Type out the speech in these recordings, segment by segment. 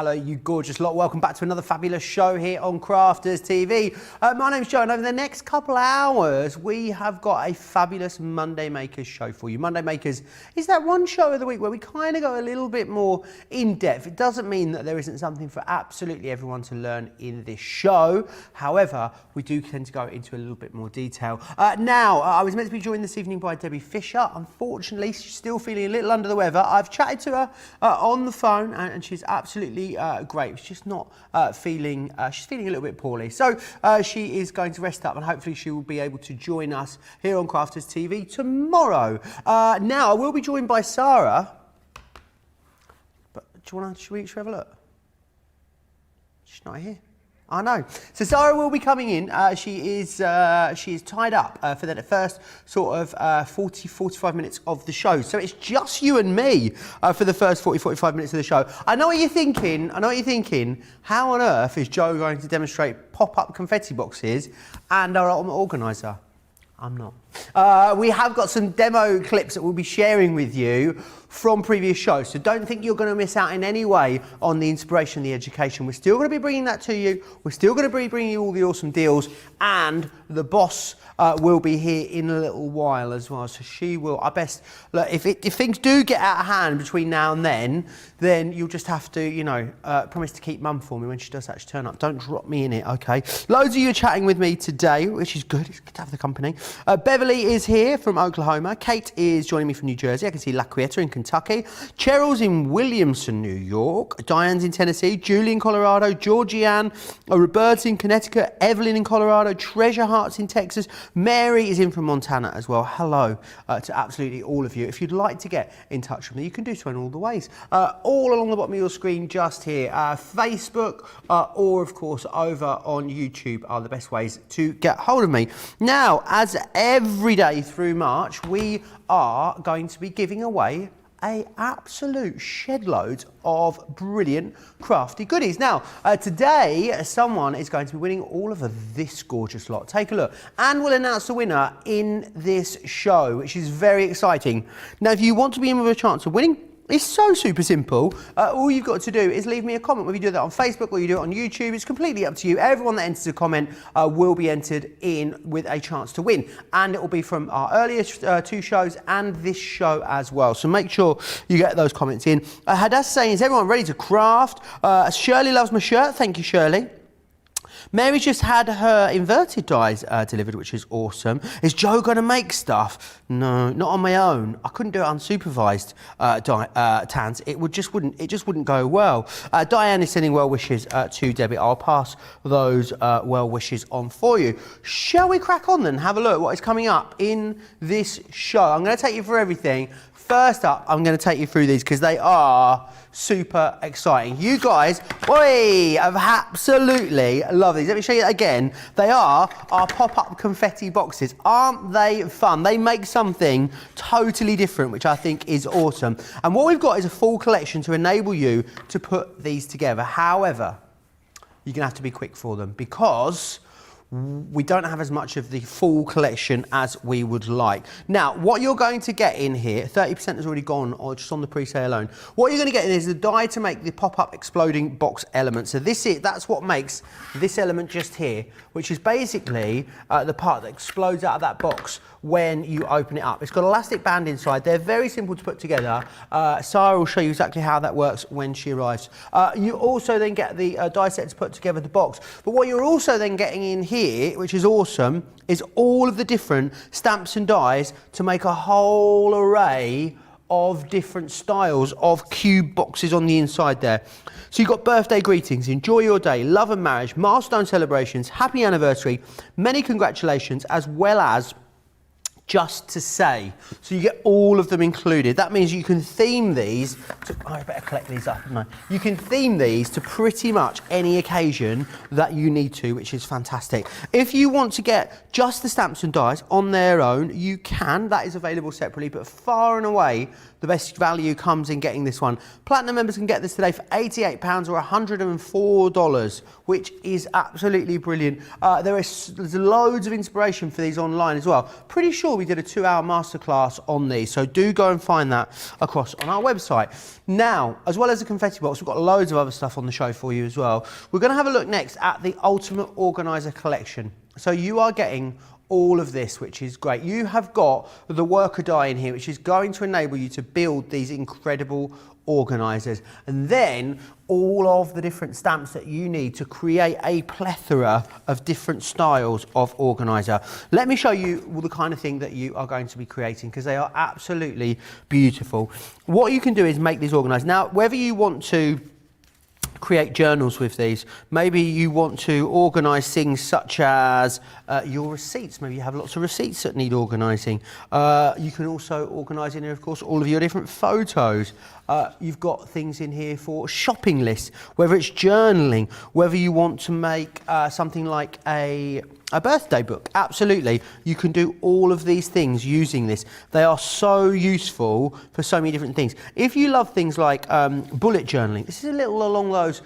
Hello, you gorgeous lot. Welcome back to another fabulous show here on Crafters TV. My name's Joe, and over the next couple of hours, we have got a fabulous Monday Makers show for you. Monday Makers is that one show of the week where we kind of go a little bit more in depth. It doesn't mean that there isn't something for absolutely everyone to learn in this show. However, we do tend to go into a little bit more detail. Now, I was meant to be joined this evening by Debbie Fisher. Unfortunately, she's still feeling a little under the weather. I've chatted to her on the phone, and she's absolutely great. She's just not feeling, she's feeling a little bit poorly. So she is going to rest up, and hopefully she will be able to join us here on Crafters TV tomorrow. Now, I will be joined by Sara. But do you want to, should we have a look? She's not here. I know. So Sara will be coming in. She is tied up for the first sort of 40-45 minutes of the show. So it's just you and me for the first 40-45 minutes of the show. I know what you're thinking. How on earth is Joe going to demonstrate pop-up confetti boxes and our ultimate organiser? I'm not. We have got some demo clips that we'll be sharing with you from previous shows, so don't think you're going to miss out in any way on the inspiration and the education. We're still going to be bringing that to you. We're still going to be bringing you all the awesome deals, and the boss will be here in a little while as well. So she will, I best, look, if things do get out of hand between now and then you'll just have to, you know, promise to keep mum for me when she does actually turn up. Don't drop me in it, okay? Loads of you are chatting with me today, which is good. It's good to have the company. Beverly is here from Oklahoma. Kate is joining me from New Jersey. I can see La Quieta in Kentucky. Cheryl's in Williamson, New York. Diane's in Tennessee. Julie in Colorado. Georgianne. Robert's in Connecticut. Evelyn in Colorado. Treasure Heart's in Texas. Mary is in from Montana as well. Hello to absolutely all of you. If you'd like to get in touch with me, you can do so in all the ways. All along the bottom of your screen just here. Facebook or, of course, over on YouTube are the best ways to get hold of me. Now, as every day through March, we are going to be giving away an absolute shed load of brilliant crafty goodies. Now, today, someone is going to be winning all of this gorgeous lot. Take a look. And we'll announce the winner in this show, which is very exciting. Now, if you want to be in with a chance of winning, it's so super simple. All you've got to do is leave me a comment, whether you do that on Facebook or you do it on YouTube. It's completely up to you. Everyone that enters a comment will be entered in with a chance to win. And it will be from our earliest two shows and this show as well. So make sure you get those comments in. Hadass saying, is everyone ready to craft? Shirley loves my shirt. Thank you, Shirley. Mary's just had her inverted dies delivered, which is awesome. Is Joe going to make stuff? No, not on my own. I couldn't do it unsupervised tans. It just wouldn't go well. Diane is sending well wishes to Debbie. I'll pass those well wishes on for you. Shall we crack on then? Have a look at what is coming up in this show. I'm going to take you through everything. First up, I'm going to take you through these because they are super exciting. You guys, boy, have absolutely love these. Let me show you that again. They are our pop-up confetti boxes. Aren't they fun? They make something totally different, which I think is awesome. And what we've got is a full collection to enable you to put these together. However, you're going to have to be quick for them because we don't have as much of the full collection as we would like. Now, what you're going to get in here, 30% has already gone, or just on the pre-sale alone. What you're going to get in is the die to make the pop-up exploding box element. So that's what makes this element just here, which is basically the part that explodes out of that box when you open it up. It's got an elastic band inside. They're very simple to put together. Sara will show you exactly how that works when she arrives. You also then get the die set to put together the box. But what you're also then getting in here, which is awesome, is all of the different stamps and dies to make a whole array of different styles of cube boxes on the inside there. So you've got birthday greetings, enjoy your day, love and marriage, milestone celebrations, happy anniversary, many congratulations, as well as just to say. So you get all of them included. That means you can theme these to, I better collect these up, haven't I? You can theme these to pretty much any occasion that you need to, which is fantastic. If you want to get just the stamps and dies on their own, you can. That is available separately, but far and away, the best value comes in getting this one. Platinum members can get this today for £88 or $104, which is absolutely brilliant. There's loads of inspiration for these online as well. Pretty sure sure we did a 2-hour masterclass on these, so do go and find that across on our website. Now, as well as the confetti box, we've got loads of other stuff on the show for you as well. We're going to have a look next at the Ultimate Organizer collection. So you are getting all of this, which is great. You have got the worker die in here, which is going to enable you to build these incredible organisers, and then all of the different stamps that you need to create a plethora of different styles of organiser. Let me show you the kind of thing that you are going to be creating, because they are absolutely beautiful. What you can do is make these organised. Now, whether you want to create journals with these, maybe you want to organise things such as your receipts. Maybe you have lots of receipts that need organising. You can also organise in here, of course, all of your different photos. You've got things in here for shopping lists, whether it's journaling, whether you want to make something like a birthday book. Absolutely, you can do all of these things using this. They are so useful for so many different things. If you love things like bullet journaling, this is a little along those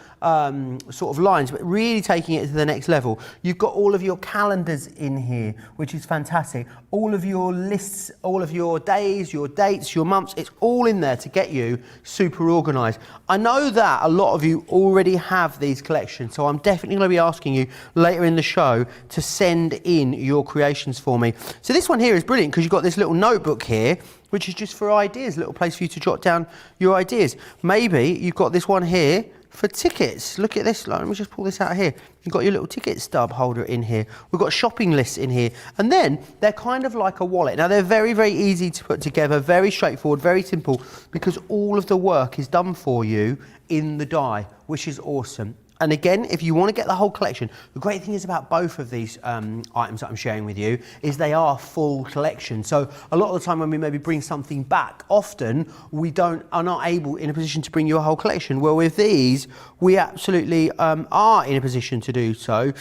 sort of lines, but really taking it to the next level. You've got all of your calendars in here, which is fantastic. All of your lists, all of your days, your dates, your months, it's all in there to get you super organised. I know that a lot of you already have these collections, so I'm definitely going to be asking you later in the show to send in your creations for me. So this one here is brilliant because you've got this little notebook here, which is just for ideas, a little place for you to jot down your ideas. Maybe you've got this one here for tickets. Look at this, let me just pull this out here. You've got your little ticket stub holder in here. We've got shopping lists in here. And then they're kind of like a wallet. Now they're very, very easy to put together, very straightforward, very simple, because all of the work is done for you in the die, which is awesome. And again, if you want to get the whole collection, the great thing is about both of these items that I'm sharing with you is they are full collections. So a lot of the time when we maybe bring something back, often we are not able in a position to bring you a whole collection. Well, with these, we absolutely are in a position to do so.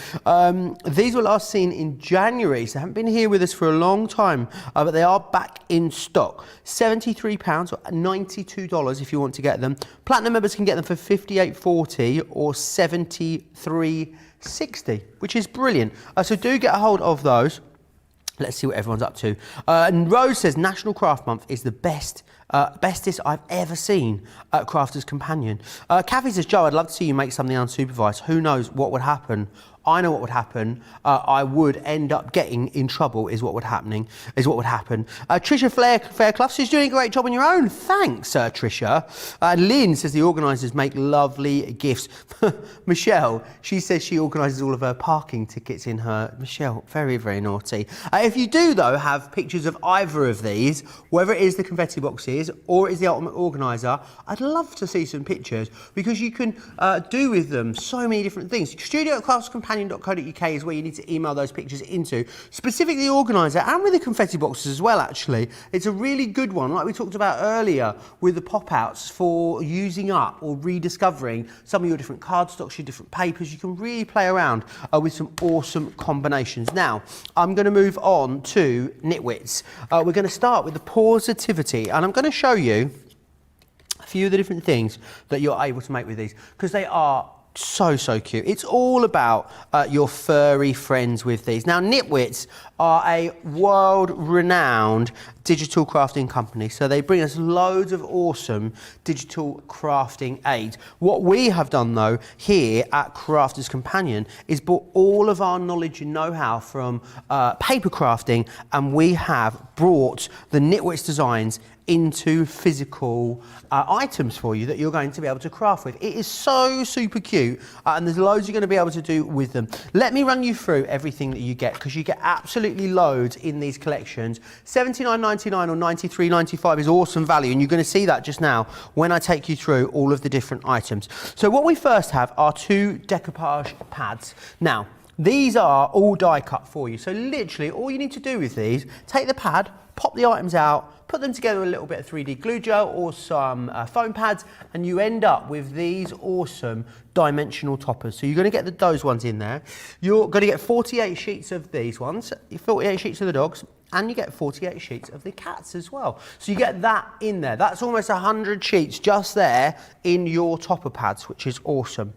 These were last seen in January, so they haven't been here with us for a long time, but they are back in stock. £73 or $92 if you want to get them. Platinum members can get them for $58.40 or $73.60, which is brilliant. So do get a hold of those. Let's see what everyone's up to. And Rose says National Craft Month is the bestest I've ever seen at Crafter's Companion. Kathy says, Joe, I'd love to see you make something unsupervised. Who knows what would happen? I know what would happen. I would end up getting in trouble is what would happen. Trisha Fairclough says, doing a great job on your own. Thanks, Trisha. Lynn says the organisers make lovely gifts. Michelle, she says she organises all of her parking tickets in her. Michelle, very, very naughty. If you do, though, have pictures of either of these, whether it is the confetti boxes or it is the Ultimate Organiser, I'd love to see some pictures because you can do with them so many different things. studio@craftscompanion.co.uk is where you need to email those pictures into, specifically the organiser and with the confetti boxes as well, actually. It's a really good one, like we talked about earlier with the pop-outs for using up or rediscovering some of your different cardstocks, your different papers. You can really play around with some awesome combinations. Now, I'm going to move on to Nitwits. We're going to start with the Positivity, and I'm going to show you a few of the different things that you're able to make with these, because they are so cute. It's all about your furry friends with these. Now, Nitwits are a world-renowned digital crafting company, so they bring us loads of awesome digital crafting aids. What we have done, though, here at Crafter's Companion is brought all of our knowledge and know-how from paper crafting, and we have brought the Nitwits designs into physical items for you that you're going to be able to craft with. It is so super cute, and there's loads you're going to be able to do with them. Let me run you through everything that you get, because you get absolutely loads in these collections. $79.99 or $93.95 is awesome value, and you're going to see that just now when I take you through all of the different items. So what we first have are 2 decoupage pads. Now, these are all die cut for you. So literally all you need to do with these, take the pad, pop the items out, put them together with a little bit of 3D glue gel or some foam pads, and you end up with these awesome dimensional toppers. So you're going to get those ones in there. You're going to get 48 sheets of these ones, 48 sheets of the dogs, And you get 48 sheets of the cats as well. So you get that in there. That's almost 100 sheets just there in your topper pads, which is awesome.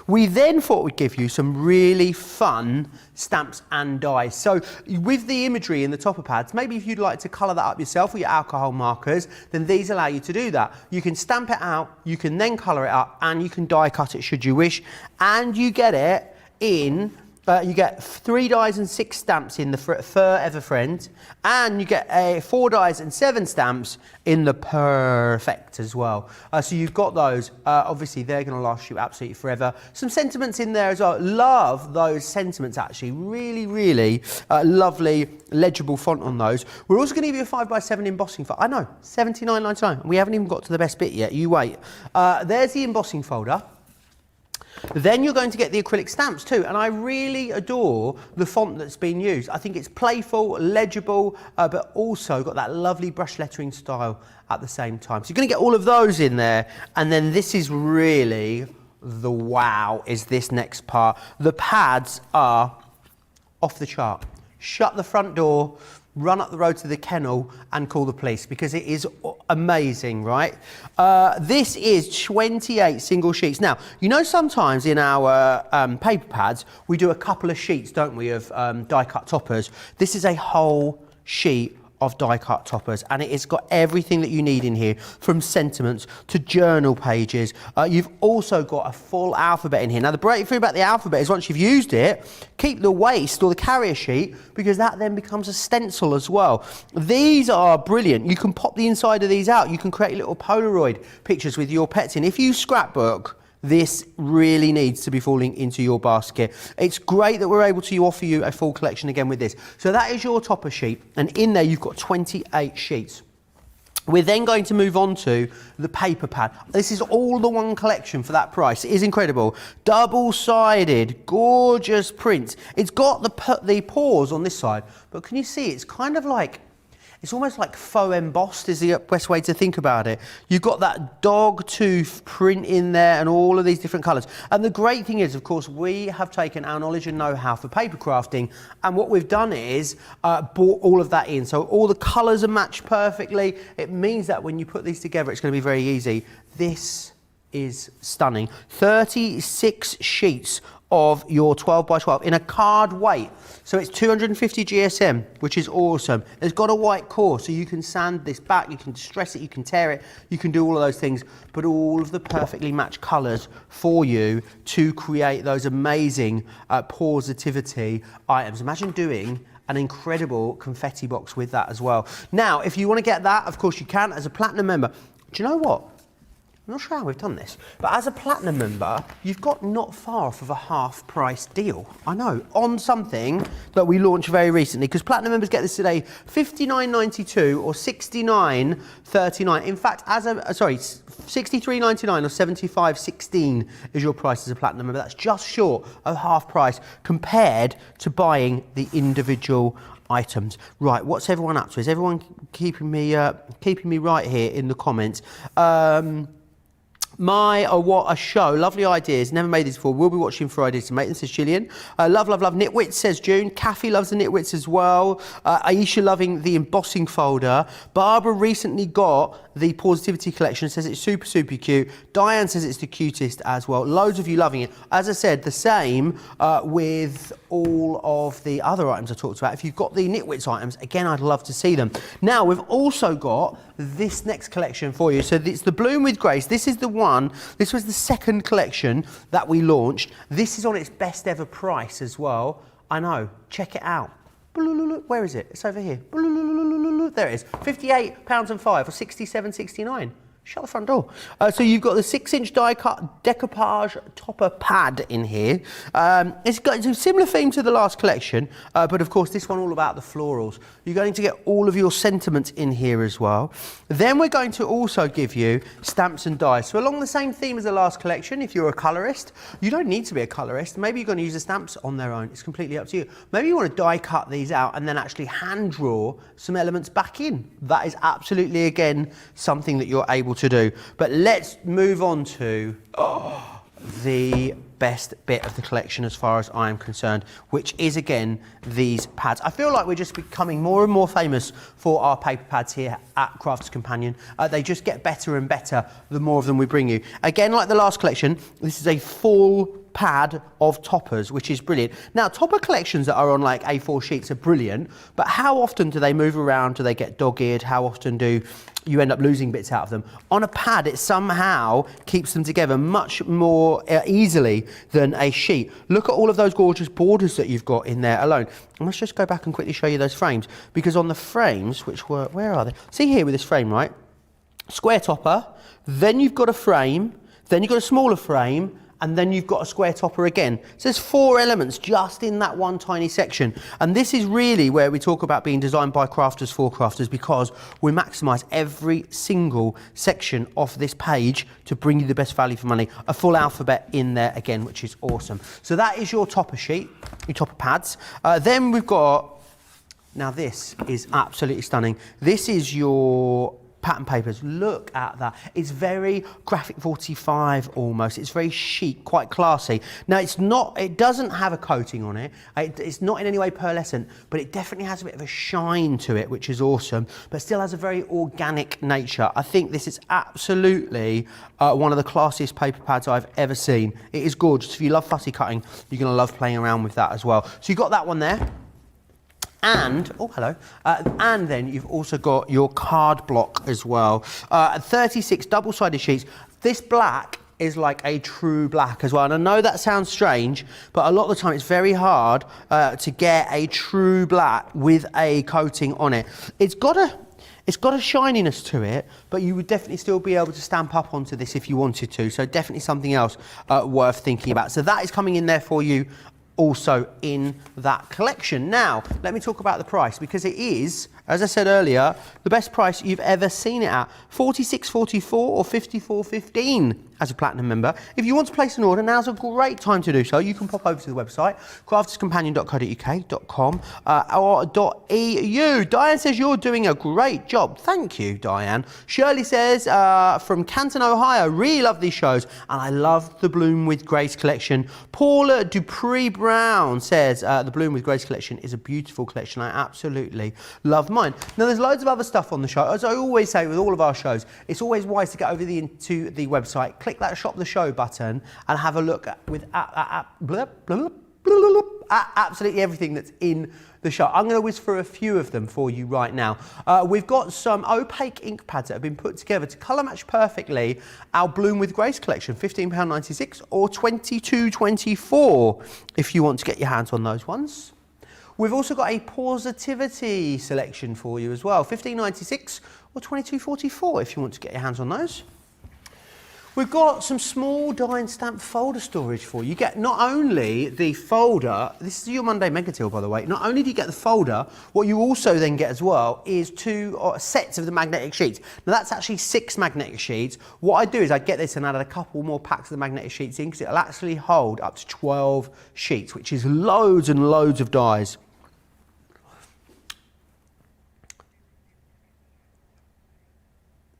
We then thought we'd give you some really fun stamps and dies. So with the imagery in the topper pads, maybe if you'd like to colour that up yourself with your alcohol markers, then these allow you to do that. You can stamp it out, you can then colour it up, and you can die cut it should you wish. And you get it in you get 3 dies and 6 stamps in the Forever Friend, and you get 4 dies and 7 stamps in the Perfect as well. So you've got those. Obviously, they're going to last you absolutely forever. Some sentiments in there as well. Love those sentiments, actually. Really, really lovely, legible font on those. We're also going to give you a 5x7 embossing folder. I know, $79.99. We haven't even got to the best bit yet. You wait. There's the embossing folder. Then you're going to get the acrylic stamps too, and I really adore the font that's been used. I think it's playful, legible, but also got that lovely brush lettering style at the same time. So you're going to get all of those in there, and then this is really the wow, is this next part. The pads are off the chart. Shut the front door, run up the road to the kennel and call the police, because it is amazing, right? This is 28 single sheets. Now, you know sometimes in our paper pads, we do a couple of sheets, don't we, of die-cut toppers. This is a whole sheet of die-cut toppers, and it has got everything that you need in here, from sentiments to journal pages. You've also got a full alphabet in here. Now, the great thing about the alphabet is once you've used it, keep the waste or the carrier sheet, because that then becomes a stencil as well. These are brilliant. You can pop the inside of these out. You can create little Polaroid pictures with your pets in. If you scrapbook, this really needs to be falling into your basket. It's great that we're able to offer you a full collection again with this. So that is your topper sheet, and in there you've got 28 sheets. We're then going to move on to the paper pad. This is all the one collection for that price. It is incredible. Double-sided, gorgeous print. It's got the paws on this side, but can you see it's kind of like, it's almost like faux embossed is the best way to think about it. You've got that dog tooth print in there and all of these different colours. And the great thing is, of course, we have taken our knowledge and know-how for paper crafting, and what we've done is brought all of that in. So all the colours are matched perfectly. It means that when you put these together, it's going to be very easy. This is stunning. 36 sheets of your 12x12 in a card weight. So it's 250 GSM, which is awesome. It's got a white core, so you can sand this back, you can distress it, you can tear it, you can do all of those things, but all of the perfectly matched colours for you to create those amazing positivity items. Imagine doing an incredible confetti box with that as well. Now, if you want to get that, of course you can as a platinum member. Do you know what? I'm not sure how we've done this, but as a platinum member, you've got not far off of a half-price deal. I know, on something that we launched very recently, because platinum members get this today, $59.92 or $69.39. In fact, $63.99 or $75.16 is your price as a platinum member. That's just short of half price compared to buying the individual items. Right, what's everyone up to? Is everyone keeping me right here in the comments? What a show. Lovely ideas. Never made this before. We'll be watching for ideas to make them, says Gillian. Love, love, love. Nitwits, says June. Kathy loves the Nitwits as well. Aisha loving the embossing folder. Barbara recently got the Positivity collection, says it's super, super cute. Diane says it's the cutest as well. Loads of you loving it. As I said, the same with all of the other items I talked about. If you've got the Nitwits items, again, I'd love to see them. Now, we've also got this next collection for you. So it's the Bloom with Grace. This is the one, this was the second collection that we launched. This is on its best ever price as well. I know, check it out. Where is it? It's over here. There it is. £58.05 or $67.69. Shut the front door. So you've got the 6-inch die-cut decoupage topper pad in here. It's got a similar theme to the last collection, but of course this one all about the florals. You're going to get all of your sentiments in here as well. Then we're going to also give you stamps and dies. So along the same theme as the last collection, if you're a colorist, you don't need to be a colorist. Maybe you're going to use the stamps on their own. It's completely up to you. Maybe you want to die cut these out and then actually hand draw some elements back in. That is absolutely, again, something that you're able to do. But let's move on to the best bit of the collection as far as I am concerned, which is again these pads. I feel like we're just becoming more and more famous for our paper pads here at Crafters Companion. They just get better and better the more of them we bring you. Again, like the last collection, this is a full pad of toppers, which is brilliant. Now, topper collections that are on like A4 sheets are brilliant, but how often do they move around? Do they get dog-eared? How often do you end up losing bits out of them? On a pad, it somehow keeps them together much more easily than a sheet. Look at all of those gorgeous borders that you've got in there alone. And let's just go back and quickly show you those frames, because on the frames, which were, where are they? See here with this frame, right? Square topper, then you've got a frame, then you've got a smaller frame, and then you've got a square topper again. So there's 4 elements just in that one tiny section. And this is really where we talk about being designed by crafters for crafters, because we maximise every single section of this page to bring you the best value for money. A full alphabet in there again, which is awesome. So that is your topper sheet, your topper pads. Then we've got, now this is absolutely stunning. This is your pattern papers. Look at that. It's very graphic 45 almost. It's very chic, quite classy. Now it's not, it doesn't have a coating on it. It's not in any way pearlescent, but it definitely has a bit of a shine to it, which is awesome, but still has a very organic nature. I think this is absolutely one of the classiest paper pads I've ever seen. It is gorgeous. If you love fussy cutting, you're going to love playing around with that as well. So you've got that one there. And, oh, hello. And then you've also got your card block as well. 36 double-sided sheets. This black is like a true black as well. And I know that sounds strange, but a lot of the time it's very hard to get a true black with a coating on it. It's got a shininess to it, but you would definitely still be able to stamp up onto this if you wanted to. So definitely something else worth thinking about. So that is coming in there for you also in that collection. Now, let me talk about the price, because it is, as I said earlier, the best price you've ever seen it at. $46.44 or $54.15 as a Platinum member. If you want to place an order, now's a great time to do so. You can pop over to the website, crafterscompanion.co.uk.com or .eu. Diane says you're doing a great job. Thank you, Diane. Shirley says, from Canton, Ohio, really love these shows, and I love the Bloom with Grace collection. Paula Dupree Brown says, the Bloom with Grace collection is a beautiful collection. I absolutely love mine. Now, there's loads of other stuff on the show. As I always say with all of our shows, it's always wise to get over to the website, click that shop the show button, and have a look at absolutely everything that's in the show. I'm going to whiz through a few of them for you right now. We've got some opaque ink pads that have been put together to colour match perfectly our Bloom with Grace collection, £15.96 or $22.24 if you want to get your hands on those ones. We've also got a Positivity selection for you as well, £15.96 or $22.44 if you want to get your hands on those. We've got some small die and stamp folder storage for you. You get not only the folder, this is your Monday mega deal by the way, not only do you get the folder, what you also then get as well is 2 sets of the magnetic sheets. Now that's actually 6 magnetic sheets. What I do is I get this and add a couple more packs of the magnetic sheets in, because it'll actually hold up to 12 sheets, which is loads and loads of dies.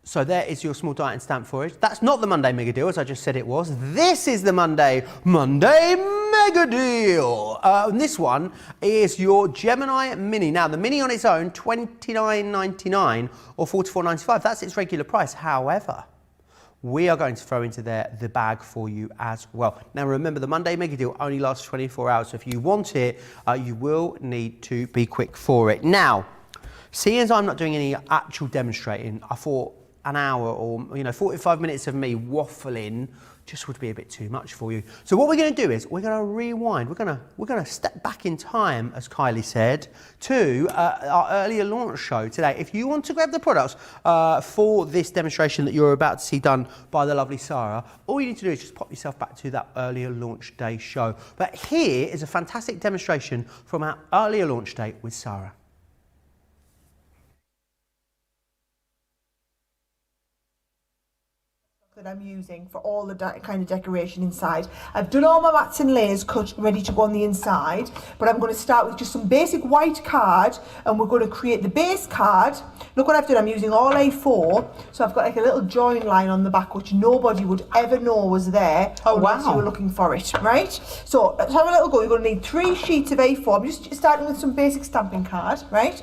So there is your small die and stamp storage. That's not the Monday mega deal, as I just said it was. This is the Monday mega deal. And this one is your Gemini Mini. Now, the Mini on its own, $29.99 or $44.95. That's its regular price. However, we are going to throw into there the bag for you as well. Now, remember, the Monday mega deal only lasts 24 hours. So if you want it, you will need to be quick for it. Now, seeing as I'm not doing any actual demonstrating, I thought an hour or 45 minutes of me waffling just would be a bit too much for you. So what we're going to do is we're going to rewind. We're going to step back in time, as Kylie said, to our earlier launch show today. If you want to grab the products for this demonstration that you're about to see done by the lovely Sara, all you need to do is just pop yourself back to that earlier launch day show. But here is a fantastic demonstration from our earlier launch day with Sara. that I'm using for all the kind of decoration inside. I've done all my mats and layers cut ready to go on the inside, but I'm going to start with just some basic white card, and we're going to create the base card. Look what I've done, I'm using all A4, so I've got like a little join line on the back which nobody would ever know was there unless you were looking for it, right? So let's have a little go. You're going to need 3 sheets of A4. I'm just starting with some basic stamping card, right?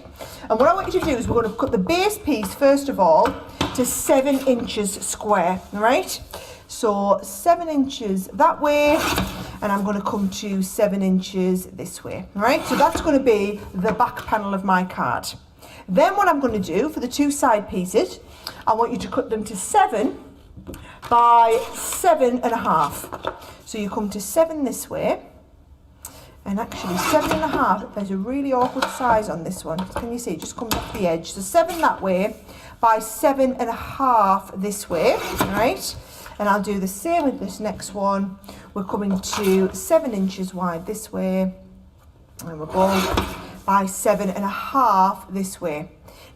And what I want you to do is we're going to cut the base piece first of all to 7 inches square, right? So 7 inches that way, and I'm going to come to 7 inches this way, right? So that's going to be the back panel of my card. Then what I'm going to do for the 2 side pieces, I want you to cut them to 7 by 7.5. So you come to 7 this way, and actually 7.5, there's a really awkward size on this one. Can you see? It just comes off the edge. So 7 that way by 7.5 this way, right? And I'll do the same with this next one. We're coming to 7 inches wide this way, and we'll go by 7.5 this way.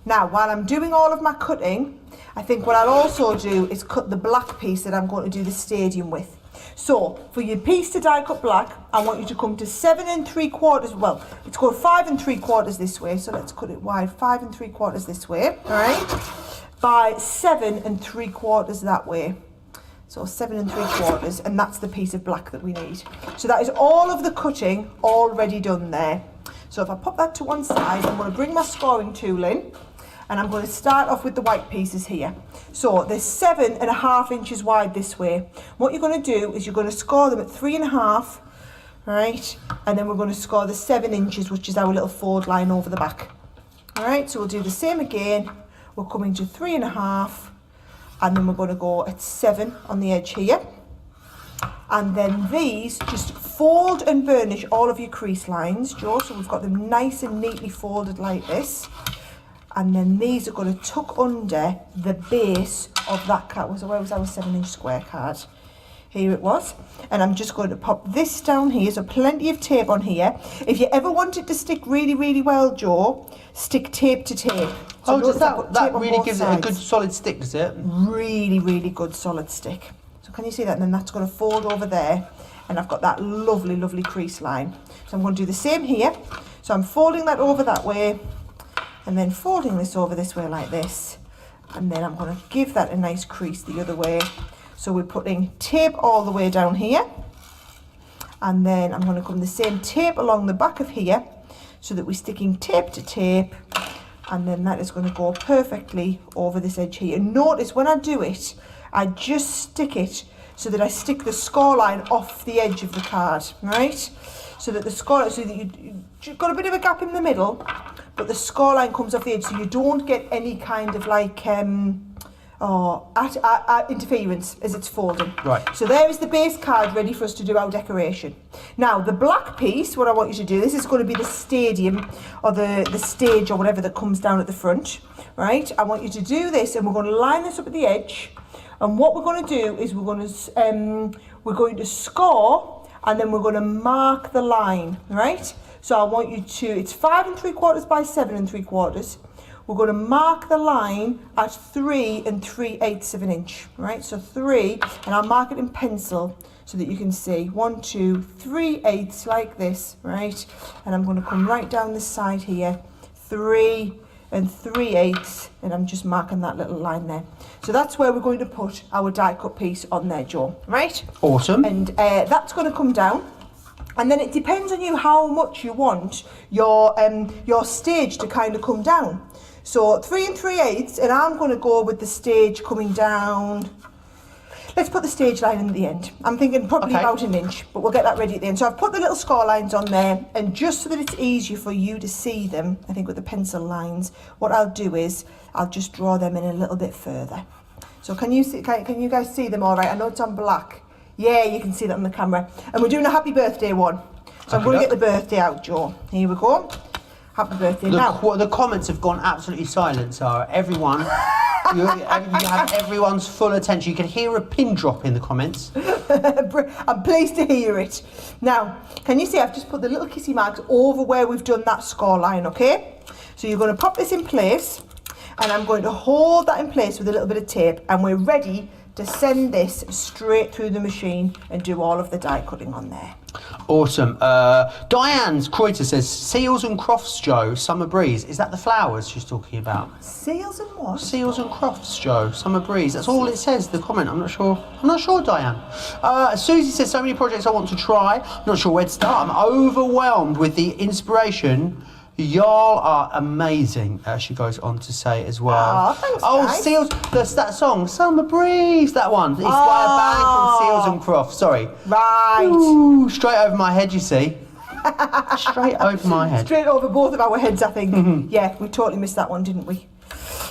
Now, while I'm doing all of my cutting, I think what I'll also do is cut the black piece that I'm going to do the stadium with. So, for your piece to die cut black, I want you to come to 7 3/4, well, it's called 5 3/4 this way, so let's cut it wide, 5 3/4 this way, all right, by 7 3/4 that way. So 7 3/4, and that's the piece of black that we need. So that is all of the cutting already done there. So if I pop that to one side, I'm going to bring my scoring tool in, and I'm going to start off with the white pieces here. So they're 7.5 inches wide this way. What you're going to do is you're going to score them at 3.5, right? And then we're going to score the 7 inches, which is our little fold line over the back. All right, so we'll do the same again. We're coming to 3.5, and then we're going to go at 7 on the edge here. And then these, just fold and burnish all of your crease lines, Joe, so we've got them nice and neatly folded like this. And then these are going to tuck under the base of that card. So where was our 7 inch square card? Here it was. And I'm just going to pop this down here, so plenty of tape on here. If you ever want it to stick really, really well, Joe, stick tape to tape. So does that really gives it a good solid stick, does it? Really, really good solid stick. So can you see that? And then that's going to fold over there, and I've got that lovely, lovely crease line. So I'm going to do the same here. So I'm folding that over that way, and then folding this over this way like this, and then I'm going to give that a nice crease the other way. So we're putting tape all the way down here, and then I'm going to come the same tape along the back of here, so that we're sticking tape to tape, and then that is going to go perfectly over this edge here. And notice when I do it, I just stick it so that I stick the score line off the edge of the card, right? So that the score, so that you've got a bit of a gap in the middle, but the score line comes off the edge, so you don't get any kind of like interference as it's folding. Right. So there is the base card ready for us to do our decoration. Now the black piece, what I want you to do, this is going to be the stadium or the stage or whatever that comes down at the front, right? I want you to do this, and we're going to line this up at the edge. And what we're going to do is we're going to score, and then we're going to mark the line, right? So I want you to, it's 5 3/4 by 7 3/4. We're going to mark the line at 3 3/8 of an inch, right? So 3, and I'll mark it in pencil so that you can see 1 2 3/8 like this, right? And I'm going to come right down this side here, 3 3/8, and I'm just marking that little line there. So that's where we're going to put our die cut piece on there, Joe, right? Awesome. And that's going to come down. And then it depends on you how much you want your stage to kind of come down. So 3 3/8, and I'm going to go with the stage coming down. Let's put the stage line in at the end. I'm thinking probably about an inch, but we'll get that ready at the end. So I've put the little score lines on there, and just so that it's easier for you to see them, I think with the pencil lines, what I'll do is I'll just draw them in a little bit further. So can you see? Can you guys see them all right? I know it's on black. Yeah, you can see that on the camera. And we're doing a happy birthday one. So I'm going to get the birthday out, Joe. Here we go. Happy birthday. The comments have gone absolutely silent, Sarah. Everyone, you have everyone's full attention. You can hear a pin drop in the comments. I'm pleased to hear it. Now, can you see I've just put the little kissy marks over where we've done that score line, okay? So you're going to pop this in place, and I'm going to hold that in place with a little bit of tape, and we're ready to send this straight through the machine and do all of the die cutting on there. Awesome. Diane's Kreuter says, Seals and Crofts, Joe, Summer Breeze. Is that the flowers she's talking about? Seals and what? Seals and Crofts, Joe, Summer Breeze. That's all it says, the comment. I'm not sure, Diane. Susie says, so many projects I want to try. I'm not sure where to start. I'm overwhelmed with the inspiration. Y'all are amazing, she goes on to say as well. Oh, thanks, guys. Seals, that song, Summer Breeze, that one. It's by a band called Seals and Crofts, sorry. Right. Ooh, straight over my head, you see. Straight over my head. Straight over both of our heads, I think. Yeah, we totally missed that one, didn't we?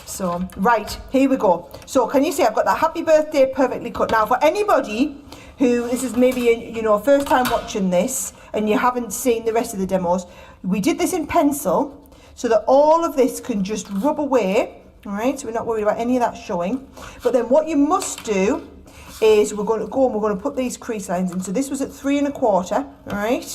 So, right, here we go. So, can you see I've got that happy birthday perfectly cut. Now, for anybody who, this is maybe a first time watching this and you haven't seen the rest of the demos, we did this in pencil so that all of this can just rub away, all right? So we're not worried about any of that showing. But then what you must do is we're going to go and we're going to put these crease lines in. So this was at 3 1/4, all right?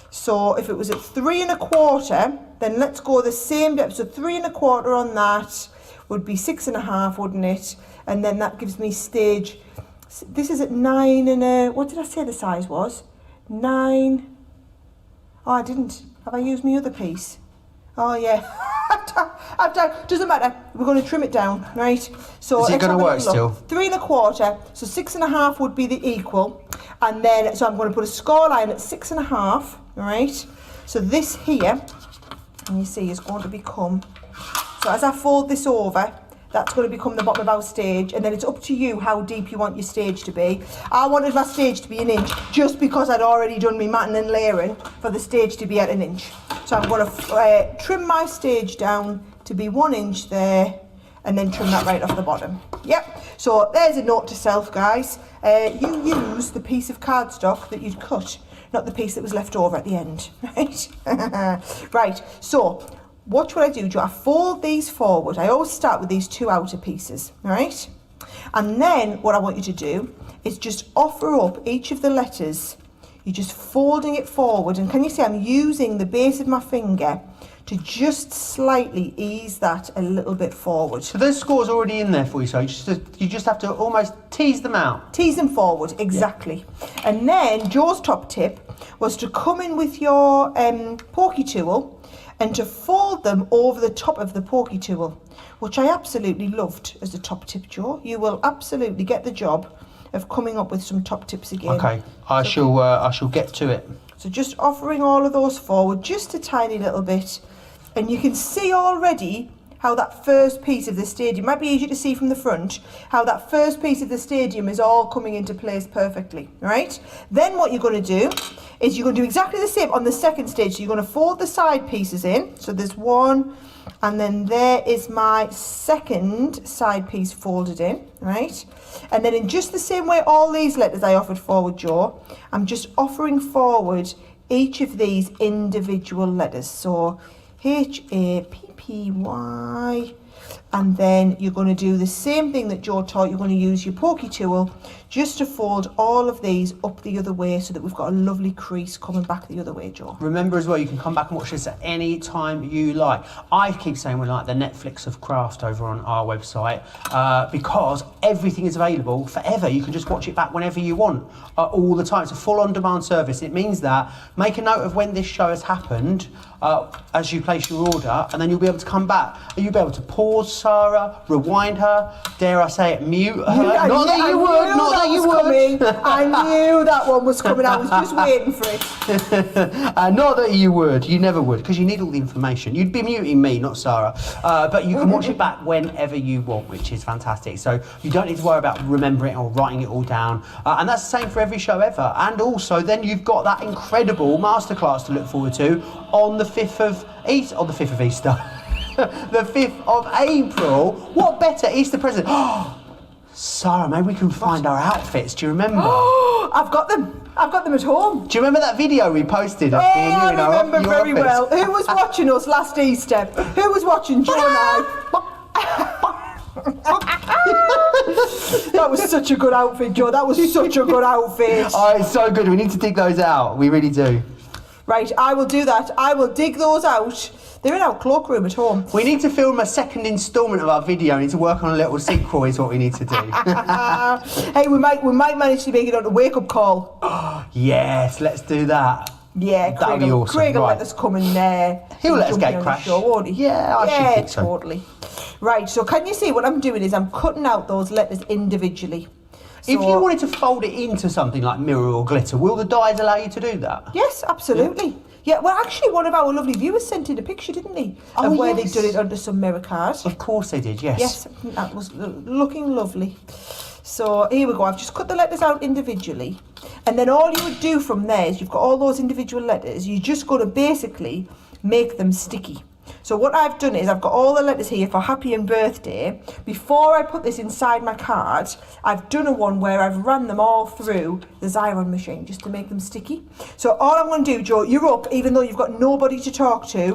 So if it was at 3 1/4, then let's go the same depth. So 3 1/4 on that would be 6 1/2, wouldn't it? And then that gives me stage. This is at 9 what did I say the size was? 9. Oh, I didn't. Have I used my other piece? Oh, yeah. I've done. Doesn't matter. We're going to trim it down, right? So is it going to work still? 3 1/4. So 6 1/2 would be the equal. And then, so I'm going to put a score line at 6 1/2, right? So this here, and you see, is going to become, so as I fold this over, that's going to become the bottom of our stage, and then it's up to you how deep you want your stage to be. I wanted my stage to be 1 inch just because I'd already done my matting and layering for the stage to be at 1 inch. So I'm going to trim my stage down to be 1 inch there, and then trim that right off the bottom. Yep, so there's a note to self, guys. You use the piece of cardstock that you'd cut, not the piece that was left over at the end, right? Right, so watch what I do, Joe. I fold these forward. I always start with these 2 outer pieces, right? And then what I want you to do is just offer up each of the letters. You're just folding it forward. And can you see I'm using the base of my finger to just slightly ease that a little bit forward. So those scores are already in there for you, so you just have to almost tease them out. Tease them forward, exactly. Yeah. And then Joe's top tip was to come in with your pokey tool and to fold them over the top of the pokey tool, which I absolutely loved as a top tip, Joe. You will absolutely get the job of coming up with some top tips again. Okay, I shall get to it. So just offering all of those forward just a tiny little bit, and you can see already how that first piece of the stadium, might be easier to see from the front, how that first piece of the stadium is all coming into place perfectly, right? Then what you're going to do is you're going to do exactly the same on the second stage. So you're going to fold the side pieces in. So there's one, and then there is my second side piece folded in, right? And then in just the same way all these letters I offered forward, Joe, I'm just offering forward each of these individual letters. So H-A-P-P-Y, and then you're going to do the same thing that Joe taught. You're going to use your pokey tool just to fold all of these up the other way so that we've got a lovely crease coming back the other way, Joe. Remember as well, you can come back and watch this at any time you like. I keep saying we're like the Netflix of craft over on our website because everything is available forever. You can just watch it back whenever you want, all the time. It's a full on-demand service. It means that make a note of when this show has happened as you place your order, and then you'll be able to come back. You'll be able to pause Sara, rewind her, dare I say it, mute her. I knew that one was coming. I was just waiting for it. Not that you would. You never would, because you need all the information. You'd be muting me, not Sara. But you can watch it back whenever you want, which is fantastic. So you don't need to worry about remembering or writing it all down. And that's the same for every show ever. And also, then you've got that incredible masterclass to look forward to on the 5th of Easter. On the 5th of Easter. The 5th of April. What better Easter present? Sara, maybe we can find our outfits. Do you remember? I've got them. I've got them at home. Do you remember that video we posted? I remember very well. Who was watching us last Easter? Who was watching Joe and I? That was such a good outfit, Joe. That was such a good outfit. Oh, it's so good. We need to dig those out. We really do. Right, I will do that. I will dig those out. They're in our cloakroom at home. We need to film a second instalment of our video. We need to work on a little sequel is what we need to do. Hey, we might manage to make it on a wake-up call. Yes, let's do that. Yeah, that'd be awesome. Craig will Right. let us come in there. He'll let us get crash. Show, won't he? Yeah, I should think so. Totally. Right, so can you see what I'm doing is I'm cutting out those letters individually. If you wanted to fold it into something like mirror or glitter, will the dies allow you to do that? Yes, absolutely. Yeah, well, actually, one of our lovely viewers sent in a picture, didn't they? Of where they'd done it under some mirror card. Of course they did, yes. Yes, that was looking lovely. So here we go. I've just cut the letters out individually. And then all you would do from there is you've got all those individual letters. You're just going to basically make them sticky. So what I've done is I've got all the letters here for happy and birthday. Before I put this inside my card, I've done a one where I've run them all through the Xyron machine just to make them sticky. So all I'm going to do, Joe, you're up, even though you've got nobody to talk to.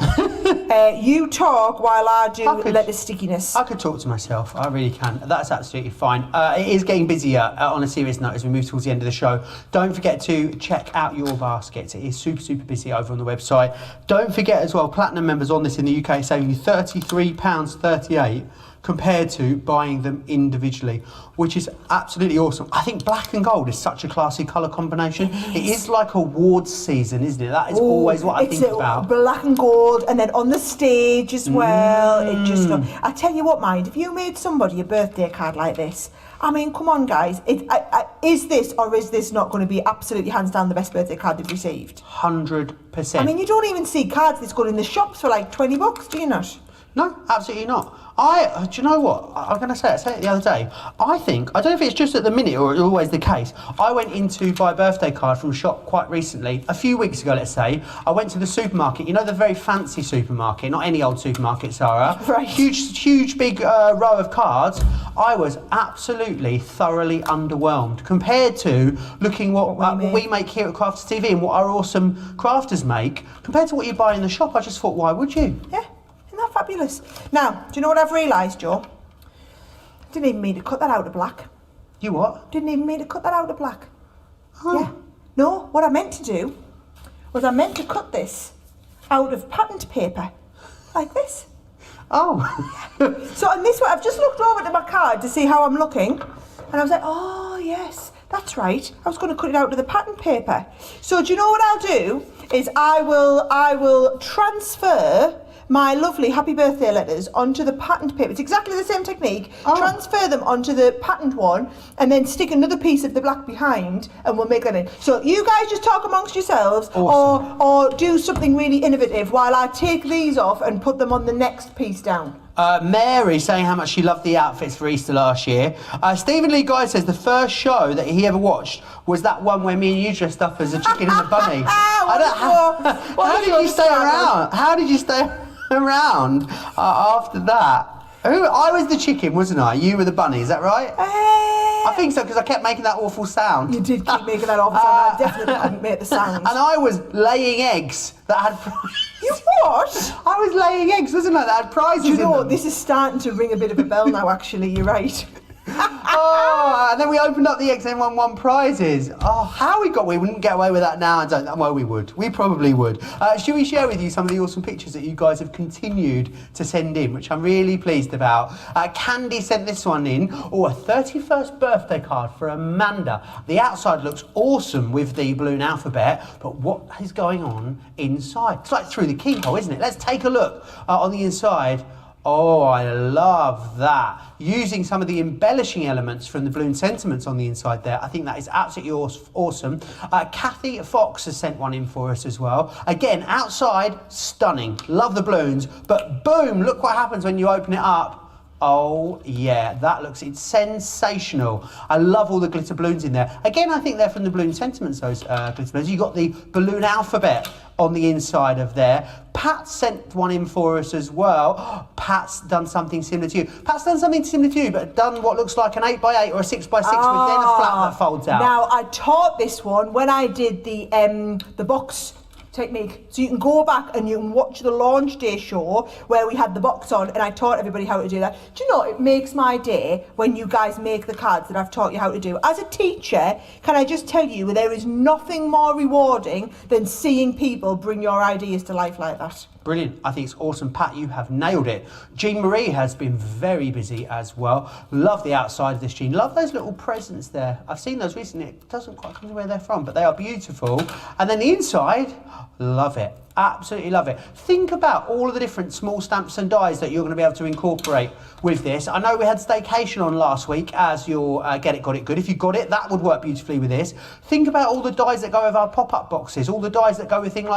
You talk while I do letter stickiness. I could talk to myself, I really can. That's absolutely fine. It is getting busier on a serious note as we move towards the end of the show. Don't forget to check out your baskets. It is super, super busy over on the website. Don't forget as well, Platinum members on this in the UK saving you £33.38 compared to buying them individually, which is absolutely awesome. I think black and gold is such a classy colour combination. It is like awards season, isn't it? That is always what I think about. Black and gold, and then on the stage as well. It just, I tell you what, mind, if you made somebody a birthday card like this, I mean, come on, guys. Is this or is this not going to be absolutely hands down the best birthday card they've received? 100%. I mean, you don't even see cards that's good in the shops for like $20, do you not? No, absolutely not. Do you know what? I'm going to say it the other day. I don't know if it's just at the minute or it's always the case. I went in to buy a birthday card from a shop quite recently, a few weeks ago, let's say. I went to the supermarket, you know, the very fancy supermarket, not any old supermarket, Sara. Right. Huge, big row of cards. I was absolutely thoroughly underwhelmed compared to looking what we make here at Crafters TV and what our awesome crafters make. Compared to what you buy in the shop, I just thought, why would you? Yeah. Isn't that fabulous? Now, do you know what I've realised, Joe? Didn't even mean to cut that out of black. You what? Didn't even mean to cut that out of black. Oh. Yeah. No, what I meant to do was I meant to cut this out of patterned paper, like this. Oh. So on this one, I've just looked over to my card to see how I'm looking, and I was like, oh yes, that's right. I was going to cut it out of the patterned paper. So do you know what I'll do? Is I will transfer my lovely happy birthday letters onto the patterned paper. It's exactly the same technique. Transfer them onto the patterned one and then stick another piece of the black behind and we'll make that in. So you guys just talk amongst yourselves or do something really innovative while I take these off and put them on the next piece down. Mary saying how much she loved the outfits for Easter last year. Stephen Lee Guy says the first show that he ever watched was that one where me and you dressed up as a chicken and a bunny. How did you stay around? How did you stay around after that? I was the chicken, wasn't I? You were the bunny, is that right? I think so, because I kept making that awful sound. You did keep making that awful sound. I definitely couldn't make the sound. And I was laying eggs that had prizes. You what? I was laying eggs, wasn't I, that had prizes in them. Do you know what? This is starting to ring a bit of a bell now, actually. You're right. And then we opened up the eggs and won prizes. We wouldn't get away with that now. I don't know. Well, we would. We probably would. Should we share with you some of the awesome pictures that you guys have continued to send in, which I'm really pleased about? Candy sent this one in. A 31st birthday card for Amanda. The outside looks awesome with the balloon alphabet, but what is going on inside? It's like through the keyhole, isn't it? Let's take a look on the inside. Oh, I love that. Using some of the embellishing elements from the balloon sentiments on the inside there. I think that is absolutely awesome. Kathy Fox has sent one in for us as well. Again, outside, stunning. Love the balloons. But boom, look what happens when you open it up. Oh yeah, it's sensational. I love all the glitter balloons in there. Again, I think they're from the balloon sentiments, those glitter balloons. You got the balloon alphabet on the inside of there. Pat sent one in for us as well. Pat's done something similar to you. Pat's done something similar to you, but done what looks like an 8x8 or a 6x6 with then a flap that folds out. Now, I taught this one when I did the box technique. So you can go back and you can watch the launch day show where we had the box on and I taught everybody how to do that. Do you know, it makes my day when you guys make the cards that I've taught you how to do. As a teacher, can I just tell you, there is nothing more rewarding than seeing people bring your ideas to life like that. Brilliant. I think it's awesome. Pat, you have nailed it. Jean Marie has been very busy as well. Love the outside of this Jean. Love those little presents there. I've seen those recently. It doesn't quite come to where they're from, but they are beautiful. And then the inside, love it. Absolutely love it. Think about all of the different small stamps and dies that you're going to be able to incorporate with this. I know we had Staycation on last week as your Get It, Got It Good. If you got it, that would work beautifully with this. Think about all the dies that go with our pop-up boxes, all the dies that go with things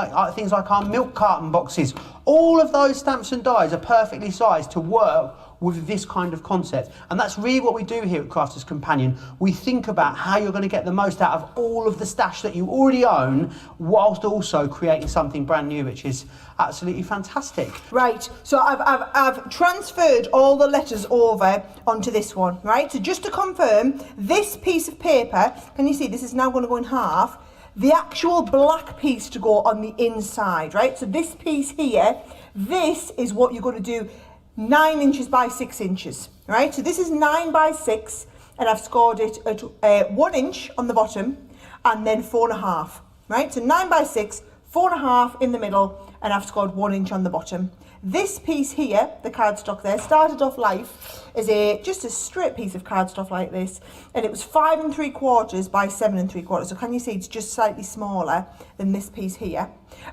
like our milk carton boxes. All of those stamps and dies are perfectly sized to work with this kind of concept. And that's really what we do here at Crafters Companion. We think about how you're going to get the most out of all of the stash that you already own, whilst also creating something brand new, which is absolutely fantastic. Right, so I've transferred all the letters over onto this one, right? So just to confirm, this piece of paper, can you see this is now going to go in half? The actual black piece to go on the inside, right? So this piece here, this is what you're going to do 9 inches by 6 inches, right? So this is 9 by 6 and I've scored it at 1 inch on the bottom and then 4.5, right? So 9 by 6, 4.5 in the middle and I've scored 1 inch on the bottom. This piece here, the cardstock there, started off life as just a straight piece of cardstock like this, and it was 5 3/4 by 7 3/4. So can you see it's just slightly smaller than this piece here?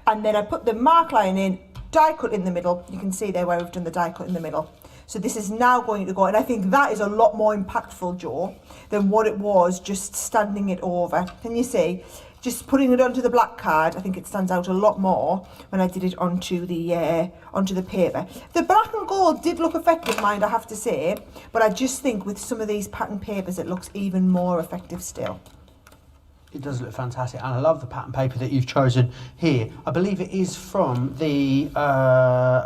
And then I put the mark line in, die cut in the middle. You can see there where we've done the die cut in the middle. So this is now going to go, and I think that is a lot more impactful, Joe, than what it was just standing it over. Can you see? Just putting it onto the black card, I think it stands out a lot more when I did it onto the paper. The black and gold did look effective, mind, I have to say, but I just think with some of these pattern papers it looks even more effective still. It does look fantastic, and I love the pattern paper that you've chosen here. I believe it is from the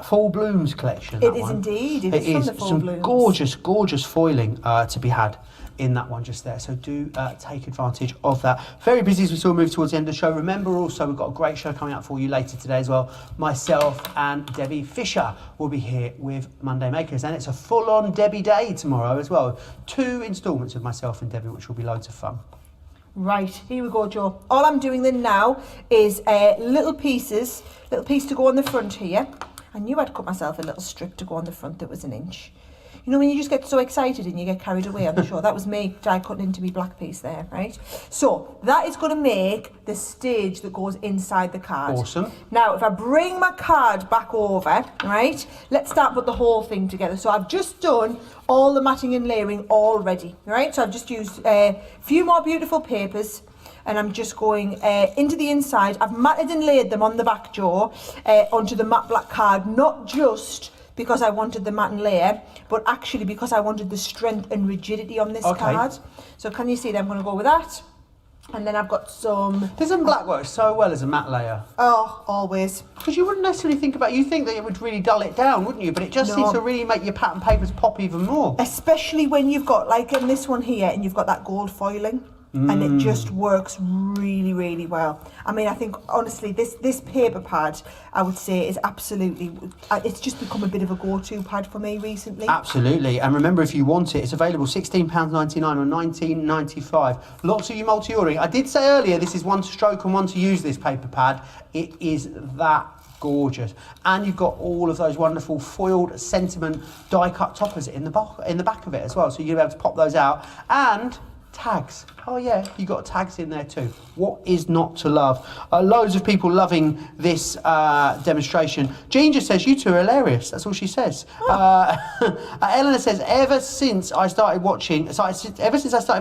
Fall Blooms collection. It is indeed. It is from the Fall Blooms. Gorgeous, gorgeous foiling to be had in that one just there. So do take advantage of that. Very busy as we still move towards the end of the show. Remember also we've got a great show coming up for you later today as well. Myself and Debbie Fisher will be here with Monday Makers, and it's a full-on Debbie day tomorrow as well. 2 instalments of myself and Debbie, which will be loads of fun. Right, here we go, Joe. All I'm doing then now is little piece to go on the front here. I knew I'd cut myself a little strip to go on the front that was 1 inch. You know when you just get so excited and you get carried away on the show? That was me die cutting into my black piece there, right? So that is going to make the stage that goes inside the card. Awesome. Now, if I bring my card back over, right, let's start put the whole thing together. So I've just done all the matting and layering already, right? So I've just used a few more beautiful papers, and I'm just going into the inside. I've matted and laid them on the back, Joe, onto the matte black card, not just because I wanted the matte and layer, but actually because I wanted the strength and rigidity on this card. So can you see that? I'm going to go with that. And then I've got some... Doesn't black work so well as a matte layer? Oh, always. Because you wouldn't necessarily think about... You think that it would really dull it down, wouldn't you? But it just seems to really make your pattern papers pop even more. Especially when you've got, like in this one here, and you've got that gold foiling. And it just works really, really well. I mean, I think, honestly, this paper pad, I would say, is absolutely... It's just become a bit of a go-to pad for me recently. Absolutely. And remember, if you want it, it's available £16.99 or £19.95. Lots of you multi-ordering. I did say earlier, this is one to stroke and one to use, this paper pad. It is that gorgeous. And you've got all of those wonderful foiled sentiment die-cut toppers in the back of it as well. So you'll be able to pop those out. And... tags. Oh yeah, you got tags in there too. What is not to love? Loads of people loving this demonstration. Jean just says, you two are hilarious. That's all she says. Eleanor says, ever since I started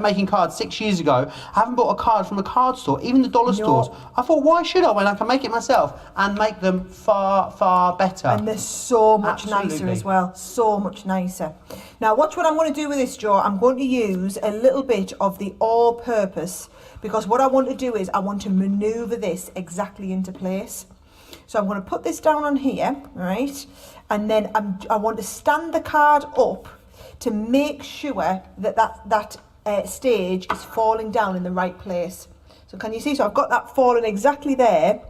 making cards 6 years ago, I haven't bought a card from a card store, even the dollar stores. I thought, why should I when I can make it myself and make them far, far better? And they're so much nicer as well. So much nicer. Now watch what I'm going to do with this, Joe. I'm going to use a little bit of the all-purpose, because what I want to do is I want to maneuver this exactly into place. So I'm going to put this down on here, right? And then I want to stand the card up to make sure that that stage is falling down in the right place. So can you see? So I've got that falling exactly there.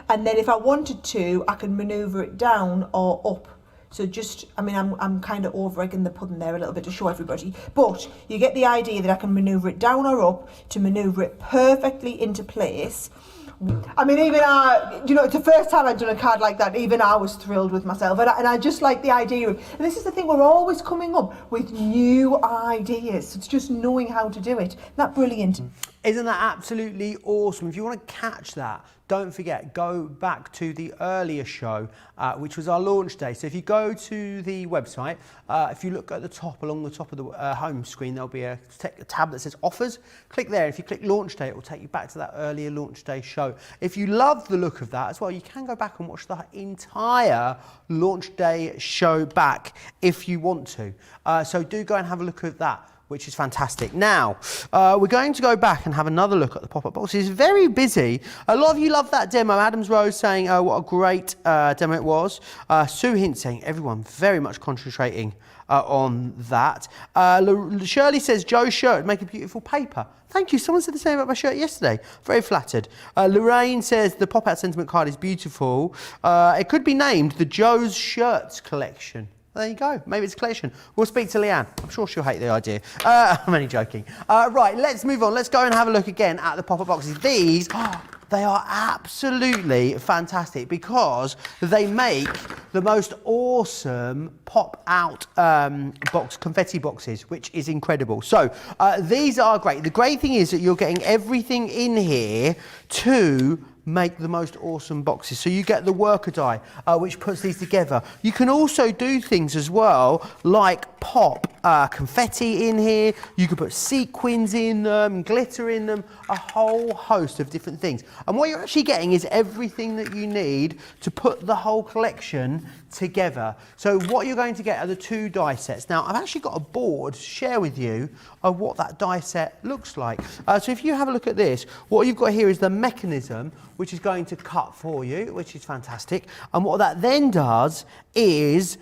And then if I wanted to, I can manoeuvre it down or up. So just, I mean, I'm kind of over-egging the pudding there a little bit to show everybody. But you get the idea that I can manoeuvre it down or up to manoeuvre it perfectly into place. I mean, even you know, it's the first time I've done a card like that, even I was thrilled with myself. And I just like the idea of, and this is the thing, we're always coming up with new ideas. It's just knowing how to do it. Isn't that brilliant? Isn't that absolutely awesome? If you want to catch that, don't forget, go back to the earlier show, which was our launch day. So if you go to the website, if you look at the top, along the top of the home screen, there'll be a tab that says offers. Click there. If you click launch day, it will take you back to that earlier launch day show. If you love the look of that as well, you can go back and watch the entire launch day show back if you want to. So do go and have a look at that, which is fantastic. Now, we're going to go back and have another look at the pop-up box. It's very busy. A lot of you love that demo. Adams Rose saying, oh, what a great demo it was. Sue Hint saying, everyone very much concentrating on that. Shirley says, Joe's shirt make a beautiful paper. Thank you. Someone said the same about my shirt yesterday. Very flattered. Lorraine says, the pop-out sentiment card is beautiful. It could be named the Joe's Shirts Collection. There you go. Maybe it's a collection. We'll speak to Leanne. I'm sure she'll hate the idea. I'm only joking. Right, let's move on. Let's go and have a look again at the pop-up boxes. These, they are absolutely fantastic because they make the most awesome pop-out confetti boxes, which is incredible. So these are great. The great thing is that you're getting everything in here to make the most awesome boxes. So you get the worker die, which puts these together. You can also do things as well, like pop confetti in here. You can put sequins in them, glitter in them, a whole host of different things. And what you're actually getting is everything that you need to put the whole collection together. So what you're going to get are the 2 die sets. Now, I've actually got a board to share with you of what that die set looks like. So if you have a look at this, what you've got here is the mechanism, which is going to cut for you, which is fantastic. And what that then does is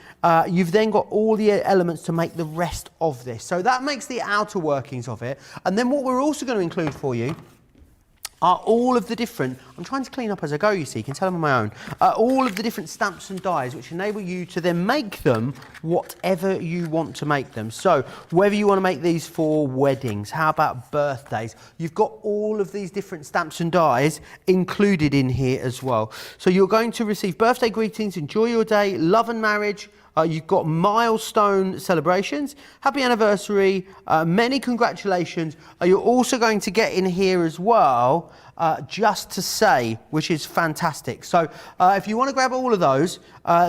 you've then got all the elements to make the rest of this. So that makes the outer workings of it. And then what we're also going to include for you are all of the different, I'm trying to clean up as I go, you see, you can tell I'm on my own, all of the different stamps and dies which enable you to then make them whatever you want to make them. So whether you want to make these for weddings, how about birthdays, you've got all of these different stamps and dies included in here as well. So you're going to receive birthday greetings, enjoy your day, love and marriage. You've got milestone celebrations, happy anniversary, many congratulations. You're also going to get in here as well, just to say, which is fantastic. So if you want to grab all of those,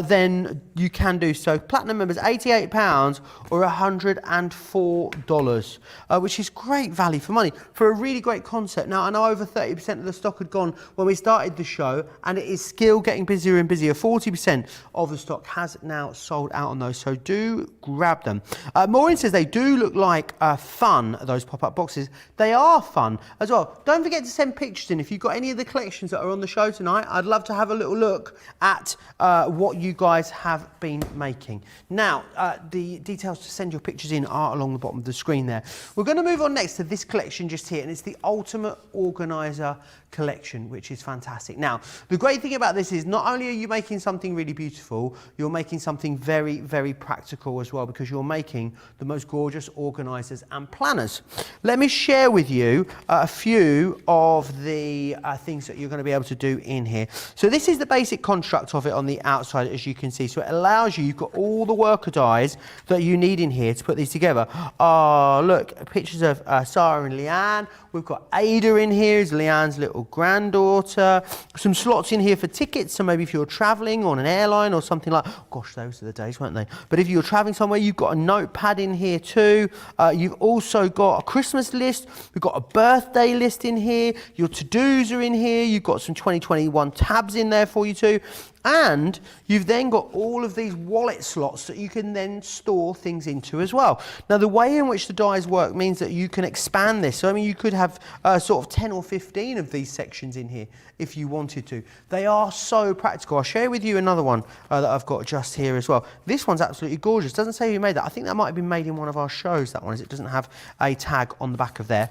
then you can do so. Platinum members, £88 or $104, which is great value for money for a really great concept. Now, I know over 30% of the stock had gone when we started the show, and it is still getting busier and busier. 40% of the stock has now sold out on those, so do grab them. Maureen says they do look like fun, those pop-up boxes. They are fun as well. Don't forget to send pictures in if you've got any of the collections that are on the show tonight. I'd love to have a little look at what you guys have been making. Now, the details to send your pictures in are along the bottom of the screen there. We're going to move on next to this collection just here, and it's the Ultimate Organizer collection, which is fantastic. Now, the great thing about this is not only are you making something really beautiful, you're making something very, very practical as well, because you're making the most gorgeous organisers and planners. Let me share with you a few of the things that you're going to be able to do in here. So this is the basic construct of it on the outside, as you can see. So it allows you, you've got all the worker dies that you need in here to put these together. Oh, look, pictures of Sara and Leanne. We've got Ada in here, is Leanne's little granddaughter. Some slots in here for tickets, so maybe if you're travelling on an airline or something like, gosh, those are the days, weren't they? But if you're travelling somewhere, you've got a notepad in here too. You've also got a Christmas list. We've got a birthday list in here. Your to-dos are in here. You've got some 2021 tabs in there for you too. And you've then got all of these wallet slots that you can then store things into as well. Now, the way in which the dies work means that you can expand this. So, I mean, you could have sort of 10 or 15 of these sections in here if you wanted to. They are so practical. I'll share with you another one that I've got just here as well. This one's absolutely gorgeous. Doesn't say who made that. I think that might have been made in one of our shows, that one, as it doesn't have a tag on the back of there.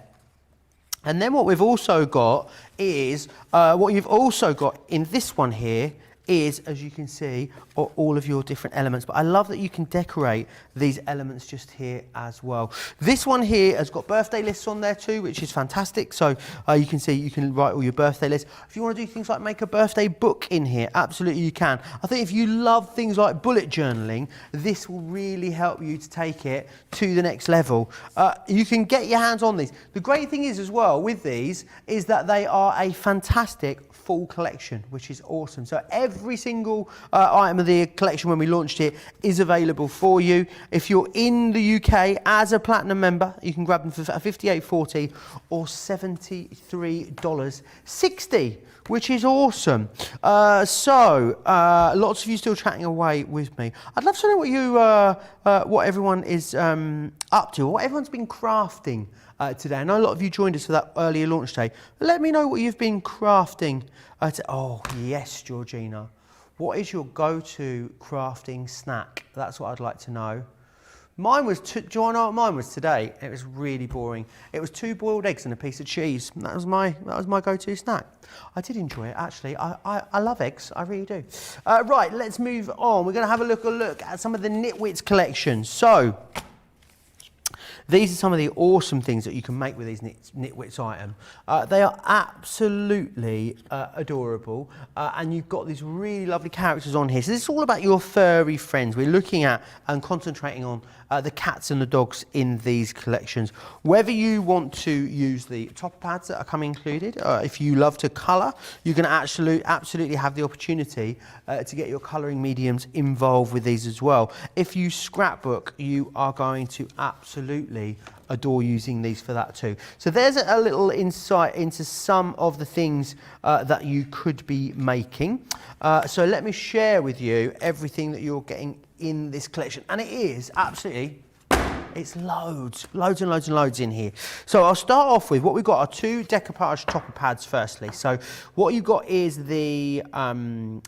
And then what we've also got is, what you've also got in this one here is, as you can see, all of your different elements. But I love that you can decorate these elements just here as well. This one here has got birthday lists on there too, which is fantastic. So you can see you can write all your birthday lists. If you want to do things like make a birthday book in here, absolutely you can. I think if you love things like bullet journaling, this will really help you to take it to the next level. You can get your hands on these. The great thing is as well with these is that they are a fantastic full collection, which is awesome. So every single item of the collection when we launched it is available for you. If you're in the UK as a platinum member, you can grab them for $58.40 or $73.60, which is awesome. Lots of you still chatting away with me. I'd love to know what you, what everyone is up to, what everyone's been crafting today. I know a lot of you joined us for that earlier launch day. Let me know what you've been crafting. Oh yes, Georgina. What is your go-to crafting snack? That's what I'd like to know. Mine was, do you want to know what mine was today? It was really boring. It was 2 boiled eggs and a piece of cheese. That was my go-to snack. I did enjoy it, actually. I love eggs, I really do. Right, let's move on. We're going to have a look at some of the Knitwits collection. So, these are some of the awesome things that you can make with these Knitwits item. They are absolutely adorable, and you've got these really lovely characters on here. So this is all about your furry friends. We're looking at and concentrating on the cats and the dogs in these collections. Whether you want to use the topper pads that are coming included, if you love to colour, you can absolutely have the opportunity to get your colouring mediums involved with these as well. If you scrapbook, you are going to absolutely adore using these for that too. So there's a little insight into some of the things that you could be making. So let me share with you everything that you're getting in this collection. And it is absolutely, it's loads and loads in here. So I'll start off with what we've got are 2 Decoupage Topper Pads firstly. So what you've got is the,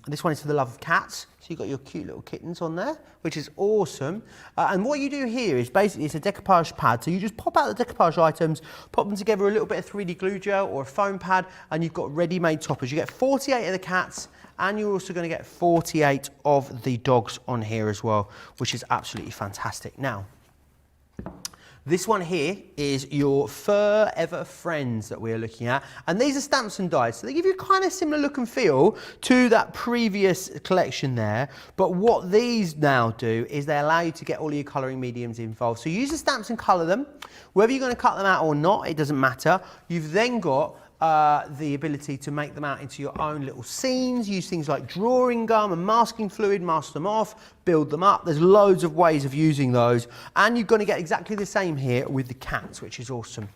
this one is for the love of cats. So you've got your cute little kittens on there, which is awesome. And what you do here is basically it's a decoupage pad. So you just pop out the decoupage items, pop them together with a little bit of 3D glue gel or a foam pad, and you've got ready-made toppers. You get 48 of the cats, and you're also going to get 48 of the dogs on here as well, which is absolutely fantastic. Now, this one here is your Forever Friends that we're looking at, and these are stamps and dies, so they give you kind of similar look and feel to that previous collection there, but what these now do is they allow you to get all your colouring mediums involved. So you use the stamps and colour them, whether you're going to cut them out or not, it doesn't matter. You've then got the ability to make them out into your own little scenes, use things like drawing gum and masking fluid, mask them off, build them up. There's loads of ways of using those, and you're going to get exactly the same here with the cats, which is awesome.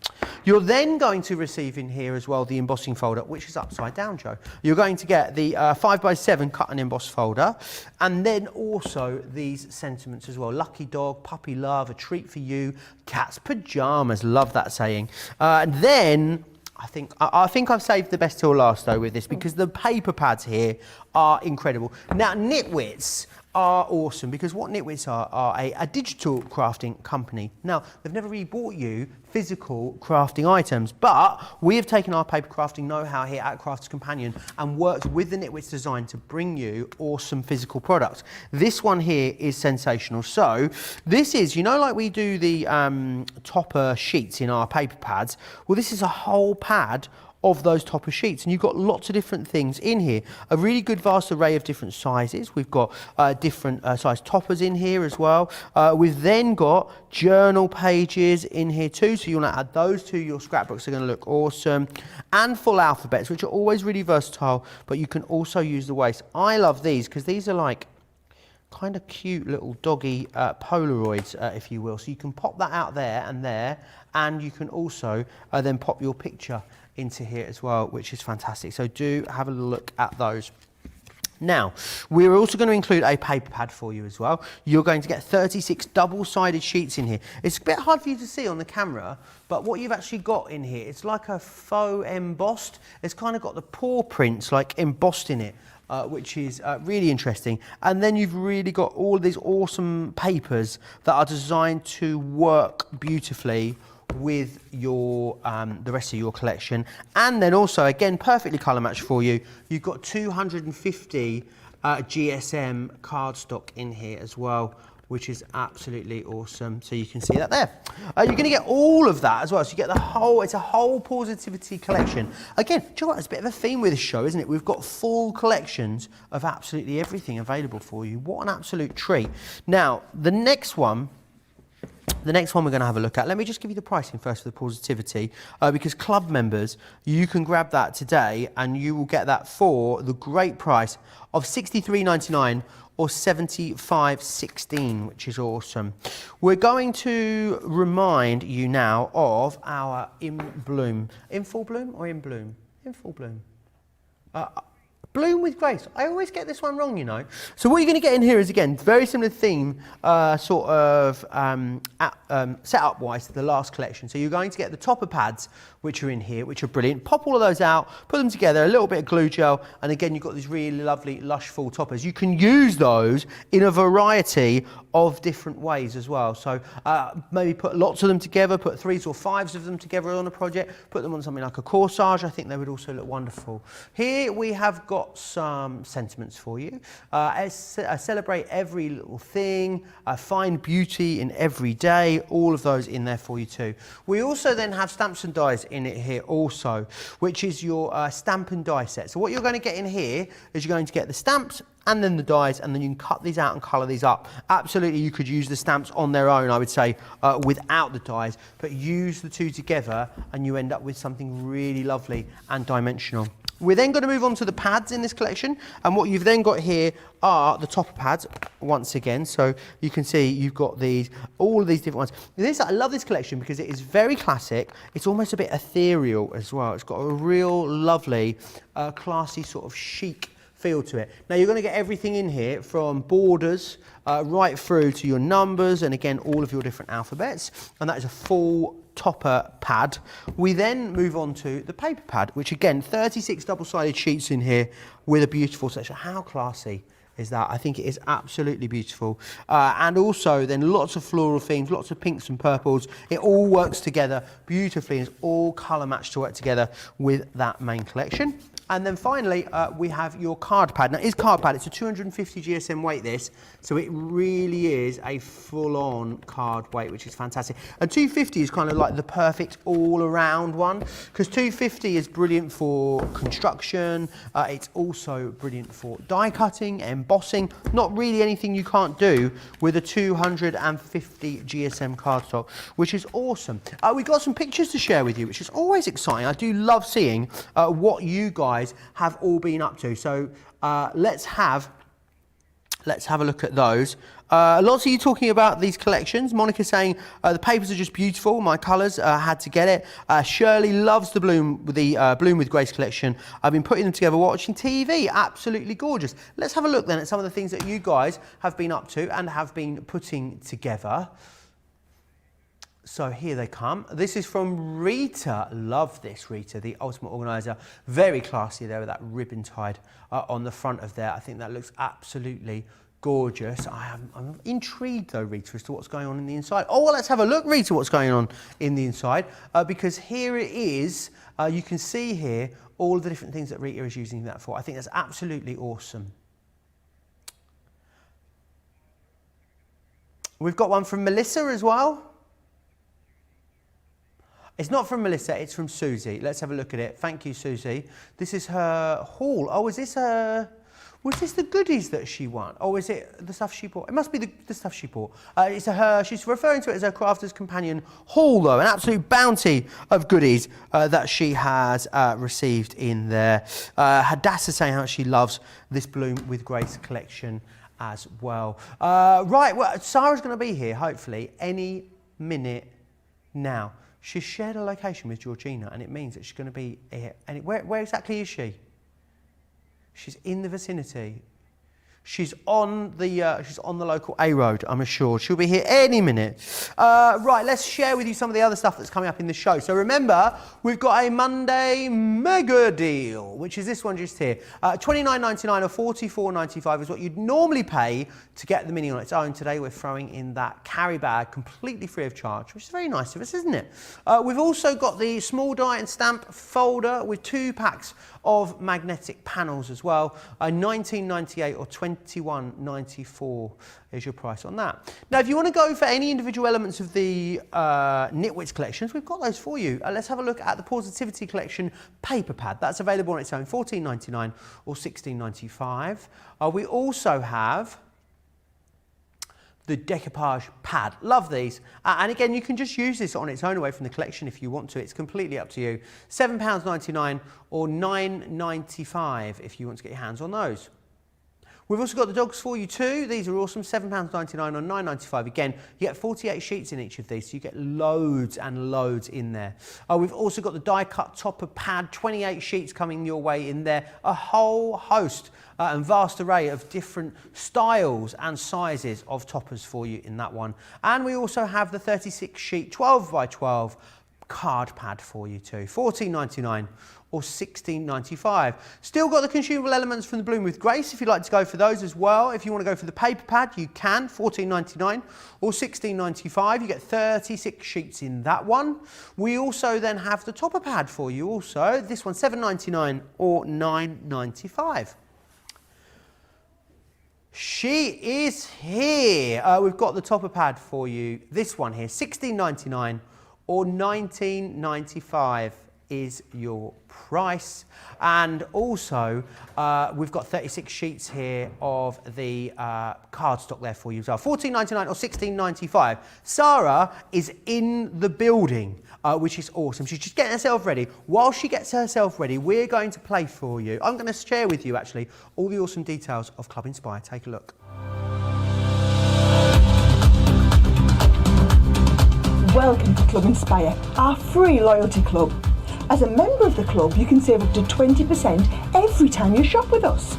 You're then going to receive in here as well the embossing folder, which is upside down, Joe. You're going to get the 5x7 cut and emboss folder, and then also these sentiments as well. Lucky dog, puppy love, a treat for you, cat's pajamas, love that saying. And then I think I've saved the best till last though with this, because the paper pads here are incredible. Now Knitwits are awesome because what Knitwits are a digital crafting company. Now they've never really bought you physical crafting items, but we have taken our paper crafting know-how here at Crafters Companion and worked with the Knitwits design to bring you awesome physical products. This one here is sensational. So this is, you know, like we do the topper sheets in our paper pads, well this is a whole pad of those topper sheets, and you've got lots of different things in here. A really good vast array of different sizes. We've got different size toppers in here as well. We've then got journal pages in here too, so you want to add those to your scrapbooks. They're going to look awesome. And full alphabets, which are always really versatile, but you can also use the waist. I love these because these are like kind of cute little doggy Polaroids, if you will. So you can pop that out there, and you can also then pop your picture into here as well, which is fantastic. So do have a look at those. Now, we're also going to include a paper pad for you as well. You're going to get 36 double-sided sheets in here. It's a bit hard for you to see on the camera, but what you've actually got in here, it's like a faux embossed. It's kind of got the paw prints like embossed in it, which is really interesting. And then you've really got all these awesome papers that are designed to work beautifully with your the rest of your collection. And then also, again, perfectly colour matched for you, you've got 250 GSM cardstock in here as well, which is absolutely awesome. So you can see that there. You're going to get all of that as well. So you get the whole, it's a whole positivity collection. Again, do you know what? It's a bit of a theme with this show, isn't it? We've got full collections of absolutely everything available for you. What an absolute treat. Now, the next one we're going to have a look at. Let me just give you the pricing first for the positivity, because club members, you can grab that today and you will get that for the great price of £63.99 or £75.16, which is awesome. We're going to remind you now of our In Bloom. In Full Bloom or In Bloom? In Full Bloom. Bloom with Grace. I always get this one wrong, you know. So what you're going to get in here is, again, very similar theme, sort of setup-wise to the last collection. So you're going to get the topper pads, which are in here, which are brilliant. Pop all of those out, put them together, a little bit of glue gel, and again, you've got these really lovely, lush, full toppers. You can use those in a variety of different ways as well. So maybe put lots of them together, put 3s or 5s of them together on a project, put them on something like a corsage. I think they would also look wonderful. Here we have got some sentiments for you. Celebrate every little thing, find beauty in every day, all of those in there for you too. We also then have stamps and dies in it here also, which is your stamp and die set. So what you're going to get in here is you're going to get the stamps and then the dies, and then you can cut these out and colour these up. Absolutely, you could use the stamps on their own, I would say, without the dies, but use the two together and you end up with something really lovely and dimensional. We're then going to move on to the pads in this collection, and what you've then got here are the topper pads once again. So you can see you've got these, all of these different ones. I love this collection because it is very classic. It's almost a bit ethereal as well. It's got a real lovely, classy sort of chic feel to it. Now you're going to get everything in here from borders right through to your numbers, and again all of your different alphabets, and that is a full topper pad. We then move on to the paper pad, which again 36 double-sided sheets in here with a beautiful section. How classy is that? I think it is absolutely beautiful, and also then lots of floral themes, lots of pinks and purples. It all works together beautifully, and it's all colour matched to work together with that main collection. And then finally, we have your card pad. Now, it's card pad. It's a 250 GSM weight, this. So it really is a full-on card weight, which is fantastic. And 250 is kind of like the perfect all-around one, because 250 is brilliant for construction. It's also brilliant for die cutting, embossing. Not really anything you can't do with a 250 GSM cardstock, which is awesome. We've got some pictures to share with you, which is always exciting. I do love seeing what you guys have all been up to. So let's have a look at those. Lots of you talking about these collections. Monica saying the papers are just beautiful. My colours, had to get it. Shirley loves the Bloom with Grace collection. I've been putting them together watching TV. Absolutely gorgeous. Let's have a look then at some of the things that you guys have been up to and have been putting together. So here they come. This is from Rita. Love this, Rita, the Ultimate Organiser. Very classy there with that ribbon tied on the front of there. I think that looks absolutely gorgeous. I'm intrigued though, Rita, as to what's going on in the inside. Oh, well, let's have a look, Rita, what's going on in the inside, because here it is. You can see here all the different things that Rita is using that for. I think that's absolutely awesome. We've got one from Melissa as well. It's not from Melissa, it's from Susie. Let's have a look at it. Thank you, Susie. This is her haul. Oh, is this her... Was this the goodies that she won? Or is it the stuff she bought? It must be the stuff she bought. It's her, she's referring to it as her Crafter's Companion haul, though. An absolute bounty of goodies that she has received in there. Hadassah saying how she loves this Bloom with Grace collection as well. Right, well, Sara's going to be here, hopefully, any minute now. She's shared a location with Georgina, and it means that she's going to be here. And where exactly is she? She's in the vicinity. She's on the local A road, I'm assured. She'll be here any minute. Right, let's share with you some of the other stuff that's coming up in the show. So remember, we've got a Monday mega deal, which is this one just here. $29.99 or $44.95 is what you'd normally pay to get the Mini on its own. Today we're throwing in that carry bag completely free of charge, which is very nice of us, isn't it? We've also got the small die and stamp folder with 2 packs of magnetic panels as well. $19.98 or $21.94 is your price on that. Now, if you want to go for any individual elements of the Knitwits collections, we've got those for you. Let's have a look at the Positivity Collection paper pad. That's available on its own, $14.99 or $16.95. We also have the Decoupage Pad. Love these. And again, you can just use this on its own away from the collection if you want to. It's completely up to you. £7.99 or $9.95 if you want to get your hands on those. We've also got the dogs for you too. These are awesome, £7.99 or $9.95. Again, you get 48 sheets in each of these, so you get loads and loads in there. We've also got the die cut topper pad, 28 sheets coming your way in there. A whole host and vast array of different styles and sizes of toppers for you in that one. And we also have the 36 sheet 12 by 12 card pad for you too, $14.99 or $16.95. Still got the consumable elements from the Bloom with Grace if you'd like to go for those as well. If you want to go for the paper pad, you can, $14.99 or $16.95. You get 36 sheets in that one. We also then have the topper pad for you also. This one, $7.99 or $9.95. She is here. We've got the topper pad for you. This one here, $16.99 or $19.95 is your price. And also, we've got 36 sheets here of the cardstock there for you as well. $14.99 or $16.95. Sarah is in the building, which is awesome. She's just getting herself ready. While she gets herself ready, we're going to play for you. I'm going to share with you, actually, all the awesome details of Club Inspire. Take a look. Welcome to Club Inspire, our free loyalty club. As a member of the club, you can save up to 20% every time you shop with us.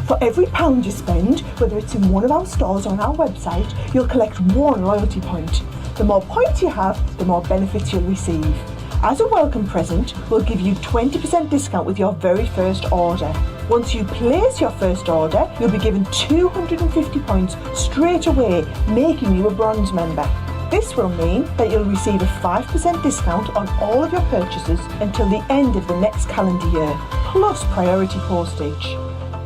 For every £1 you spend, whether it's in one of our stores or on our website, you'll collect 1 loyalty point. The more points you have, the more benefits you'll receive. As a welcome present, we'll give you 20% discount with your very first order. Once you place your first order, you'll be given 250 points straight away, making you a bronze member. This will mean that you'll receive a 5% discount on all of your purchases until the end of the next calendar year, plus priority postage.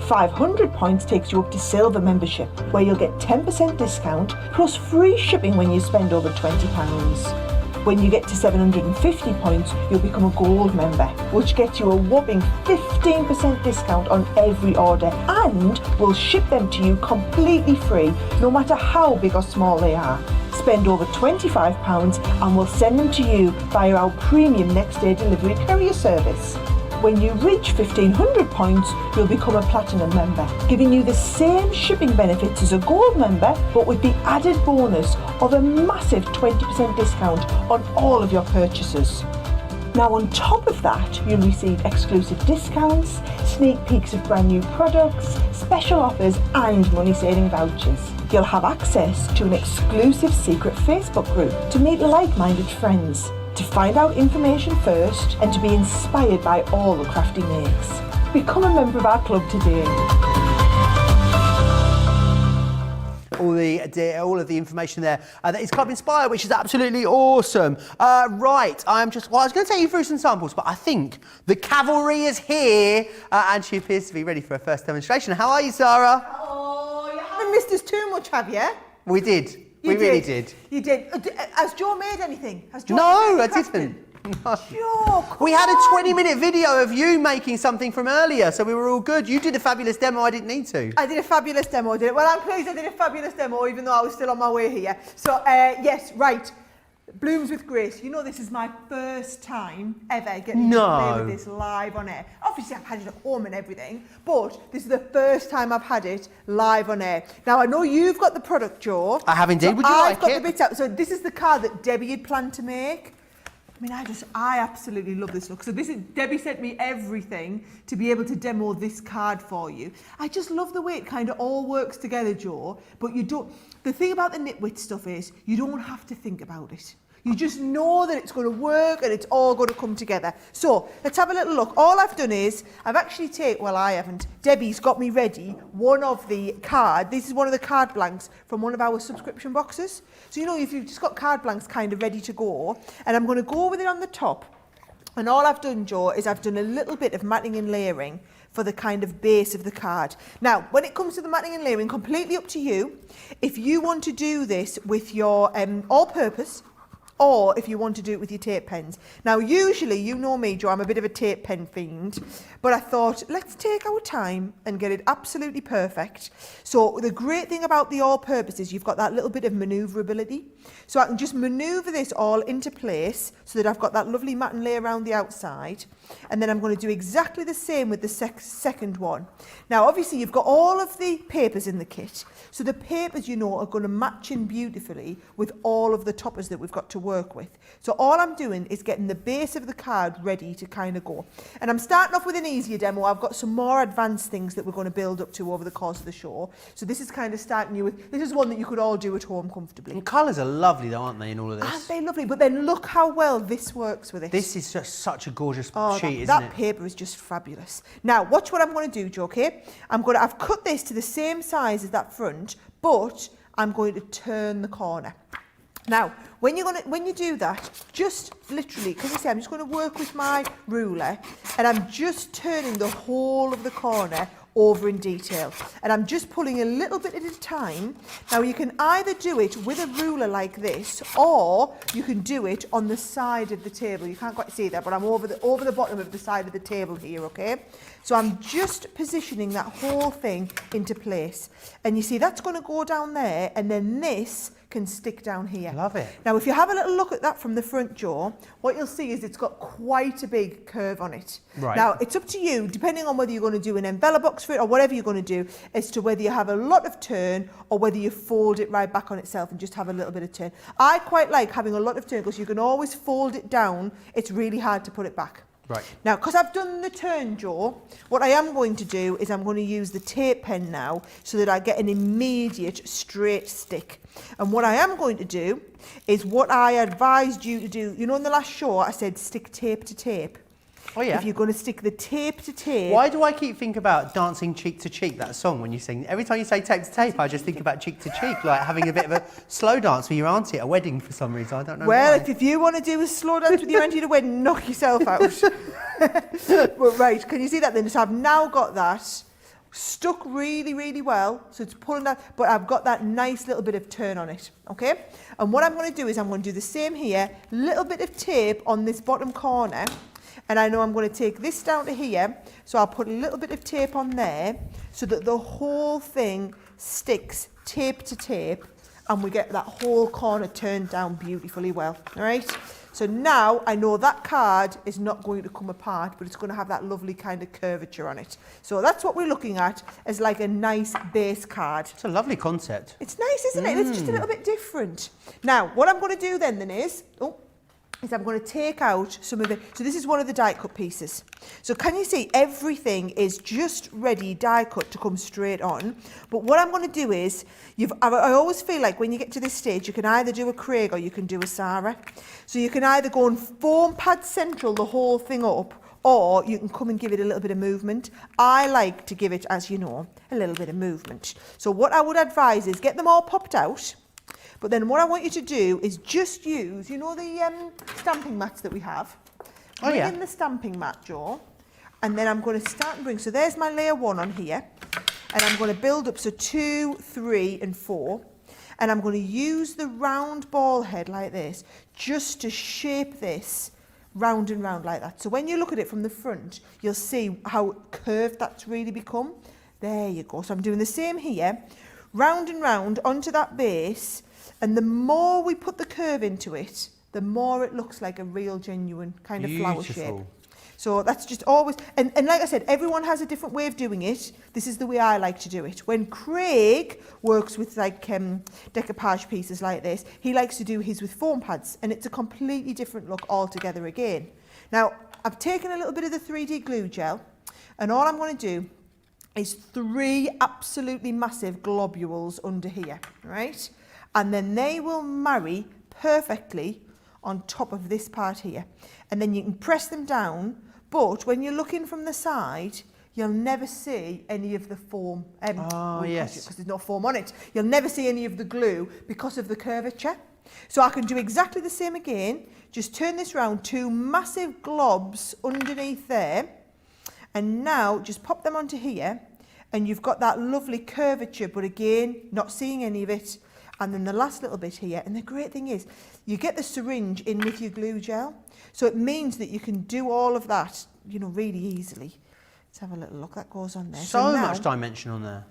500 points takes you up to silver membership, where you'll get 10% discount plus free shipping when you spend over £20. When you get to 750 points, you'll become a gold member, which gets you a whopping 15% discount on every order, and we'll ship them to you completely free, no matter how big or small they are. Spend over £25 and we'll send them to you via our premium next day delivery courier service. When you reach 1500 points, you'll become a platinum member, giving you the same shipping benefits as a gold member, but with the added bonus of a massive 20% discount on all of your purchases. Now on top of that, you'll receive exclusive discounts, sneak peeks of brand new products, special offers and money-saving vouchers. You'll have access to an exclusive secret Facebook group to meet like-minded friends, to find out information first and to be inspired by all the crafty makes. Become a member of our club today. All of the information there. That is Club Inspire, which is absolutely awesome. Right, I was going to take you through some samples, but I think the cavalry is here and she appears to be ready for her first demonstration. How are you, Sara? Oh, you haven't missed us too much, have you? We did. We really did. You did. Has Joe made anything? No, I didn't. No. Joe, we had a 20-minute video of you making something from earlier, so we were all good. You did a fabulous demo, I didn't need to. I did a fabulous demo, did it? Well, I'm pleased I did a fabulous demo, even though I was still on my way here. So, yes, right. Blooms with Grace. You know this is my first time ever getting to play with this live on air. Obviously, I've had it at home and everything, but this is the first time I've had it live on air. Now, I know you've got the product, Joe. I have indeed. So Would you like it? I've got the bits out. So this is the card that Debbie had planned to make. mean, I absolutely love this look. So Debbie sent me everything to be able to demo this card for you. I just love the way it kind of all works together, Joe. But the thing about the Knitwit stuff is you don't have to think about it. You just know that it's going to work and it's all going to come together. So let's have a little look. All I've done is I've actually Debbie's got me ready one of the card. This is one of the card blanks from one of our subscription boxes. So you know, if you've just got card blanks kind of ready to go, and I'm going to go with it on the top. And all I've done, Joe, is I've done a little bit of matting and layering for the kind of base of the card. Now, when it comes to the matting and layering, completely up to you. If you want to do this with your all-purpose, or if you want to do it with your tape pens. Now, usually, you know me, Joe, I'm a bit of a tape pen fiend, but I thought, let's take our time and get it absolutely perfect. So the great thing about the all-purpose is you've got that little bit of manoeuvrability. So I can just manoeuvre this all into place so that I've got that lovely mat and lay around the outside. And then I'm going to do exactly the same with the second one. Now, obviously, you've got all of the papers in the kit. So the papers, you know, are going to match in beautifully with all of the toppers that we've got to work with. So all I'm doing is getting the base of the card ready to kind of go. And I'm starting off with an easier demo. I've got some more advanced things that we're going to build up to over the course of the show. So this is kind of starting you with, this is one that you could all do at home comfortably. And colours are lovely though, aren't they, in all of this? Aren't they lovely? But then look how well this works with it. This is just such a gorgeous sheet, isn't that it? paper is just fabulous. Now, watch what I'm going to do, Joe, okay? I've cut this to the same size as that front, but I'm going to turn the corner. Now, when you do that, just literally, because I say I'm just going to work with my ruler, and I'm just turning the whole of the corner over in detail, and I'm just pulling a little bit at a time. Now, you can either do it with a ruler like this, or you can do it on the side of the table. You can't quite see that, but I'm over the bottom of the side of the table here, okay? So I'm just positioning that whole thing into place, and you see that's going to go down there, and then this can stick down here. Love it. Now, if you have a little look at that from the front, Joe, what you'll see is it's got quite a big curve on it. Right. Now, it's up to you, depending on whether you're going to do an envelope box for it or whatever you're going to do, as to whether you have a lot of turn or whether you fold it right back on itself and just have a little bit of turn. I quite like having a lot of turn because you can always fold it down. It's really hard to put it back. Right. Now, because I've done the turn, Joe, what I am going to do is I'm going to use the tape pen now so that I get an immediate straight stick. And what I am going to do is what I advised you to do. You know, in the last show, I said stick tape to tape. Oh, yeah. If you're going to stick the tape to tape... Why do I keep thinking about dancing cheek to cheek, that song, when you sing? Every time you say tape to tape, I just think about cheek to cheek, like having a bit of a slow dance with your auntie at a wedding for some reason. I don't know Well, why. if you want to do a slow dance with your auntie at a wedding, knock yourself out. But right, can you see that then? So I've now got that stuck really, really well. So it's pulling that, but I've got that nice little bit of turn on it, okay? And what I'm going to do is I'm going to do the same here, little bit of tape on this bottom corner. And I know I'm going to take this down to here, so I'll put a little bit of tape on there so that the whole thing sticks tape to tape and we get that whole corner turned down beautifully well, all right? So now I know that card is not going to come apart, but it's going to have that lovely kind of curvature on it. So that's what we're looking at as like a nice base card. It's a lovely concept. It's nice, isn't it? It's just a little bit different. Now, what I'm going to do then is I'm going to take out some of the... So this is one of the die cut pieces. So can you see everything is just ready die cut to come straight on. But what I'm going to do is, I always feel like when you get to this stage, you can either do a Craig or you can do a Sara. So you can either go and foam pad central the whole thing up, or you can come and give it a little bit of movement. I like to give it, as you know, a little bit of movement. So what I would advise is get them all popped out. But then what I want you to do is just use, you know, the stamping mats that we have. Bring in the stamping mat, Joe. And then I'm going to start and bring, so there's my layer 1 on here. And I'm going to build up, so 2, 3 and 4. And I'm going to use the round ball head like this, just to shape this round and round like that. So when you look at it from the front, you'll see how curved that's really become. There you go. So I'm doing the same here, round and round onto that base. And the more we put the curve into it, the more it looks like a real genuine kind of flower shape. So that's just always, and like I said, everyone has a different way of doing it. This is the way I like to do it. When Craig works with like decoupage pieces like this, he likes to do his with foam pads, and it's a completely different look altogether again. Now, I've taken a little bit of the 3D glue gel, and all I'm going to do is 3 absolutely massive globules under here, right? And then they will marry perfectly on top of this part here. And then you can press them down, but when you're looking from the side, you'll never see any of the foam. Yes. Because there's no foam on it. You'll never see any of the glue because of the curvature. So I can do exactly the same again. Just turn this round, 2 massive globs underneath there. And now just pop them onto here. And you've got that lovely curvature, but again, not seeing any of it. And then the last little bit here. And the great thing is, you get the syringe in with your glue gel. So it means that you can do all of that, you know, really easily. Let's have a little look. That goes on there. So now, much dimension on there.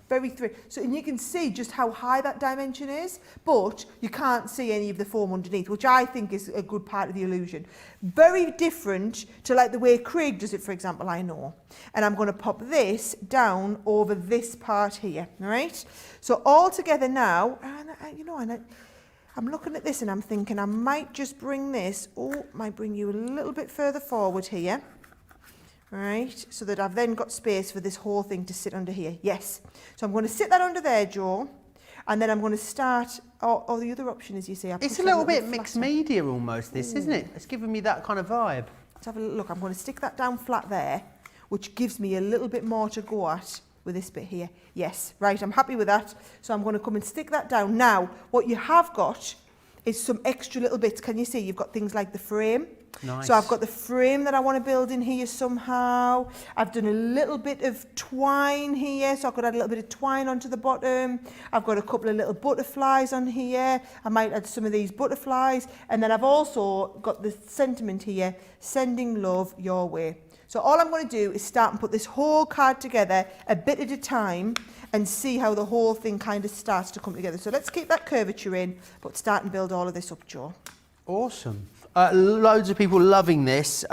So, and you can see just how high that dimension is, but you can't see any of the foam underneath, which I think is a good part of the illusion. Very different to like the way Craig does it, for example, I know. And I'm going to pop this down over this part here, all right? So all together now, and I'm looking at this and I'm thinking I might just bring this, might bring you a little bit further forward here. Right, so that I've then got space for this whole thing to sit under here. Yes. So I'm going to sit that under there, Joe, and then I'm going to start, the other option is, you see, it's a little bit mixed media almost, this, isn't it? It's giving me that kind of vibe. Let's have a look. I'm going to stick that down flat there, which gives me a little bit more to go at with this bit here. Yes, right, I'm happy with that. So I'm going to come and stick that down. Now, what you have got is some extra little bits. Can you see? You've got things like the frame. Nice. So I've got the frame that I want to build in here somehow. I've done a little bit of twine here, so I could add a little bit of twine onto the bottom. I've got a couple of little butterflies on here. I might add some of these butterflies. And then I've also got the sentiment here, sending love your way. So all I'm going to do is start and put this whole card together a bit at a time and see how the whole thing kind of starts to come together. So let's keep that curvature in, but start and build all of this up, Joe. Awesome. Loads of people loving this.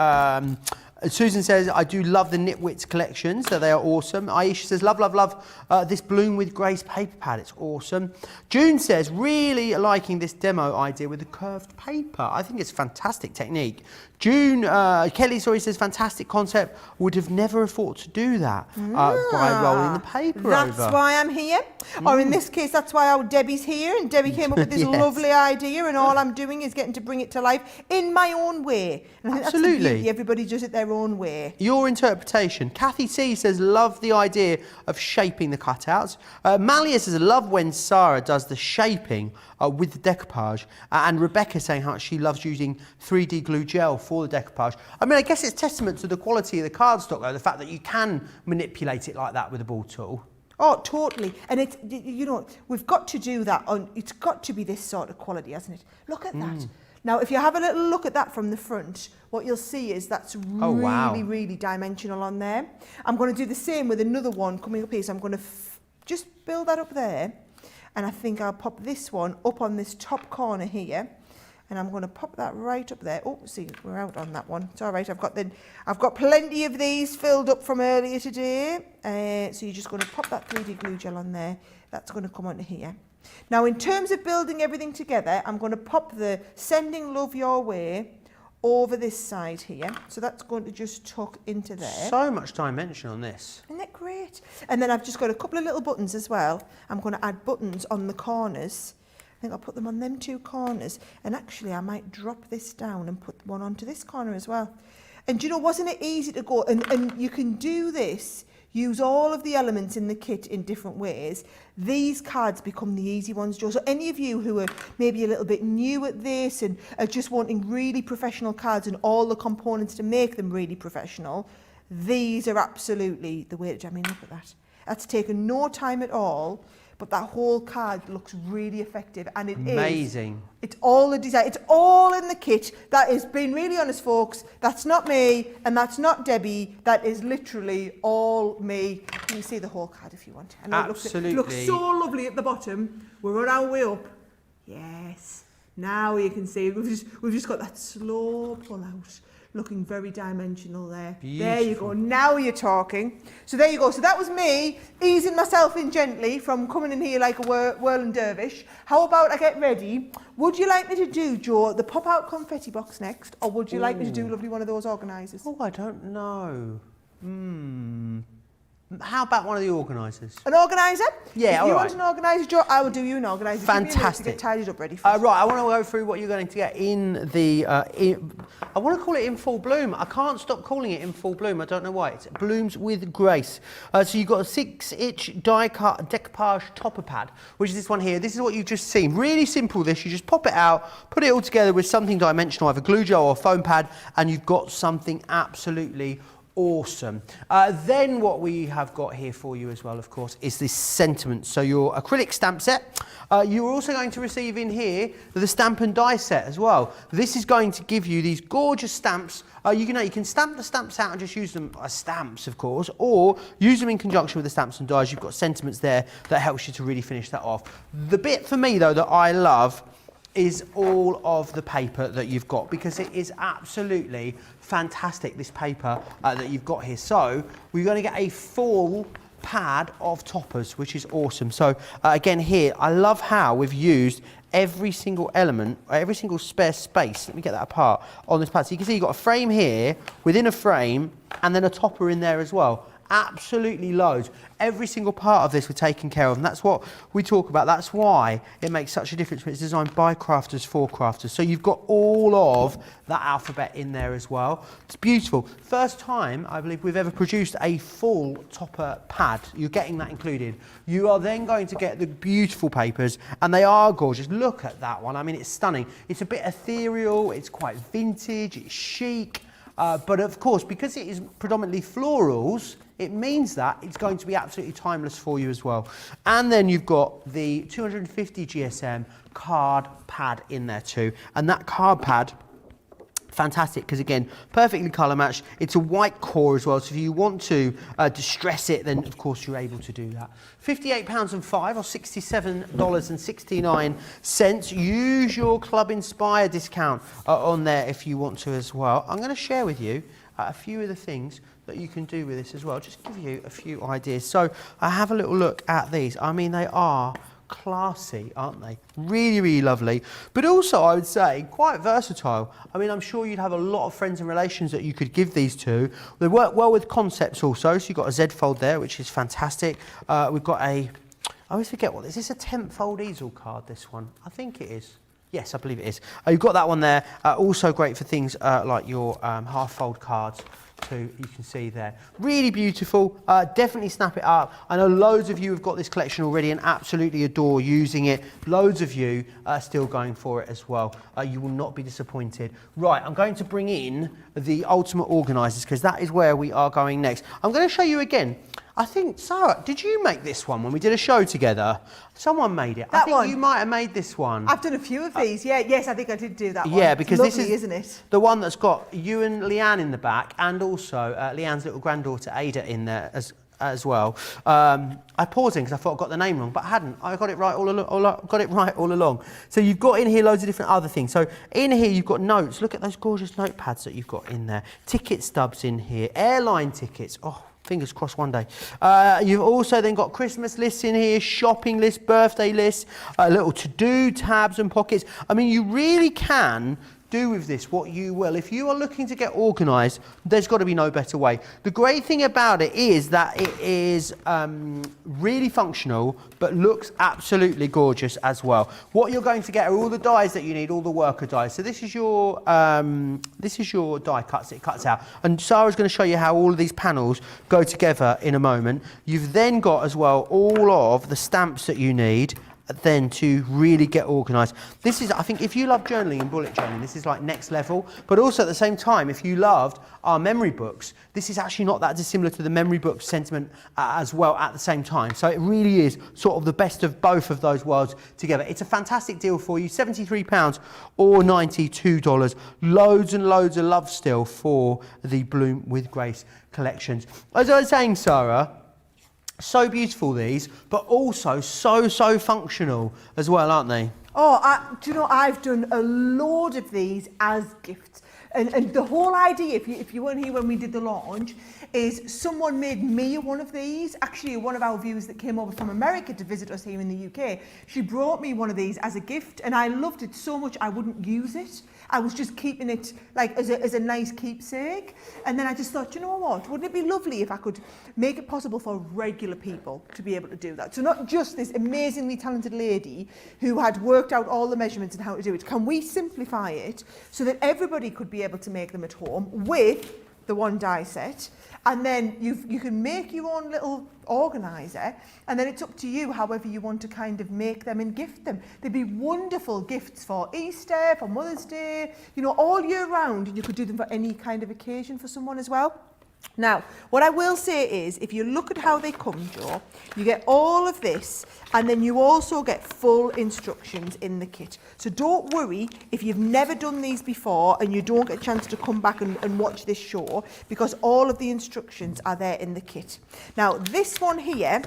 Susan says, I do love the Knitwits collections, so they are awesome. Aisha says, love, love, love this Bloom with Grace paper pad. It's awesome. June says, really liking this demo idea with the curved paper. I think it's a fantastic technique. Kelly says, fantastic concept. Would have never thought to do that by rolling the paper That's over. why I'm here. Or in this case, that's why our Debbie's here. And Debbie came up with this Yes. lovely idea. And all I'm doing is getting to bring it to life in my own way. And I think Absolutely. That's the beauty. Everybody does it their own way. Your interpretation. Kathy C says, love the idea of shaping the cutouts. Malia says, love when Sara does the shaping with the decoupage. And Rebecca saying how she loves using 3D glue gel for the decoupage. I mean, I guess it's testament to the quality of the cardstock, though, the fact that you can manipulate it like that with a ball tool. Oh, totally. And it's, you know, we've got to do that. It's got to be this sort of quality, hasn't it? Look at that. Now, if you have a little look at that from the front, what you'll see is that's really, really dimensional on there. I'm going to do the same with another one coming up here. So I'm going to just build that up there. And I think I'll pop this one up on this top corner here. And I'm going to pop that right up there. Oh, see, we're out on that one. It's all right. I've got plenty of these filled up from earlier today. So you're just going to pop that 3D glue gel on there. That's going to come onto here. Now, in terms of building everything together, I'm going to pop the sending love your way over this side here. So that's going to just tuck into there. So much dimension on this. Isn't that great? And then I've just got a couple of little buttons as well. I'm going to add buttons on the corners. I think I'll put them on them 2 corners. And actually, I might drop this down and put one onto this corner as well. And you know, wasn't it easy to go? And you can do this, use all of the elements in the kit in different ways. These cards become the easy ones, Joe. So any of you who are maybe a little bit new at this and are just wanting really professional cards and all the components to make them really professional, these are absolutely the way to do. I mean, look at that. That's taken no time at all. But that whole card looks really effective, and it is amazing. It's all the design. It's all in the kit. That is, being really honest, folks, that's not me and that's not Debbie. That is literally all me. Can you see the whole card if you want? And absolutely. It looks so lovely at the bottom. We're on our way up. Yes. Now you can see we've just got that slow pull out. looking very dimensional there. Beautiful. There you go, now you're talking. So there you go, so that was me easing myself in gently from coming in here like a whirling dervish. How about I get ready? Would you like me to do, Joe, the pop-out confetti box next, or would you like me to do lovely one of those organisers? Oh, I don't know. How about one of the organisers? An organiser? Yeah, if you all want an organiser, Joe, I will do you an organiser. Fantastic. To get tidied up ready for Right, I want to go through what you're going to get in the... I want to call it in full bloom. I can't stop calling it in full bloom. I don't know why. It's blooms with grace. So you've got a 6-inch die-cut decoupage topper pad, which is this one here. This is what you've just seen. Really simple, this. You just pop it out, put it all together with something dimensional, either glue gel or foam pad, and you've got something absolutely awesome. Then what we have got here for you as well, of course, is this sentiment. So your acrylic stamp set. You're also going to receive in here the stamp and die set as well. This is going to give you these gorgeous stamps. You can stamp the stamps out and just use them as stamps, of course, or use them in conjunction with the stamps and dies. You've got sentiments there that helps you to really finish that off. The bit for me, though, that I love is all of the paper that you've got, because it is absolutely fantastic, this paper that you've got here. So we're going to get a full pad of toppers, which is awesome. So again here, I love how we've used every single element, every single spare space, let me get that apart, on this pad. So you can see you've got a frame here, within a frame, and then a topper in there as well. Absolutely loads. Every single part of this we're taking care of, and that's what we talk about. That's why it makes such a difference when it's designed by crafters for crafters. So you've got all of that alphabet in there as well. It's beautiful. First time, I believe, we've ever produced a full topper pad. You're getting that included. You are then going to get the beautiful papers, and they are gorgeous. Look at that one. I mean, it's stunning. It's a bit ethereal. It's quite vintage. It's chic. But of course, because it is predominantly florals, it means that it's going to be absolutely timeless for you as well. And then you've got the 250 GSM card pad in there too. And that card pad, fantastic, because again, perfectly colour matched. It's a white core as well, so if you want to distress it, then of course you're able to do that. £58.05 or $67.69. Use your Club Inspire discount on there if you want to as well. I'm going to share with you a few of the things that you can do with this as well, just give you a few ideas. So I have a little look at these. I mean, they are classy, aren't they? Really, really lovely. But also, I would say, quite versatile. I mean, I'm sure you'd have a lot of friends and relations that you could give these to. They work well with concepts also. So you've got a Z fold there, which is fantastic. We've got a, I always forget what, is this a 10 fold easel card, this one? I think it is. Yes, I believe it is. You've got that one there. Also great for things like your half fold cards. Too, you can see there. Really beautiful. Definitely snap it up. I know loads of you have got this collection already and absolutely adore using it. Loads of you are still going for it as well. You will not be disappointed. Right, I'm going to bring in the ultimate organisers because that is where we are going next. I'm going to show you again. I think, Sarah, did you make this one when we did a show together? Someone made it. I think you might have made this one. I've done a few of these, yeah. Yes, I think I did do that one. Yeah, because it's lovely, this is, isn't it? The one that's got you and Leanne in the back, and also Leanne's little granddaughter Ada in there as well. I paused in because I thought I got the name wrong, but I hadn't. I got it right all along. So you've got in here loads of different other things. So in here you've got notes. Look at those gorgeous notepads that you've got in there. Ticket stubs in here. Airline tickets. Oh, fingers crossed one day. You've also then got Christmas lists in here, shopping lists, birthday lists, little to-do tabs and pockets. I mean, you really can do with this what you will. If you are looking to get organised, there's got to be no better way. The great thing about it is that it is really functional, but looks absolutely gorgeous as well. What you're going to get are all the dies that you need, all the worker dies. So this is your die cuts. It cuts out, and Sarah's going to show you how all of these panels go together in a moment. You've then got as well all of the stamps that you need then to really get organised. This is, I think, if you love journaling and bullet journaling, this is like next level. But also at the same time, if you loved our memory books, this is actually not that dissimilar to the memory book sentiment as well at the same time. So it really is sort of the best of both of those worlds together. It's a fantastic deal for you, £73 or $92. Loads and loads of love still for the Bloom with Grace collections. As I was saying, Sarah, so beautiful these, but also so functional as well, aren't they? Oh, do you know, I've done a load of these as gifts. And the whole idea, if you weren't here when we did the launch, is someone made me one of these. Actually, one of our viewers that came over from America to visit us here in the UK, she brought me one of these as a gift, and I loved it so much I wouldn't use it. I was just keeping it like as a nice keepsake. And then I just thought, you know what, wouldn't it be lovely if I could make it possible for regular people to be able to do that? So not just this amazingly talented lady who had worked out all the measurements and how to do it. Can we simplify it so that everybody could be able to make them at home with the one die set? And then you can make your own little organiser, and then it's up to you however you want to kind of make them and gift them. They'd be wonderful gifts for Easter, for Mother's Day, you know, all year round, and you could do them for any kind of occasion for someone as well. Now, what I will say is, if you look at how they come, Joe, you get all of this, and then you also get full instructions in the kit. So don't worry if you've never done these before and you don't get a chance to come back and watch this show, because all of the instructions are there in the kit. Now, this one here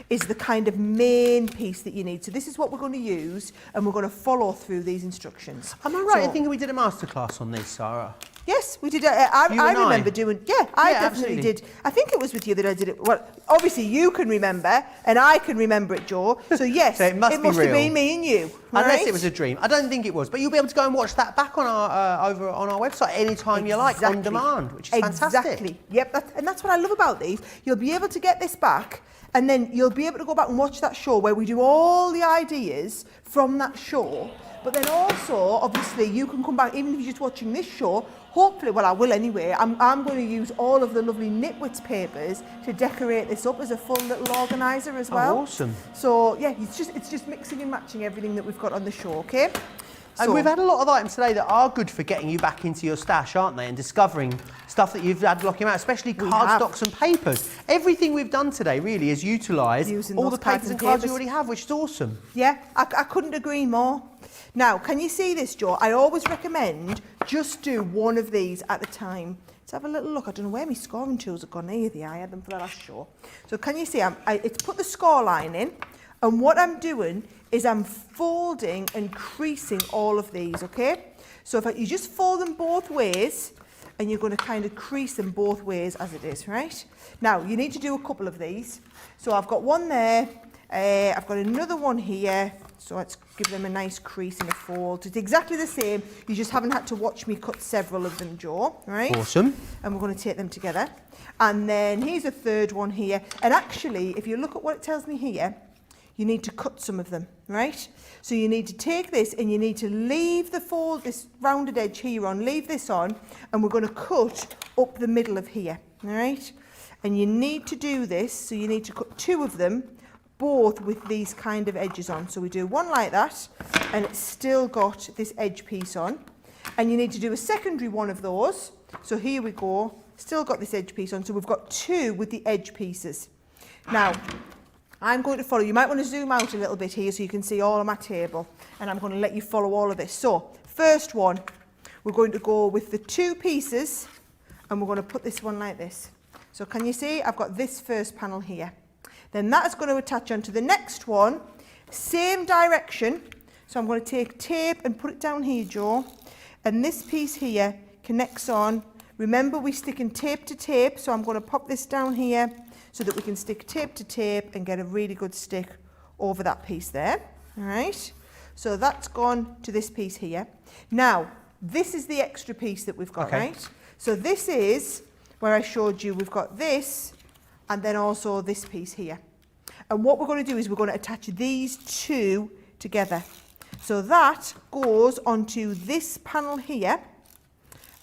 is the kind of main piece that you need. So this is what we're going to use, and we're going to follow through these instructions. Am I right in thinking we did a masterclass on this, Sarah? Yes, we did. I remember doing. Yeah, I definitely did. I think it was with you that I did it. Well, obviously you can remember, and I can remember it, Joe. So yes, so it must have been me and you. Unless it was a dream. I don't think it was, but you'll be able to go and watch that back on our over on our website anytime you like, on demand, which is fantastic. Exactly. Yep, and that's what I love about these. You'll be able to get this back, and then you'll be able to go back and watch that show where we do all the ideas from that show. But then also, obviously, you can come back, even if you're just watching this show, hopefully, well, I will anyway, I'm going to use all of the lovely Knitwits papers to decorate this up as a full little organiser as well. Oh, awesome. So, yeah, it's just mixing and matching everything that we've got on the show, okay? And we've had a lot of items today that are good for getting you back into your stash, aren't they? And discovering stuff that you've had blocking out, especially cardstocks and papers. Everything we've done today really is utilised all the papers and cards you already have, which is awesome. Yeah, I couldn't agree more. Now, can you see this, Joe? I always recommend just do one of these at a time. Let's have a little look. I don't know where my scoring tools have gone either. I had them for the last show. So can you see, it's put the score line in, and what I'm doing is I'm folding and creasing all of these, okay? So if you just fold them both ways, and you're going to kind of crease them both ways as it is, right? Now, you need to do a couple of these. So I've got one there, I've got another one here, so let's give them a nice crease and a fold. It's exactly the same, you just haven't had to watch me cut several of them, Joe, right? Awesome. And we're going to take them together. And then here's a third one here, and actually, if you look at what it tells me here, you need to cut some of them, right? So you need to take this and you need to leave the fold, this rounded edge here on, leave this on, and we're going to cut up the middle of here, all right? And you need to do this, so you need to cut two of them, both with these kind of edges on. So we do one like that, and it's still got this edge piece on. And you need to do a secondary one of those. So here we go, still got this edge piece on, so we've got two with the edge pieces. Now, I'm going to follow, you might want to zoom out a little bit here so you can see all of my table, and I'm going to let you follow all of this. So, first one, we're going to go with the two pieces, and we're going to put this one like this. So can you see, I've got this first panel here. Then that is going to attach onto the next one, same direction. So I'm going to take tape and put it down here, Joe, and this piece here connects on. Remember, we're sticking tape to tape, so I'm going to pop this down here, so that we can stick tape to tape and get a really good stick over that piece there, all right? So that's gone to this piece here. Now, this is the extra piece that we've got, right? So this is where I showed you we've got this, and then also this piece here. And what we're going to do is we're going to attach these two together. So that goes onto this panel here,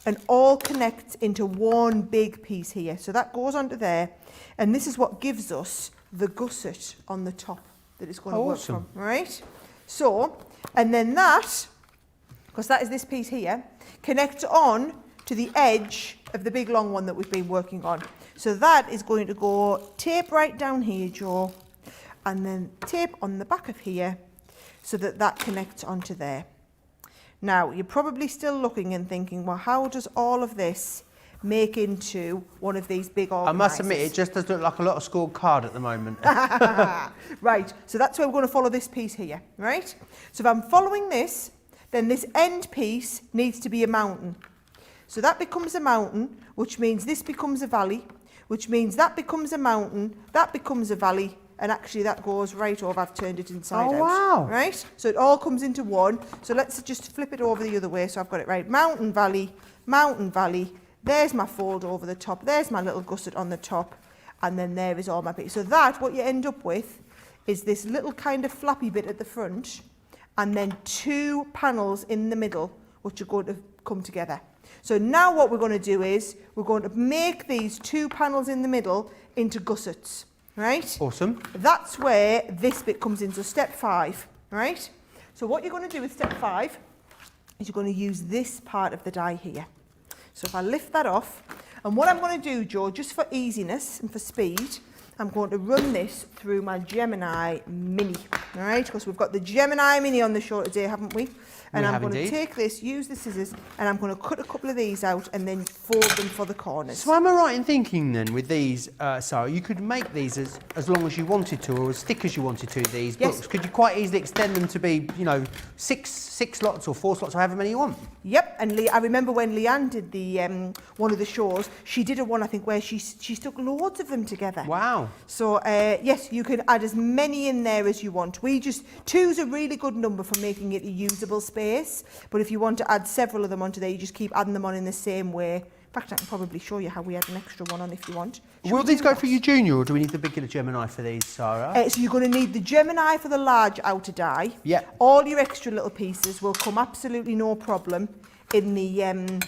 and all connects into one big piece here. So that goes onto there. And this is what gives us the gusset on the top that it's going to work from, right? So, and then that, because that is this piece here, connects on to the edge of the big long one that we've been working on. So that is going to go tape right down here, Joe, and then tape on the back of here so that that connects onto there. Now, you're probably still looking and thinking, well, how does all of this make into one of these big organisers? I must admit, it just does look like a lot of scored card at the moment. Right, so that's where we're going to follow this piece here, right? So if I'm following this, then this end piece needs to be a mountain. So that becomes a mountain, which means this becomes a valley, which means that becomes a mountain, that becomes a valley, and actually that goes right over. I've turned it inside out. Wow. Right? So it all comes into one. So let's just flip it over the other way so I've got it right. Mountain, valley, there's my fold over the top, there's my little gusset on the top, and then there is all my bits. So that, what you end up with, is this little kind of flappy bit at the front, and then 2 panels in the middle, which are going to come together. So now what we're going to do is, we're going to make these 2 panels in the middle into gussets, right? Awesome. That's where this bit comes in, so step 5, right? So what you're going to do with step 5 is you're going to use this part of the die here. So if I lift that off, and what I'm going to do, Joe, just for easiness and for speed, I'm going to run this through my Gemini Mini, all right? Because we've got the Gemini Mini on the show today, haven't we? And I'm going to take this, use the scissors, and I'm going to cut a couple of these out and then fold them for the corners. So am I right in thinking then with these, Sarah, you could make these as long as you wanted to, or as thick as you wanted to, these books? Could you quite easily extend them to be, you know, 6 slots or 4 slots or however many you want? Yep, and I remember when Leanne did the one of the shows, she did a one, I think, where she stuck loads of them together. Wow. So, yes, you can add as many in there as you want. 2's a really good number for making it a usable space, but if you want to add several of them onto there, you just keep adding them on in the same way. In fact, I can probably show you how we add an extra one on if you want. Will these go for your junior, or do we need the bigger Gemini for these, Sarah? So you're going to need the Gemini for the large outer die. Yeah. All your extra little pieces will come absolutely no problem in the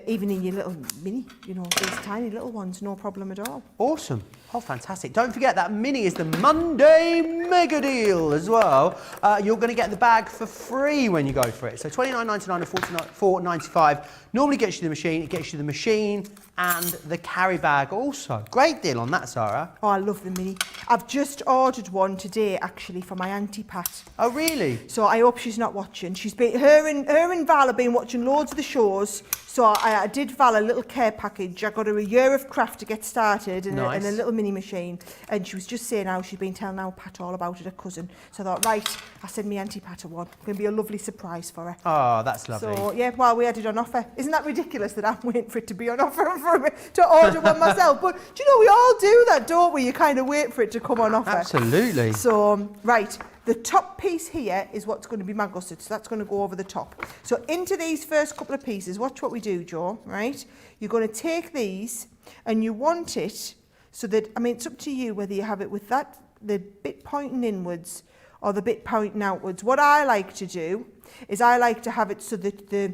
even in your little mini, you know, these tiny little ones, no problem at all. Awesome. Oh, fantastic. Don't forget that Mini is the Monday mega deal as well. You're going to get the bag for free when you go for it. So $29.99 or $44.95 normally gets you the machine. It gets you the machine and the carry bag also. Great deal on that, Sarah. Oh, I love the Mini. I've just ordered one today, actually, for my Auntie Pat. Oh, really? So I hope she's not watching. Her and Val have been watching loads of the shows. So I did Val a little care package. I got her a year of craft to get started and, nice. a little mini machine. And she was just saying how she's been telling our Pat all about it, her cousin. So I thought, right, I'll send me Auntie Pat a one. It's going to be a lovely surprise for her. Oh, that's lovely. So, yeah, well, we had it on offer. Isn't that ridiculous that I'm waiting for it to be on offer for me to order one myself? But do you know, we all do that, don't we? You kind of wait for it to come on offer. Absolutely. So, right. The top piece here is what's going to be my gusset, so that's going to go over the top. So into these first couple of pieces, watch what we do, Joe, right? You're going to take these and you want it so that, I mean, it's up to you whether you have it with that, the bit pointing inwards or the bit pointing outwards. What I like to do is I like to have it so that the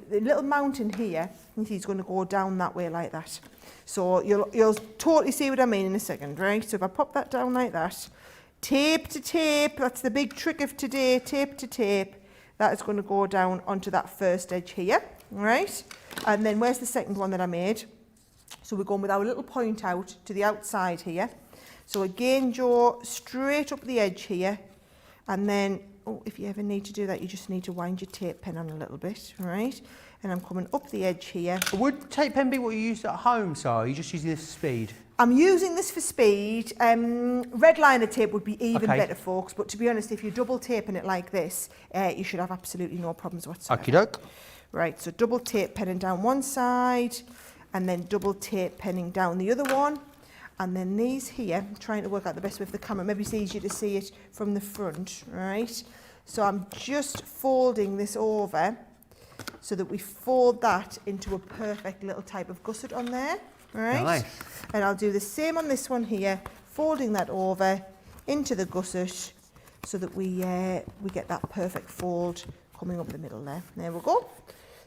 little mountain here, you see, it's going to go down that way like that. So you'll totally see what I mean in a second, right? So if I pop that down like that, tape to tape, that's the big trick of today, tape to tape. That is going to go down onto that first edge here, right? And then where's the second one that I made? So we're going with our little point out to the outside here. So again, Joe, straight up the edge here. And then, oh, if you ever need to do that, you just need to wind your tape pen on a little bit, right? And I'm coming up the edge here. Would tape pen be what you used at home, Sarah? You're just using this for speed? I'm using this for speed. Red liner tape would be even better, folks. But to be honest, if you're double taping it like this, you should have absolutely no problems whatsoever. Okie doke. Right, so double tape penning down one side, and then double tape penning down the other one. And then these here, I'm trying to work out the best way for the camera. Maybe it's easier to see it from the front, right? So I'm just folding this over so that we fold that into a perfect little type of gusset on there. Right, nice. And I'll do the same on this one here, folding that over into the gusset so that we get that perfect fold coming up the middle there. There we go.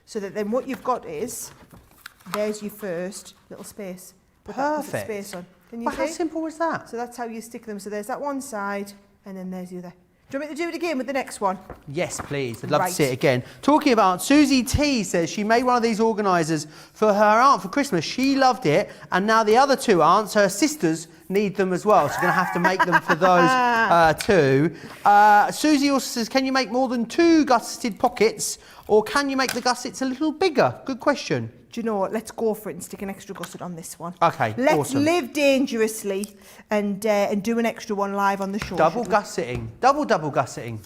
So that then what you've got is, there's your first little space. Perfect. Space on. Can you Well, see? how simple was that? So that's how you stick them. So there's that one side, and then there's the other. Do you want me to do it again with the next one? Yes, please. I'd love to see it again. Talking about, Susie T says she made one of these organisers for her aunt for Christmas. She loved it, and now the other 2 aunts, her sisters, need them as well. So you're going to have to make them for those too. Susie also says, can you make more than 2 gusseted pockets, or can you make the gussets a little bigger? Good question. Do you know what? Let's go for it and stick an extra gusset on this one. Okay, Let's awesome. live dangerously and do an extra one live on the show. Double gusseting. Double gusseting.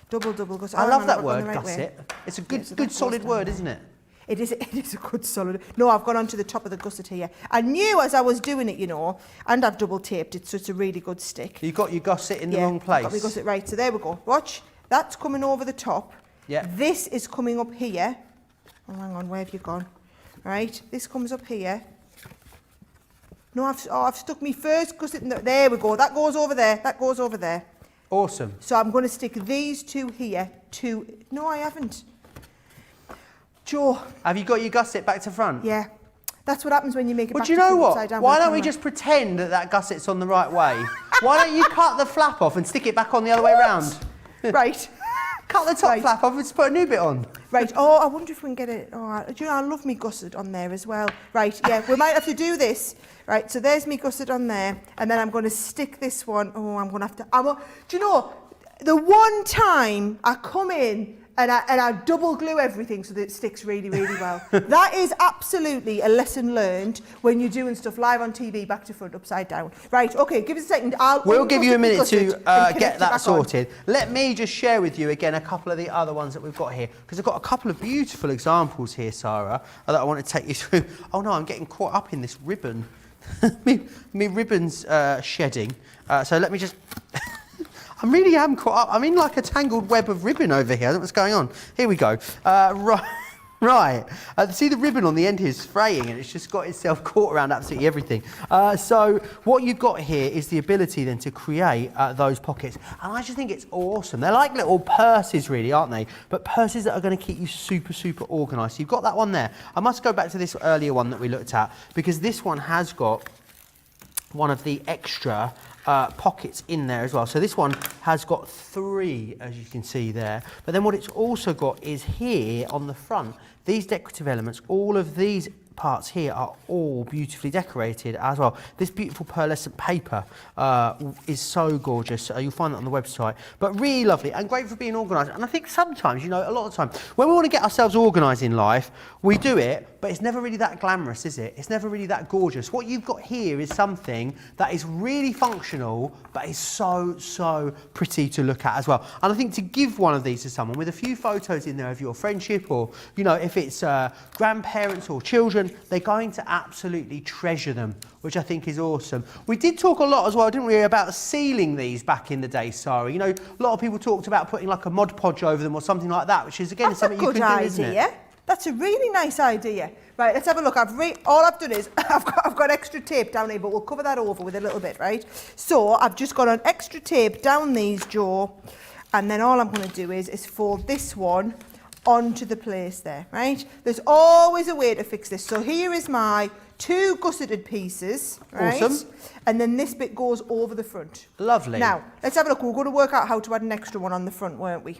Double gusset. I love that word, gusset. It's a good solid word, isn't it? It is a good solid. No, I've gone onto the top of the gusset here. I knew as I was doing it, you know, and I've double taped it, so it's a really good stick. You got your gusset in the wrong place. Got my gusset right. So there we go. Watch, that's coming over the top. Yeah. This is coming up here. Oh, hang on, where have you gone? Right, this comes up here. No, I've stuck my first gusset in there we go. That goes over there. That goes over there. Awesome. So I'm going to stick these two here. No, I haven't. Joe. Have you got your gusset back to front? Yeah. That's what happens when you make it Well, back do you to know front what? upside down. Why don't we just pretend that gusset's on the right way? Why don't you cut the flap off and stick it back on the other way around? Right. Cut the top flap off and just put a new bit on. Right. Oh, I wonder if we can get it. Oh, do you know, I love me gusset on there as well. Right. Yeah, we might have to do this. Right. So there's me gusset on there, and then I'm going to stick this one. Oh, I'm going to have to. Do you know, the one time I come in and I double glue everything so that it sticks really, really well. That is absolutely a lesson learned when you're doing stuff live on TV, back to front, upside down. Right, okay, give us a second. We'll give you a minute to get that sorted. Let me just share with you again a couple of the other ones that we've got here, because I've got a couple of beautiful examples here, Sara, that I want to take you through. Oh no, I'm getting caught up in this ribbon. me ribbon's shedding. So let me just... I really am caught up. I'm in like a tangled web of ribbon over here. I don't know what's going on. Here we go. Right. See the ribbon on the end here is fraying and it's just got itself caught around absolutely everything. So what you've got here is the ability then to create those pockets. And I just think it's awesome. They're like little purses really, aren't they? But purses that are going to keep you super, super organised. So you've got that one there. I must go back to this earlier one that we looked at, because this one has got one of the extra pockets in there as well. So this one has got 3, as you can see there. But then what it's also got is here on the front, these decorative elements, all of these parts here are all beautifully decorated as well. This beautiful pearlescent paper is so gorgeous. You'll find that on the website. But really lovely and great for being organised. And I think sometimes, you know, a lot of the time, when we want to get ourselves organised in life, we do it, but it's never really that glamorous, is it? It's never really that gorgeous. What you've got here is something that is really functional, but is so, so pretty to look at as well. And I think to give one of these to someone with a few photos in there of your friendship, or, you know, if it's grandparents or children, they're going to absolutely treasure them, which I think is awesome. We did talk a lot as well, didn't we, about sealing these back in the day, Sara? You know, a lot of people talked about putting like a Mod Podge over them or something like that, which is, again, something you can do, isn't it? That's a really nice idea. Right, let's have a look. All I've done is I've got extra tape down here, but we'll cover that over with a little bit, right? So I've just got an extra tape down these, Joe, and then all I'm going to do is fold this one onto the place there, right? There's always a way to fix this. So here is my 2 gusseted pieces, right? Awesome. And then this bit goes over the front. Lovely. Now, let's have a look. We're going to work out how to add an extra one on the front, weren't we?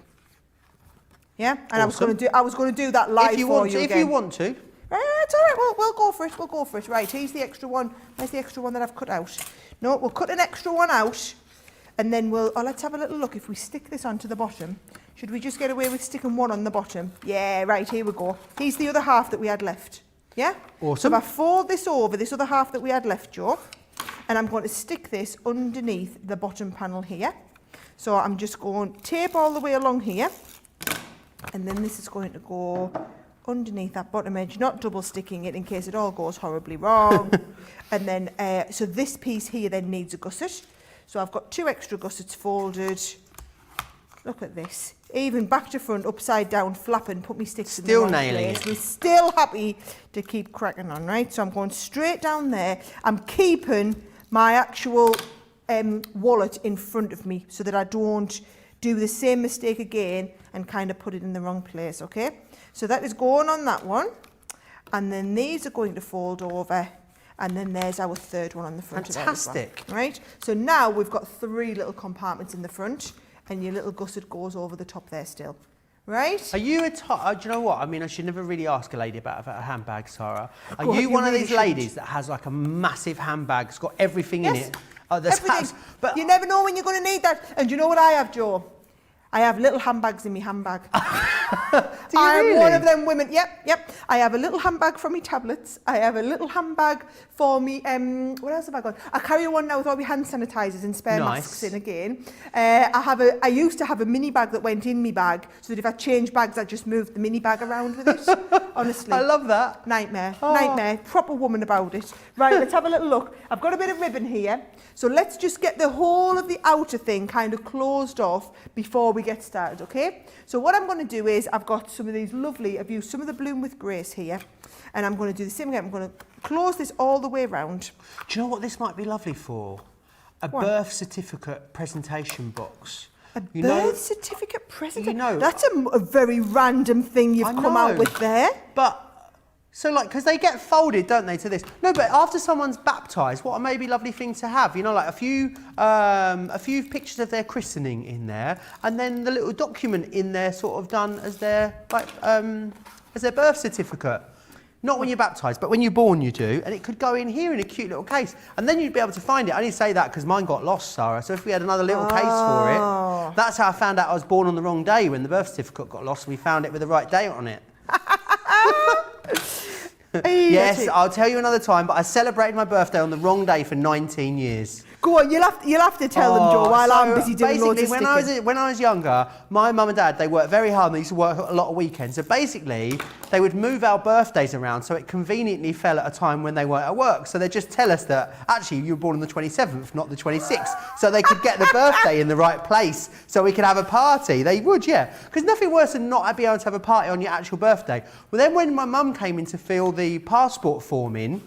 Yeah? And awesome. I was going to do that live for you again. If you want to. It's all right, we'll go for it, we'll go for it. Right, here's the extra one. Where's the extra one that I've cut out? No, we'll cut an extra one out, and then let's have a little look. If we stick this onto the bottom, should we just get away with sticking one on the bottom? Yeah, right, here we go. Here's the other half that we had left. Yeah? Awesome. So if I fold this over, this other half that we had left, Joe, and I'm going to stick this underneath the bottom panel here. So I'm just going to tape all the way along here, and then this is going to go underneath that bottom edge, not double sticking it in case it all goes horribly wrong. And then, so this piece here then needs a gusset. So I've got 2 extra gussets folded. Look at this. Even back to front, upside down, flapping, put me sticks in the wrong place. We're still happy to keep cracking on, right? So I'm going straight down there. I'm keeping my actual wallet in front of me so that I don't do the same mistake again and kind of put it in the wrong place, okay? So that is going on that one. And then these are going to fold over. And then there's our 3rd one on the front. Fantastic. Of that as well, right? So now we've got 3 little compartments in the front, and your little gusset goes over the top there still. Right? Are you do you know what? I mean, I should never really ask a lady about a handbag, Sara. Are God, you one really of these ladies that has like a massive handbag, it's got everything in it? Oh, there's everything. but you never know when you're going to need that. And do you know what I have, Joe? I have little handbags in my handbag. Do you I'm really? one of them women. Yep. I have a little handbag for me tablets. I have a little handbag for me. What else have I got? I carry one now with all my hand sanitizers and spare masks in again. I used to have a mini bag that went in my bag, so that if I changed bags, I just moved the mini bag around with it. Honestly, I love that. Nightmare. Proper woman about it. Right, let's have a little look. I've got a bit of ribbon here, so let's just get the whole of the outer thing kind of closed off before we get started, okay? So what I'm going to do is, I've got some of these lovely, I've used some of the Bloom with Grace here, and I'm going to do the same again. I'm going to close this all the way around. Do you know what this might be lovely for? A birth certificate presentation box. A birth certificate presentation? You know, that's a very random thing you've come out with there. But, so like, because they get folded, don't they, to this? No, but after someone's baptised, what a maybe lovely thing to have. You know, like a few pictures of their christening in there, and then the little document in there sort of done as their, like, as their birth certificate. Not when you're baptised, but when you're born you do, and it could go in here in a cute little case, and then you'd be able to find it. I only say that because mine got lost, Sarah, so if we had another little case for it, that's how I found out I was born on the wrong day, when the birth certificate got lost and we found it with the right date on it. Yes, I'll tell you another time, but I celebrated my birthday on the wrong day for 19 years. Go on, you'll have to tell them, Joe, while I'm busy doing loads of basically, when I was younger, my mum and dad, they worked very hard and they used to work a lot of weekends. So basically, they would move our birthdays around so it conveniently fell at a time when they weren't at work. So they'd just tell us that, actually, you were born on the 27th, not the 26th. So they could get the birthday in the right place so we could have a party. They would, yeah. Because nothing worse than not being able to have a party on your actual birthday. Well, then when my mum came in to fill the passport form in,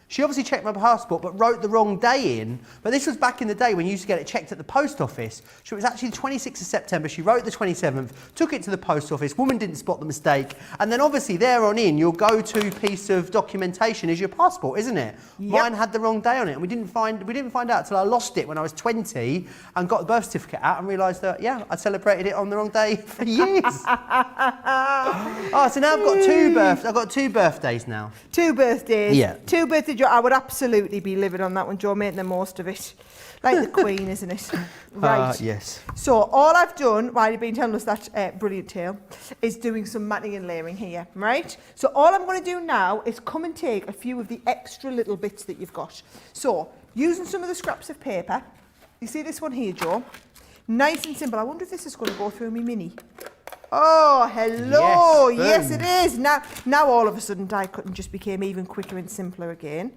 she obviously checked my passport, but wrote the wrong day in. But this was back in the day when you used to get it checked at the post office. So it was actually the 26th of September. She wrote the 27th, took it to the post office. Woman didn't spot the mistake. And then obviously there on in, your go-to piece of documentation is your passport, isn't it? Yep. Mine had the wrong day on it. And we didn't find out till I lost it when I was 20 and got the birth certificate out and realised that, yeah, I celebrated it on the wrong day for years. Oh, so now I've got two birthdays now. 2 birthdays. Yeah. 2 birthdays. I would absolutely be living on that one, Joe, making the most of it. Like the Queen, isn't it? Right. Yes. So all I've done, while you've been telling us that brilliant tale, is doing some matting and layering here, right? So all I'm going to do now is come and take a few of the extra little bits that you've got. So, using some of the scraps of paper, you see this one here, Joe? Nice and simple. I wonder if this is going to go through my mini. Oh, hello. Yes, it is. Now all of a sudden die cutting just became even quicker and simpler again.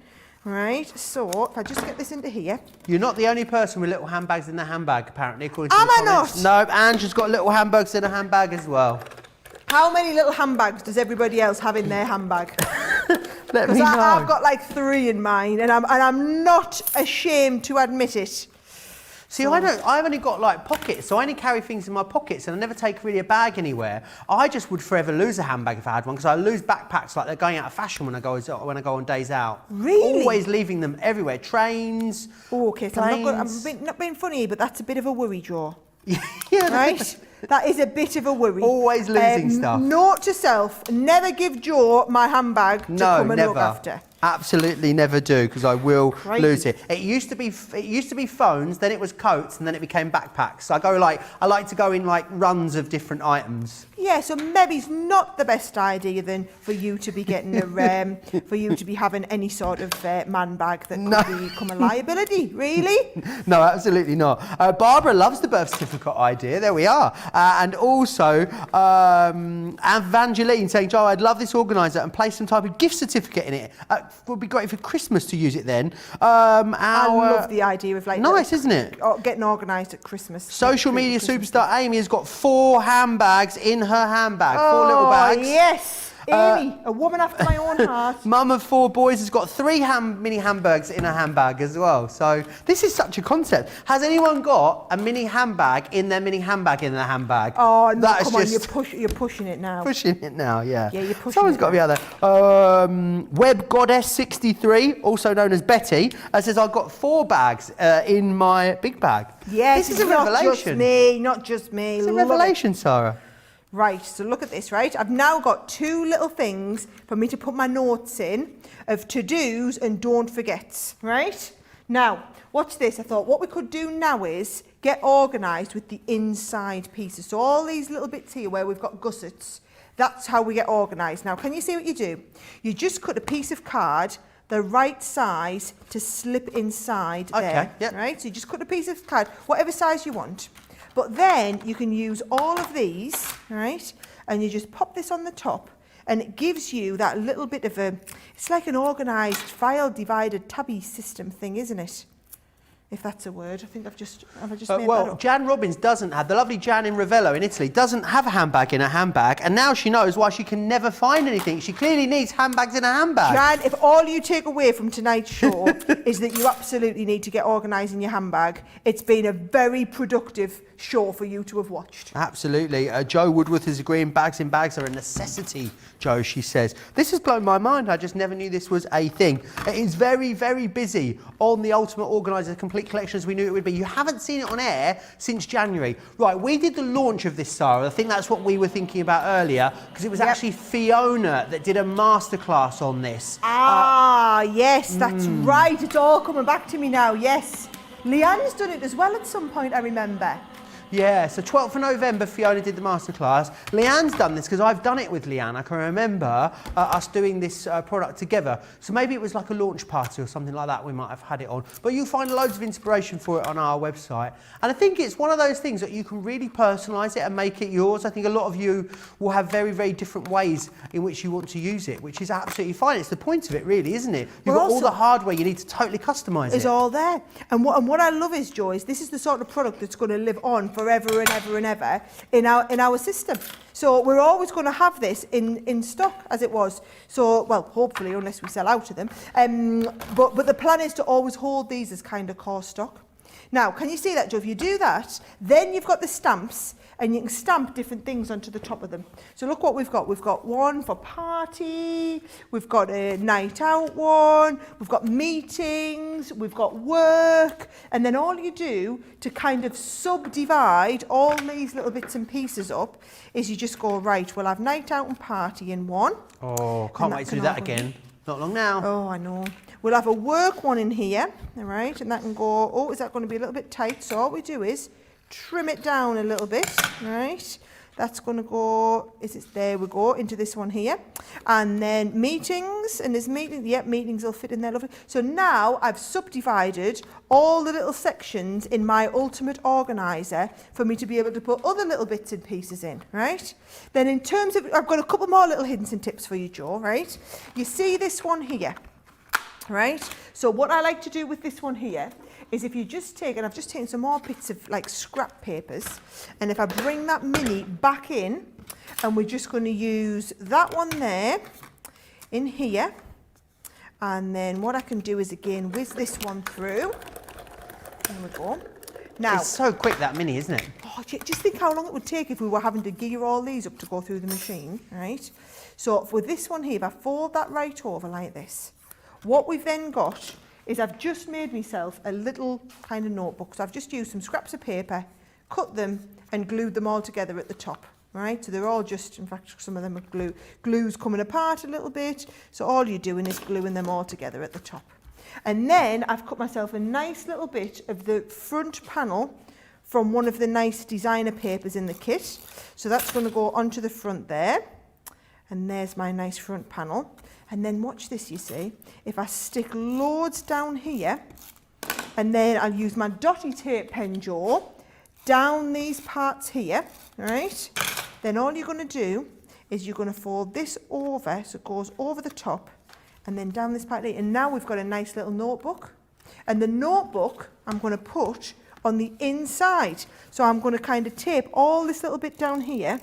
Right, so if I just get this into here. You're not the only person with little handbags in their handbag, apparently, according to Am the I comments. not? No, Angela's got little handbags in her handbag as well. How many little handbags does everybody else have in their handbag? Let me know. Because I've got like 3 in mine, and I'm not ashamed to admit it. See, I've only got like pockets, so I only carry things in my pockets and I never take really a bag anywhere. I just would forever lose a handbag if I had one, because I lose backpacks like they're going out of fashion when I go on days out. Really? Always leaving them everywhere. Trains, Oh, okay, so planes. I'm not being funny, but that's a bit of a worry, Joe. Yeah, Right? That is a bit of a worry. Always losing stuff. Note to self, never give Joe my handbag to come and look after. Absolutely never do, because I will lose it. It used to be phones, then it was coats, and then it became backpacks. I like to go in like runs of different items. Yeah, so maybe it's not the best idea then for you to be getting for you to be having any sort of man bag that could become a liability. Really? No, absolutely not. Barbara loves the birth certificate idea. There we are. And also, Evangeline saying, Joe, I'd love this organiser and place some type of gift certificate in it. Would be great for Christmas to use it then. I love the idea of like... Nice, isn't it? Getting organised at Christmas. Social media superstar Amy has got 4 handbags in her handbag. 4 little bags. Oh, yes. Amy, a woman after my own heart. Mum of 4 boys has got 3 mini handbags in her handbag as well. So this is such a concept. Has anyone got a mini handbag in their mini handbag in their handbag? Oh, no, that come on, you're pushing it now. Pushing it now, yeah. Yeah, you're pushing Someone's it got to be out there. Web Goddess 63, also known as Betty, says, I've got 4 bags in my big bag. Yes, this is a revelation. Not just me. It's a revelation, Sarah. Right, so look at this, right? I've now got 2 little things for me to put my notes in of to-dos and don't forgets, right? Now, watch this. I thought what we could do now is get organised with the inside pieces. So all these little bits here where we've got gussets, that's how we get organised. Now, can you see what you do? You just cut a piece of card the right size to slip inside there, yep. right? So you just cut a piece of card, whatever size you want. But then you can use all of these, right? And you just pop this on the top and it gives you that little bit of a, it's like an organised file divided tabby system thing, isn't it? If that's a word. I think I've just made that up. Jan Robbins doesn't have, the lovely Jan in Ravello in Italy, doesn't have a handbag in a handbag, and now she knows why she can never find anything. She clearly needs handbags in a handbag. Jan, if all you take away from tonight's show is that you absolutely need to get organised in your handbag, it's been a very productive show for you to have watched. Absolutely. Joe Woodworth is agreeing bags in bags are a necessity, Joe, she says. This has blown my mind. I just never knew this was a thing. It is very, very busy on the Ultimate Organiser Complete Collection as we knew it would be. You haven't seen it on air since January. Right, we did the launch of this, Sara. I think that's what we were thinking about earlier, because it was actually Fiona that did a masterclass on this. Yes, that's right. It's all coming back to me now, yes. Leanne's done it as well at some point, I remember. Yeah, so 12th of November, Fiona did the masterclass. Leanne's done this because I've done it with Leanne. I can remember us doing this product together. So maybe it was like a launch party or something like that. We might have had it on. But you'll find loads of inspiration for it on our website. And I think it's one of those things that you can really personalise it and make it yours. I think a lot of you will have very, very different ways in which you want to use it, which is absolutely fine. It's the point of it, really, isn't it? You've got all the hardware you need to totally customise it. It's all there. And what I love is, Joe, is this is the sort of product that's going to live on forever and ever and ever in our system. So we're always going to have this in stock as it was. So, well, hopefully, unless we sell out of them. But the plan is to always hold these as kind of core stock. Now, can you see that, Joe? If you do that, then you've got the stamps and you can stamp different things onto the top of them. So look what we've got. We've got one for party, we've got a night out one, we've got meetings, we've got work, and then all you do to kind of subdivide all these little bits and pieces up is you just go, right, we'll have night out and party in one. Oh, can't wait to do that again. Not long now. Oh, I know. We'll have a work one in here, all right, and that can go, oh, is that going to be a little bit tight? So all we do is trim it down a little bit, right? That's going to go, there we go, into this one here. And then meetings, and there's meetings, yep, meetings will fit in there, lovely. So now I've subdivided all the little sections in my Ultimate Organiser for me to be able to put other little bits and pieces in, right? Then in terms of, I've got a couple more little hints and tips for you, Joe, right? You see this one here, right? So what I like to do with this one here is if you just take, and I've just taken some more bits of like scrap papers, and if I bring that mini back in, and we're just going to use that one there, in here, and then what I can do is again whiz this one through. There we go. Now, it's so quick, that mini, isn't it? Oh, just think how long it would take if we were having to gear all these up to go through the machine, right? So with this one here, if I fold that right over like this, what we've then got is I've just made myself a little kind of notebook. So I've just used some scraps of paper, cut them and glued them all together at the top, right? So they're all just, in fact, some of them are glue. Glue's coming apart a little bit. So all you're doing is gluing them all together at the top. And then I've cut myself a nice little bit of the front panel from one of the nice designer papers in the kit. So that's going to go onto the front there. And there's my nice front panel. And then watch this, you see. If I stick loads down here, and then I'll use my dotty tape pen, Joe, down these parts here, right? Then all you're going to do is you're going to fold this over, so it goes over the top, and then down this part here. And now we've got a nice little notebook. And the notebook I'm going to put on the inside. So I'm going to kind of tape all this little bit down here,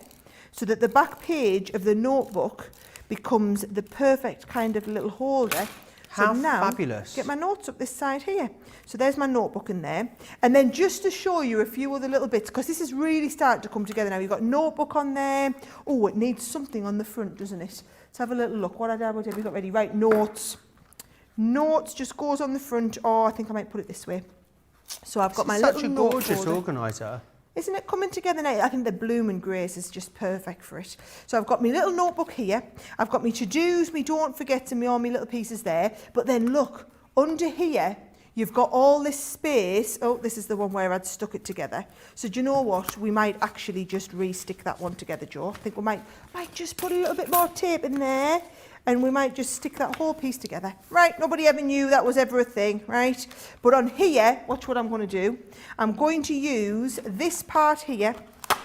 so that the back page of the notebook becomes the perfect kind of little holder. How so now, fabulous. Get my notes up this side here. So there's my notebook in there. And then just to show you a few other little bits, because this is really starting to come together now. You've got notebook on there. Oh, it needs something on the front, doesn't it? Let's have a little look. What have we got ready? Right, notes. Notes just goes on the front. Oh, I think I might put it this way. So I've got my little note such a gorgeous folder. organiser. Isn't it coming together now? I think the bloom and grace is just perfect for it. So I've got my little notebook here. I've got my to-dos, me don't forgets and all my little pieces there. But then look, under here, you've got all this space. Oh, this is the one where I'd stuck it together. So do you know what? We might actually just re-stick that one together, Joe. I think we might just put a little bit more tape in there, and we might just stick that whole piece together. Right, nobody ever knew that was ever a thing, right? But on here, watch what I'm going to do. I'm going to use this part here,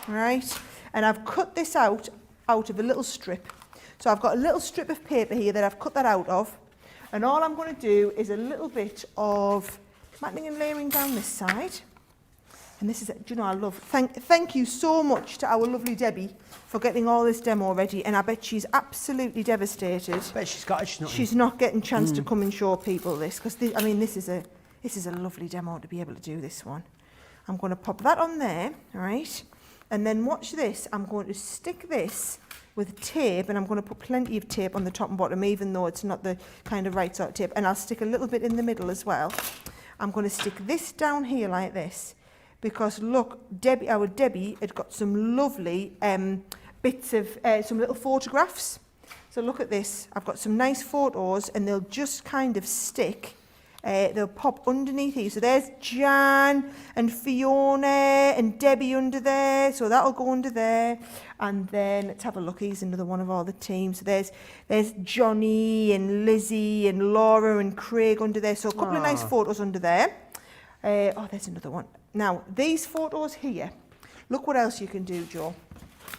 right? And I've cut this out of a little strip. So I've got a little strip of paper here that I've cut that out of. And all I'm going to do is a little bit of matting and layering down this side. And this is, do you know, I love, thank you so much to our lovely Debbie for getting all this demo ready. And I bet she's absolutely devastated. I bet she's not getting a chance to come and show people this. Because, I mean, this is a lovely demo to be able to do this one. I'm going to pop that on there, all right? And then watch this. I'm going to stick this with tape, and I'm going to put plenty of tape on the top and bottom, even though it's not the kind of right sort of tape. And I'll stick a little bit in the middle as well. I'm going to stick this down here like this, because look, our Debbie had got some lovely bits of, some little photographs. So look at this. I've got some nice photos, and they'll just kind of stick. They'll pop underneath here. So there's Jan and Fiona and Debbie under there. So that'll go under there. And then let's have a look. Here's another one of all the teams. So there's Johnny and Lizzie and Laura and Craig under there. So a couple of nice photos under there. Oh, there's another one. Now, these photos here, look what else you can do, Joe.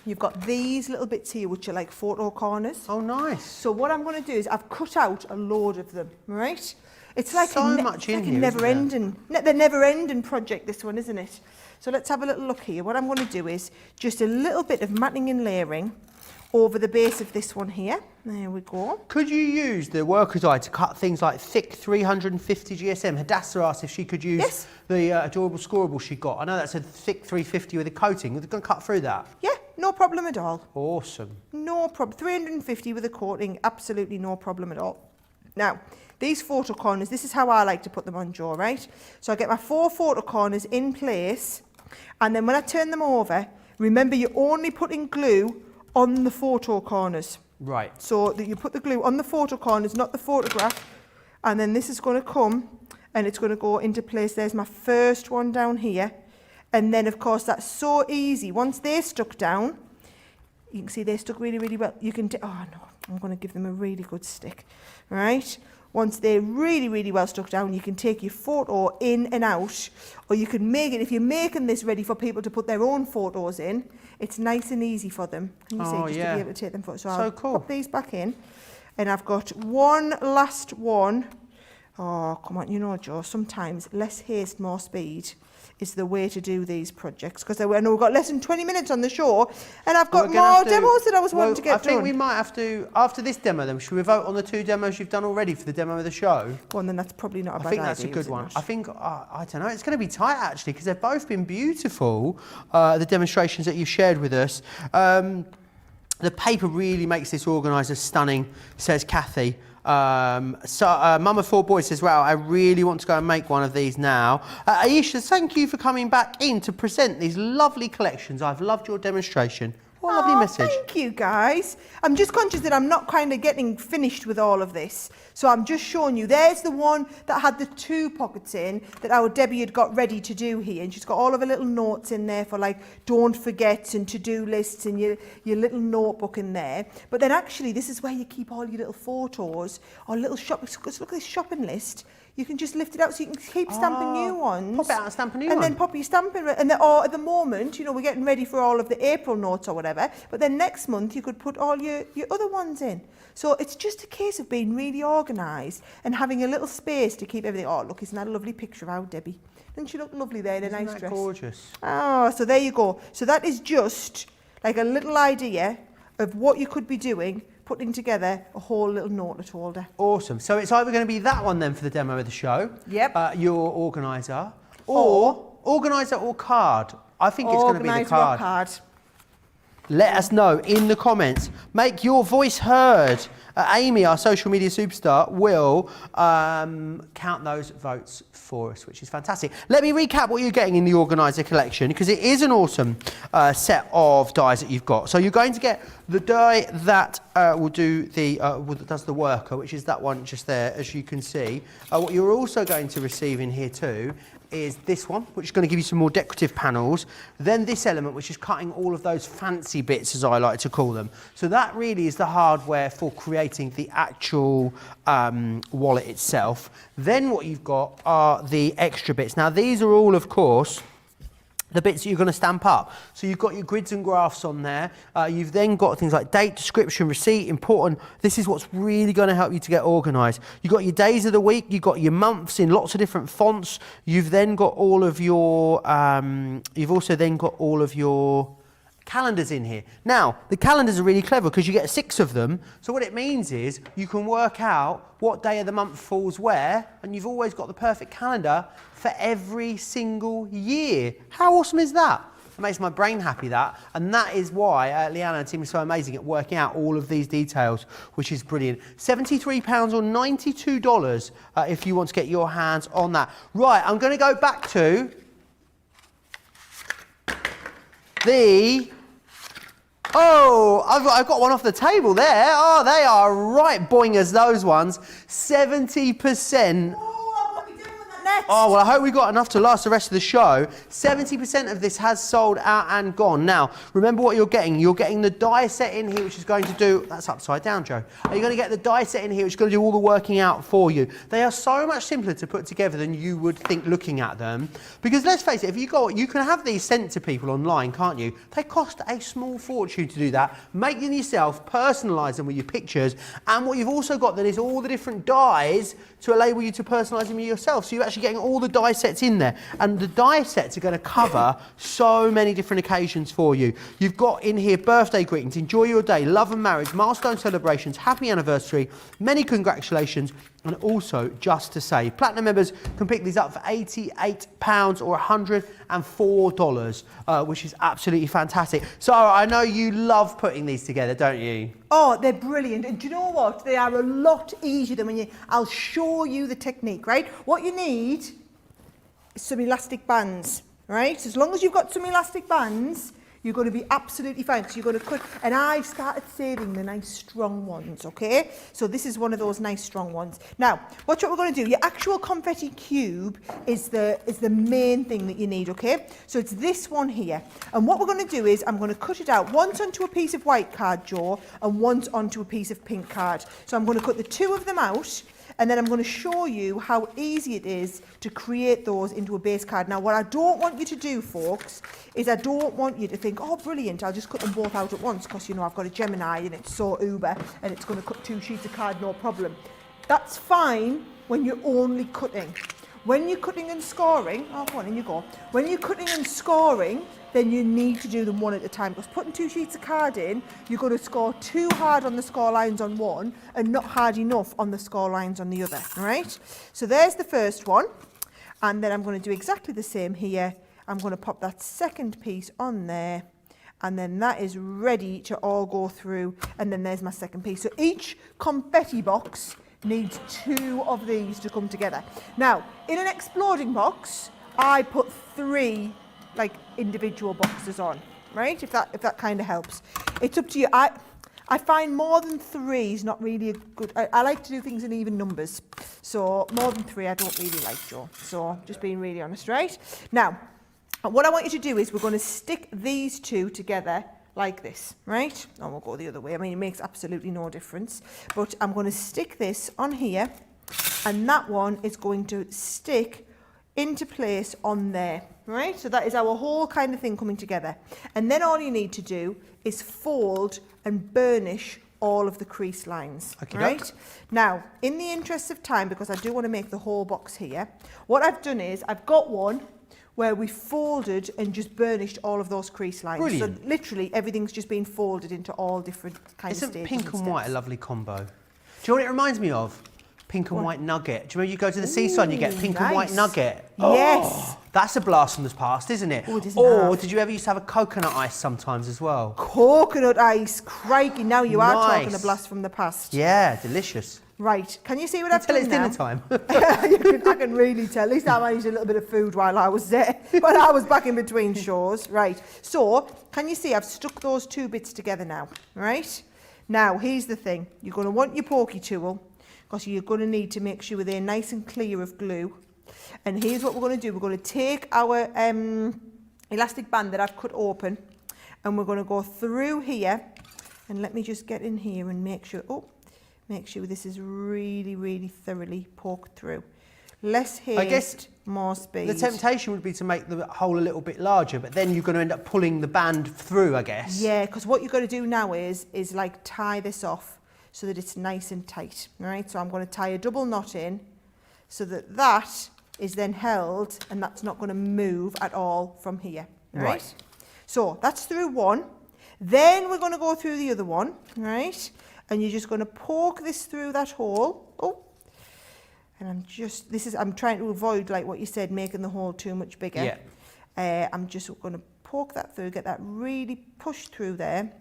You've got these little bits here, which are like photo corners. Oh, nice. So what I'm going to do is I've cut out a load of them, right? It's like so much in here, the never-ending project, this one, isn't it? So let's have a little look here. What I'm going to do is just a little bit of matting and layering over the base of this one here. There we go. Could you use the worker's eye to cut things like thick 350 GSM? Hadassah asked if she could use the adorable scorable she got. I know that's a thick 350 with a coating. We're going to cut through that. Yeah, no problem at all. Awesome. No problem. 350 with a coating, absolutely no problem at all. Now, these photo corners, this is how I like to put them on, Joe, right? So I get my 4 photo corners in place, and then when I turn them over, remember you're only putting glue on the photo corners. Right. So that you put the glue on the photo corners, not the photograph, and then this is going to come and it's going to go into place. There's my first one down here. And then, of course, that's so easy. Once they're stuck down, you can see they're stuck really, really well. You can, oh no, I'm going to give them a really good stick, right? Once they're really, really well stuck down, you can take your photo in and out, or you can make it, if you're making this ready for people to put their own photos in, it's nice and easy for them. Can you see, just to be able to take them photos. So I'll cool. put these back in, and I've got one last one. Oh, come on, you know, Joe, sometimes less haste, more speed is the way to do these projects, because I know we've got less than 20 minutes on the show, and I've got more demos that I was wanting to get done. I think we might have to, after this demo then, should we vote on the 2 demos you've done already for the demo of the show? Well, then that's probably not a bad idea. I think that's a good one. I think, I don't know, it's going to be tight actually, because they've both been beautiful, the demonstrations that you've shared with us. The paper really makes this organiser stunning, says Kathy. Mum of 4 boys says, wow, I really want to go and make one of these now. Aisha, thank you for coming back in to present these lovely collections. I've loved your demonstration. What a lovely message. Thank you, guys. I'm just conscious that I'm not kind of getting finished with all of this. So I'm just showing you. There's the one that had the 2 pockets in that our Debbie had got ready to do here. And she's got all of her little notes in there for like don't forget and to-do lists and your little notebook in there. But then actually this is where you keep all your little photos or little shopping. Look at this shopping list. You can just lift it out so you can keep stamping new ones. Pop it out and stamp a new one. And then pop your stamping. And or at the moment, you know, we're getting ready for all of the April notes or whatever. But then next month, you could put all your other ones in. So it's just a case of being really organised and having a little space to keep everything. Oh, look, isn't that a lovely picture of our Debbie? Doesn't she look lovely there in a nice dress? Gorgeous. Oh, so there you go. So that is just like a little idea of what you could be doing, putting together a whole little notelet holder. Awesome. So it's either going to be that one then for the demo of the show. Yep. Your organiser. Or organiser or card. I think it's going to be the card. let us know in the comments. Make your voice heard. Amy, our social media superstar, will count those votes for us, which is fantastic. Let me recap what you're getting in the Organizer collection, because it is an awesome set of dies that you've got. So you're going to get the die that will do the does the worker, which is that one just there, as you can see. What you're also going to receive in here too is this one, which is going to give you some more decorative panels. Then this element, which is cutting all of those fancy bits, as I like to call them. So that really is the hardware for creating the actual wallet itself. Then what you've got are the extra bits. Now these are all, of course, the bits that you're going to stamp up. So you've got your grids and graphs on there. You've then got things like date, description, receipt, important. This is what's really going to help you to get organised. You've got your days of the week. You've got your months in lots of different fonts. You've then got all of your, you've also then got all of your calendars in here. Now, the calendars are really clever because you get 6 of them. So what it means is you can work out what day of the month falls where, and you've always got the perfect calendar for every single year. How awesome is that? It makes my brain happy, that. And that is why Leanna and team is so amazing at working out all of these details, which is brilliant. £73 or $92 if you want to get your hands on that. Right, I'm going to go back to the... Oh, I've got one off the table there. Oh, they are right boingers, those ones. 70%. Oh, well, I hope we got enough to last the rest of the show. 70% of this has sold out and gone. Now, remember what you're getting. You're getting the die set in here, which is going to do... That's upside down, Joe. You're going to get the die set in here, which is going to do all the working out for you. They are so much simpler to put together than you would think looking at them. Because let's face it, if you go, you can have these sent to people online, can't you? They cost a small fortune to do that. Make them yourself, personalise them with your pictures. And what you've also got then is all the different dies to enable you to personalise them yourself. So you're actually getting all the die sets in there, and the die sets are going to cover so many different occasions for you. You've got in here birthday greetings, enjoy your day, love and marriage, milestone celebrations, happy anniversary, many congratulations, and also just to say, platinum members can pick these up for £88 or $104, which is absolutely fantastic. Sara, I know you love putting these together, don't you? Oh, they're brilliant. And do you know what? They are a lot easier than when you... I'll show you the technique, right? What you need is some elastic bands, right? As long as you've got some elastic bands, you're going to be absolutely fine, because you're going to cut. And I've started saving the nice strong ones, okay? So this is one of those nice strong ones. Now, watch what we're going to do. Your actual confetti cube is the main thing that you need, okay? So it's this one here. And what we're going to do is I'm going to cut it out once onto a piece of white card, Joe, and once onto a piece of pink card. So I'm going to cut the 2 of them out, and then I'm going to show you how easy it is to create those into a base card. Now, what I don't want you to do, folks, is I don't want you to think, oh, brilliant, I'll just cut them both out at once because, you know, I've got a Gemini and it's so uber and it's going to cut 2 sheets of card, no problem. That's fine when you're only cutting. When you're cutting and scoring, oh, go on, in you go. When you're cutting and scoring, then you need to do them one at a time, because putting 2 sheets of card in, you're going to score too hard on the score lines on one and not hard enough on the score lines on the other, all right? So there's the first one, and then I'm going to do exactly the same here. I'm going to pop that second piece on there, and then that is ready to all go through, and then there's my second piece. So each confetti box needs 2 of these to come together. Now, in an exploding box, I put 3 like individual boxes on, right? If that kind of helps. It's up to you. I find more than 3 is not really a good... I like to do things in even numbers. So more than 3 I don't really like, Joe. So just being really honest, right? Now, what I want you to do is we're going to stick these 2 together like this, right? And we'll go the other way. I mean, it makes absolutely no difference. But I'm going to stick this on here, and that one is going to stick into place on there, right? So that is our whole kind of thing coming together. And then all you need to do is fold and burnish all of the crease lines, okay, right? Now, in the interest of time, because I do want to make the whole box here, what I've done is I've got one where we folded and just burnished all of those crease lines. Brilliant. So literally everything's just been folded into all different kinds of stages. Isn't pink and white a lovely combo? Do you know what it reminds me of? pink and white nugget. Do you remember you go to the seaside and you get pink and white nice. nugget? Yes. Oh, that's a blast from the past, isn't it? Oh, it is Or now. did you ever used to have a coconut ice sometimes as well? Coconut ice, crikey, now you are talking a Nice. blast from the past. Yeah, delicious. Right, can you see what I've Tell done it's now? dinner time. I can really tell. At least I managed a little bit of food while I was there, when I was back in between shows. Right, so can you see I've stuck those two bits together now, right? Now, here's the thing. You're going to want your pokey tool because you're going to need to make sure they're nice and clear of glue. And here's what we're going to do. We're going to take our elastic band that I've cut open and we're going to go through here. And let me just get in here and make sure, make sure this is really, really thoroughly poked through. Less haste, I guess more speed. The temptation would be to make the hole a little bit larger, but then you're going to end up pulling the band through, I guess. Yeah, because what you've got to do now is like tie this off so that it's nice and tight. All right, so I'm going to tie a double knot in so that that is then held and that's not going to move at all from here. Right? So that's through one. Then we're going to go through the other one, right? And you're just going to poke this through that hole. And I'm trying to avoid, like what you said, making the hole too much bigger. Yeah. I'm just going to poke that through, get that really pushed through there.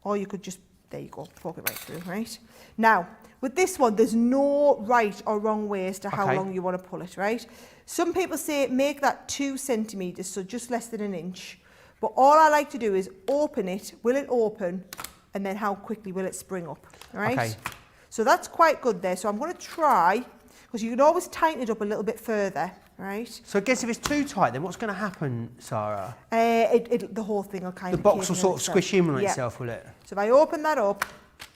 Or you could just, there you go, poke it right through, right? Now, with this one, there's no right or wrong way as to how long you want to pull it, right? Some people say make that 2 centimetres, so just less than 1 inch. But all I like to do is open it, will it open, and then how quickly will it spring up, right? Okay. So that's quite good there. So I'm going to try, because you can always tighten it up a little bit further, right? So I guess if it's too tight, then what's going to happen, Sarah? The whole thing will kind of... The box will sort of squish in on itself, will it? So if I open that up,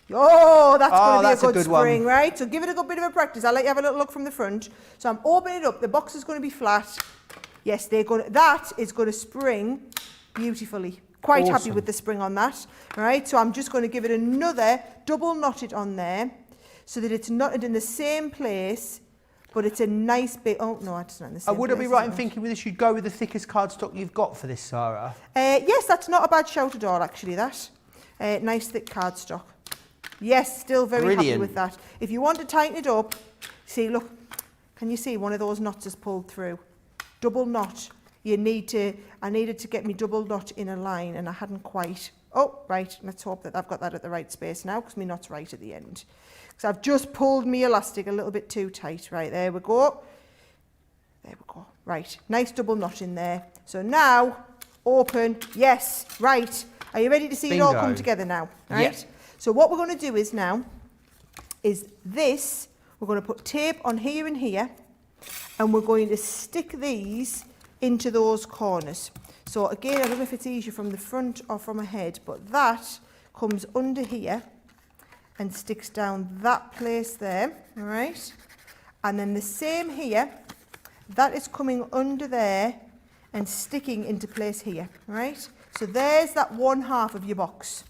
that's going to be a good spring, right? So give it a good bit of a practice. I'll let you have a little look from the front. So I'm opening it up. The box is going to be flat. Yes, that is going to spring beautifully. Quite happy with the spring on that. All right, so I'm just going to give it another double knotted on there so that it's knotted in the same place, but it's a nice bit. Oh, no, it's not in the same place. Would I be right in thinking with this you'd go with the thickest cardstock you've got for this, Sarah? Yes, that's not a bad shout at all, actually, that. Nice thick cardstock. Yes, still very happy with that. If you want to tighten it up, see, look, can you see one of those knots is pulled through? Double knot. I needed to get me double knot in a line and I hadn't quite. Oh, right, let's hope that I've got that at the right space now because my knot's right at the end. Because I've just pulled me elastic a little bit too tight. Right, there we go. There we go. Right, nice double knot in there. So now, open, yes, right. Are you ready to see it all come together now? Right? Yeah. So what we're going to do is now, we're going to put tape on here and here, and we're going to stick these into those corners. So again, I don't know if it's easier from the front or from ahead, but that comes under here and sticks down that place there, all right? And then the same here, that is coming under there and sticking into place here, right? So there's that 1/2 of your box.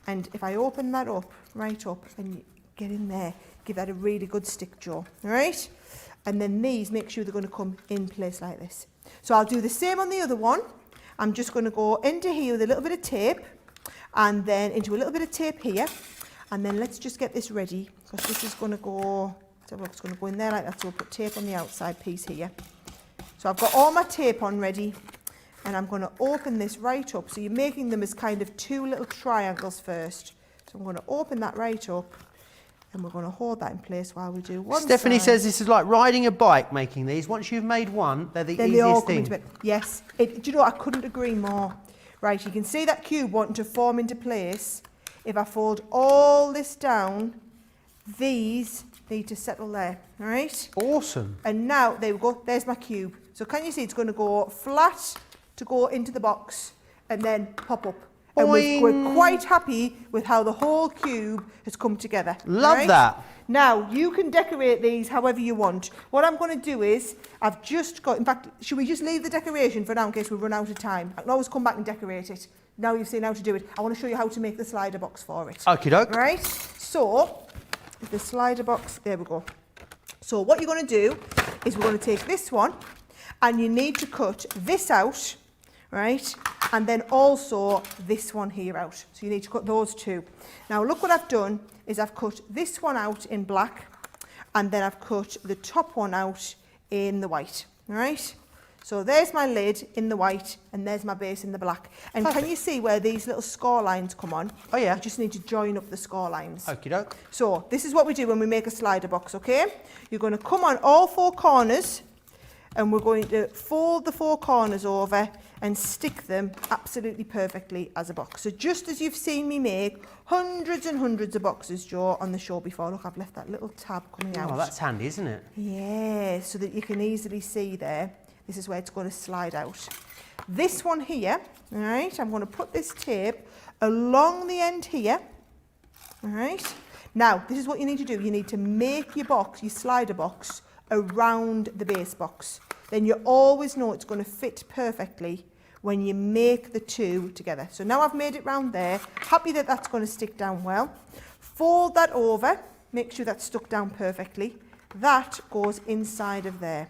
And if I open that up, right up, and you get in there, give that a really good stick, Joe, all right? And then these, make sure they're going to come in place like this. So I'll do the same on the other one. I'm just going to go into here with a little bit of tape and then into a little bit of tape here. And then let's just get this ready because this is going to go, it's going to go in there like that. So we'll put tape on the outside piece here. So I've got all my tape on ready and I'm going to open this right up. So you're making them as kind of 2 little triangles first. So I'm going to open that right up. And we're going to hold that in place while we do one Stephanie side. says this is like riding a bike making these. Once you've made one, they're the easiest thing. Yes. Do you know what? I couldn't agree more. Right, you can see that cube wanting to form into place. If I fold all this down, these need to settle there. All right? Awesome. And now, there we go. There's my cube. So can you see it's going to go flat to go into the box and then pop up. And we're quite happy with how the whole cube has come together. Love that. Now, you can decorate these however you want. What I'm going to do is, I've just got, in fact, should we just leave the decoration for now in case we run out of time? I can always come back and decorate it. Now you've seen how to do it. I want to show you how to make the slider box for it. Okie doke. Right? So, the slider box, there we go. So what you're going to do is we're going to take this one and you need to cut this out, right? And then also this one here out. So you need to cut those two. Now look what I've done is I've cut this one out in black and then I've cut the top one out in the white, all right? So there's my lid in the white, and there's my base in the black. And Perfect. can you see where these little score lines come on? Oh yeah. You just need to join up the score lines. Okie doke. So this is what we do when we make a slider box, okay? You're going to come on all 4 corners, and we're going to fold the 4 corners over and stick them absolutely perfectly as a box. So just as you've seen me make hundreds and hundreds of boxes, Joe, on the show before. Look, I've left that little tab coming out. Oh, that's handy, isn't it? Yeah, so that you can easily see there. This is where it's going to slide out. This one here, all right, I'm going to put this tape along the end here, all right. Now, this is what you need to do. You need to make your box, your slider box, around the base box. Then you always know it's going to fit perfectly when you make the 2 together. So now I've made it round there. Happy that that's going to stick down well. Fold that over. Make sure that's stuck down perfectly. That goes inside of there.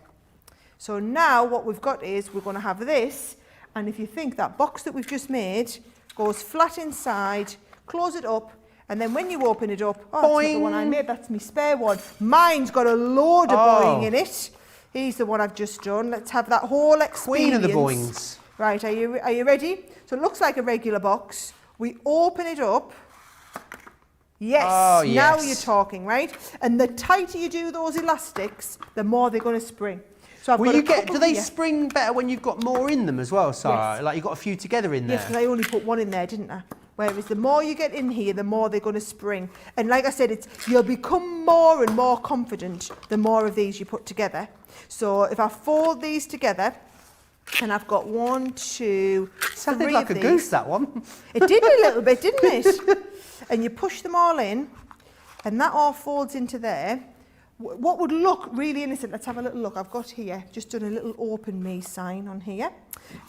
So now what we've got is we're going to have this, and if you think that box that we've just made goes flat inside, close it up, and then when you open it up, oh, that's not the one I made, that's my spare one. Mine's got a load of boing in it. Here's the one I've just done. Let's have that whole experience. Queen of the boings. Right, are you ready? So it looks like a regular box. We open it up. Yes, now you're talking, right? And the tighter you do those elastics, the more they're going to spring. So do they spring better when you've got more in them as well, Sarah? Yes. Like you've got a few together in there? Yes, because I only put one in there, didn't I? Whereas the more you get in here, the more they're going to spring. And like I said, you'll become more and more confident the more of these you put together. So if I fold these together, and I've got 1, 2, 3 Sounded like a goose, that one. It did a little bit, didn't it? And you push them all in, and that all folds into there. What would look really innocent, let's have a little look. I've got here, just done a little open me sign on here.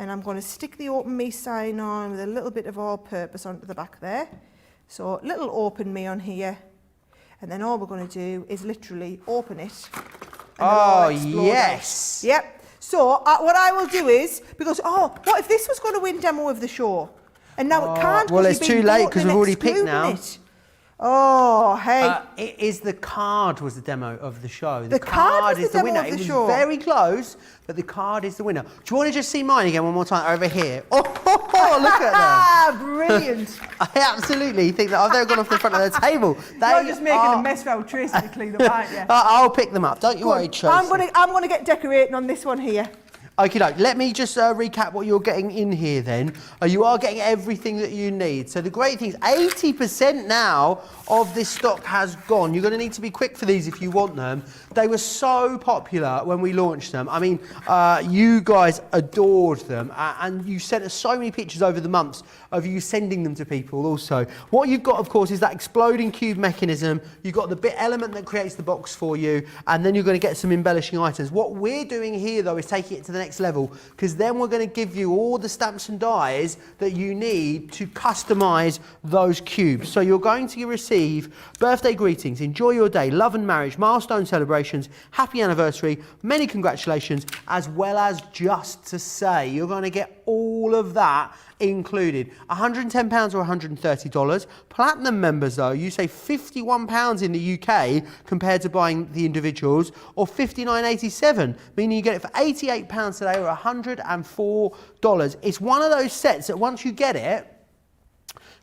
And I'm going to stick the open me sign on with a little bit of all-purpose onto the back there. So little open me on here. And then all we're going to do is literally open it. Oh, yes. Out. Yep. So what I will do is, because, what if this was going to win demo of the show? And now it can't. Well, it's too late because we've already picked now. It. Oh, hey. It is the card was the demo of the show. The card is the winner. It was very close, but the card is the winner. Do you want to just see mine again one more time over here? Oh, look at that. Brilliant. I absolutely think that they've gone off the front of the table. You're just making a mess for Tracy to clean them, aren't you? I'll pick them up. Don't you worry, Tracy. I'm going to get decorating on this one here. Okay, let me just recap what you're getting in here then. You are getting everything that you need. So the great thing is 80% now of this stock has gone. You're going to need to be quick for these if you want them. They were so popular when we launched them. I mean, you guys adored them, and you sent us so many pictures over the months of you sending them to people also. What you've got, of course, is that exploding cube mechanism. You've got the bit element that creates the box for you, and then you're going to get some embellishing items. What we're doing here, though, is taking it to the next level, because then we're going to give you all the stamps and dies that you need to customize those cubes. So you're going to receive birthday greetings, enjoy your day, love and marriage, milestone celebrations, happy anniversary, many congratulations, as well as just to say. You're going to get all of that included. £110 or $130. Platinum members, though, you save £51 in the UK compared to buying the individuals, or $59.87, meaning you get it for £88 today or $104. It's one of those sets that once you get it,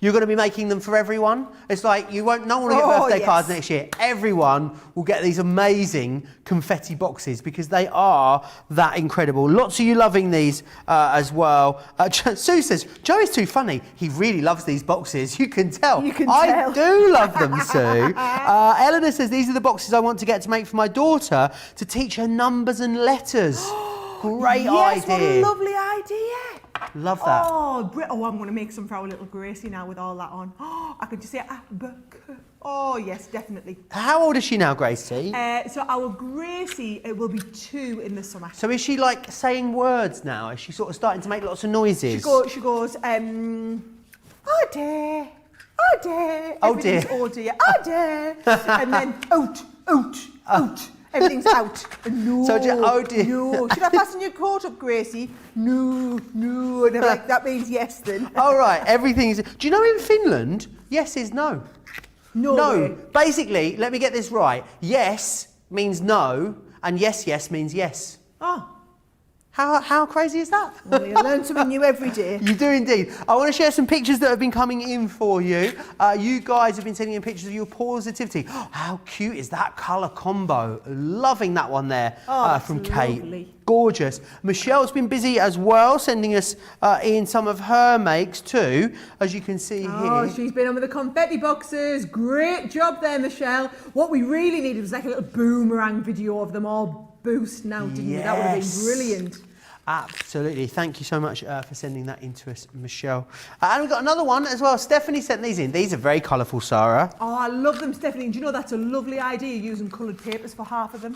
you're going to be making them for everyone. It's like no one will get birthday cards next year. Everyone will get these amazing confetti boxes because they are that incredible. Lots of you loving these as well. Sue says, Joe is too funny. He really loves these boxes. You can tell. I do love them, Sue. Eleanor says, these are the boxes I want to get to make for my daughter to teach her numbers and letters. Great idea. Yes, what a lovely idea. Love that. Oh, I'm going to make some for our little Gracie now with all that on. Oh, I could just say, oh, yes, definitely. How old is she now, Gracie? So our Gracie, it will be 2 in the summer. So is she like saying words now? Is she sort of starting to make lots of noises? She goes, oh dear, oh dear. Oh dear. Oh dear, oh dear. And then out. Everything's out. No. So oh dear. No. Should I fasten your coat up, Gracie? No. And I'm like, that means yes then. All right, everything's... Do you know in Finland, yes is no? No. Basically, let me get this right. Yes means no, and yes, yes means yes. Oh. How crazy is that? Well, you learn something new every day. You do indeed. I want to share some pictures that have been coming in for you. You guys have been sending in pictures of your positivity. How cute is that colour combo? Loving that one there from Kate. Lovely. Gorgeous. Michelle's been busy as well, sending us in some of her makes too, as you can see here. Oh, she's been on with the confetti boxes. Great job there, Michelle. What we really needed was like a little boomerang video of them all boosting out, didn't we? That would have been brilliant. Absolutely. Thank you so much for sending that in to us, Michelle. And we've got another one as well. Stephanie sent these in. These are very colourful, Sara. Oh, I love them, Stephanie. And do you know that's a lovely idea, using coloured papers for half of them?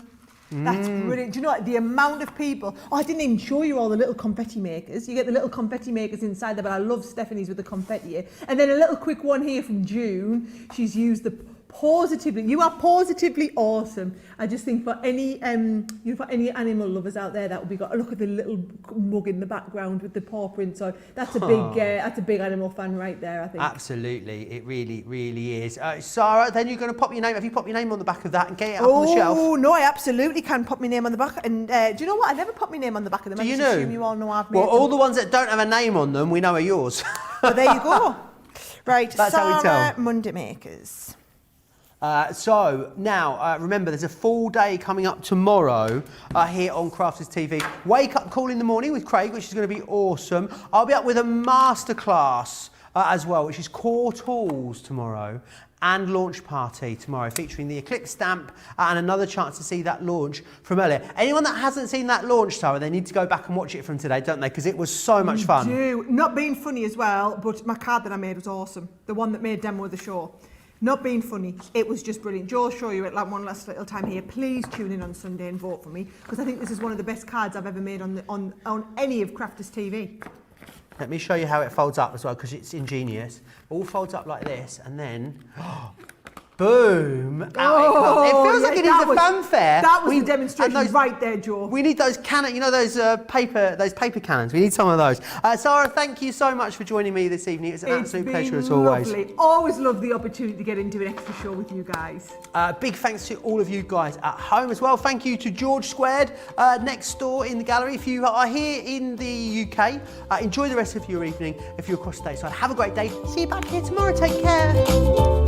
That's brilliant. Do you know what? The amount of people... Oh, I didn't even show you all the little confetti makers. You get the little confetti makers inside there, but I love Stephanie's with the confetti here. And then a little quick one here from June. She's used the positively... You are positively awesome. I just think for any for any animal lovers out there, that would be got. Look at the little mug in the background with the paw print. So that's a big animal fan right there, I think. Absolutely, it really, really is. Sara, then you're going to pop your name. Have you popped your name on the back of that and get it up on the shelf? Oh no, I absolutely can pop my name on the back. And do you know what? I never pop my name on the back of them. Do you I know? just assume you all know I've made Well, all the ones that don't have a name on them, we know are yours. Well, there you go. Right, That's how we Sara tell. Monday Makers. So now, remember, there's a full day coming up tomorrow here on Crafters TV. Wake up call in the morning with Craig, which is going to be awesome. I'll be up with a masterclass as well, which is core tools tomorrow, and launch party tomorrow, featuring the Eclipse stamp and another chance to see that launch from earlier. Anyone that hasn't seen that launch, Sara, they need to go back and watch it from today, don't they? Because it was so much fun. Not being funny as well, but my card that I made was awesome. The one that made demo of the show. Not being funny, it was just brilliant. Joe will show you it like one last little time here. Please tune in on Sunday and vote for me, because I think this is one of the best cards I've ever made on any of Crafters TV. Let me show you how it folds up as well, because it's ingenious. All folds up like this, and then, boom, out it comes. It feels like it needs a fanfare. That was the demonstration right there, Joe. We need those cannon, you know, those paper cannons. We need some of those. Sara, thank you so much for joining me this evening. It's an absolute pleasure as always. Lovely. Always love the opportunity to get into an extra show with you guys. Big thanks to all of you guys at home as well. Thank you to George Squared next door in the gallery. If you are here in the UK, enjoy the rest of your evening. If you're across stateside, have a great day. See you back here tomorrow. Take care.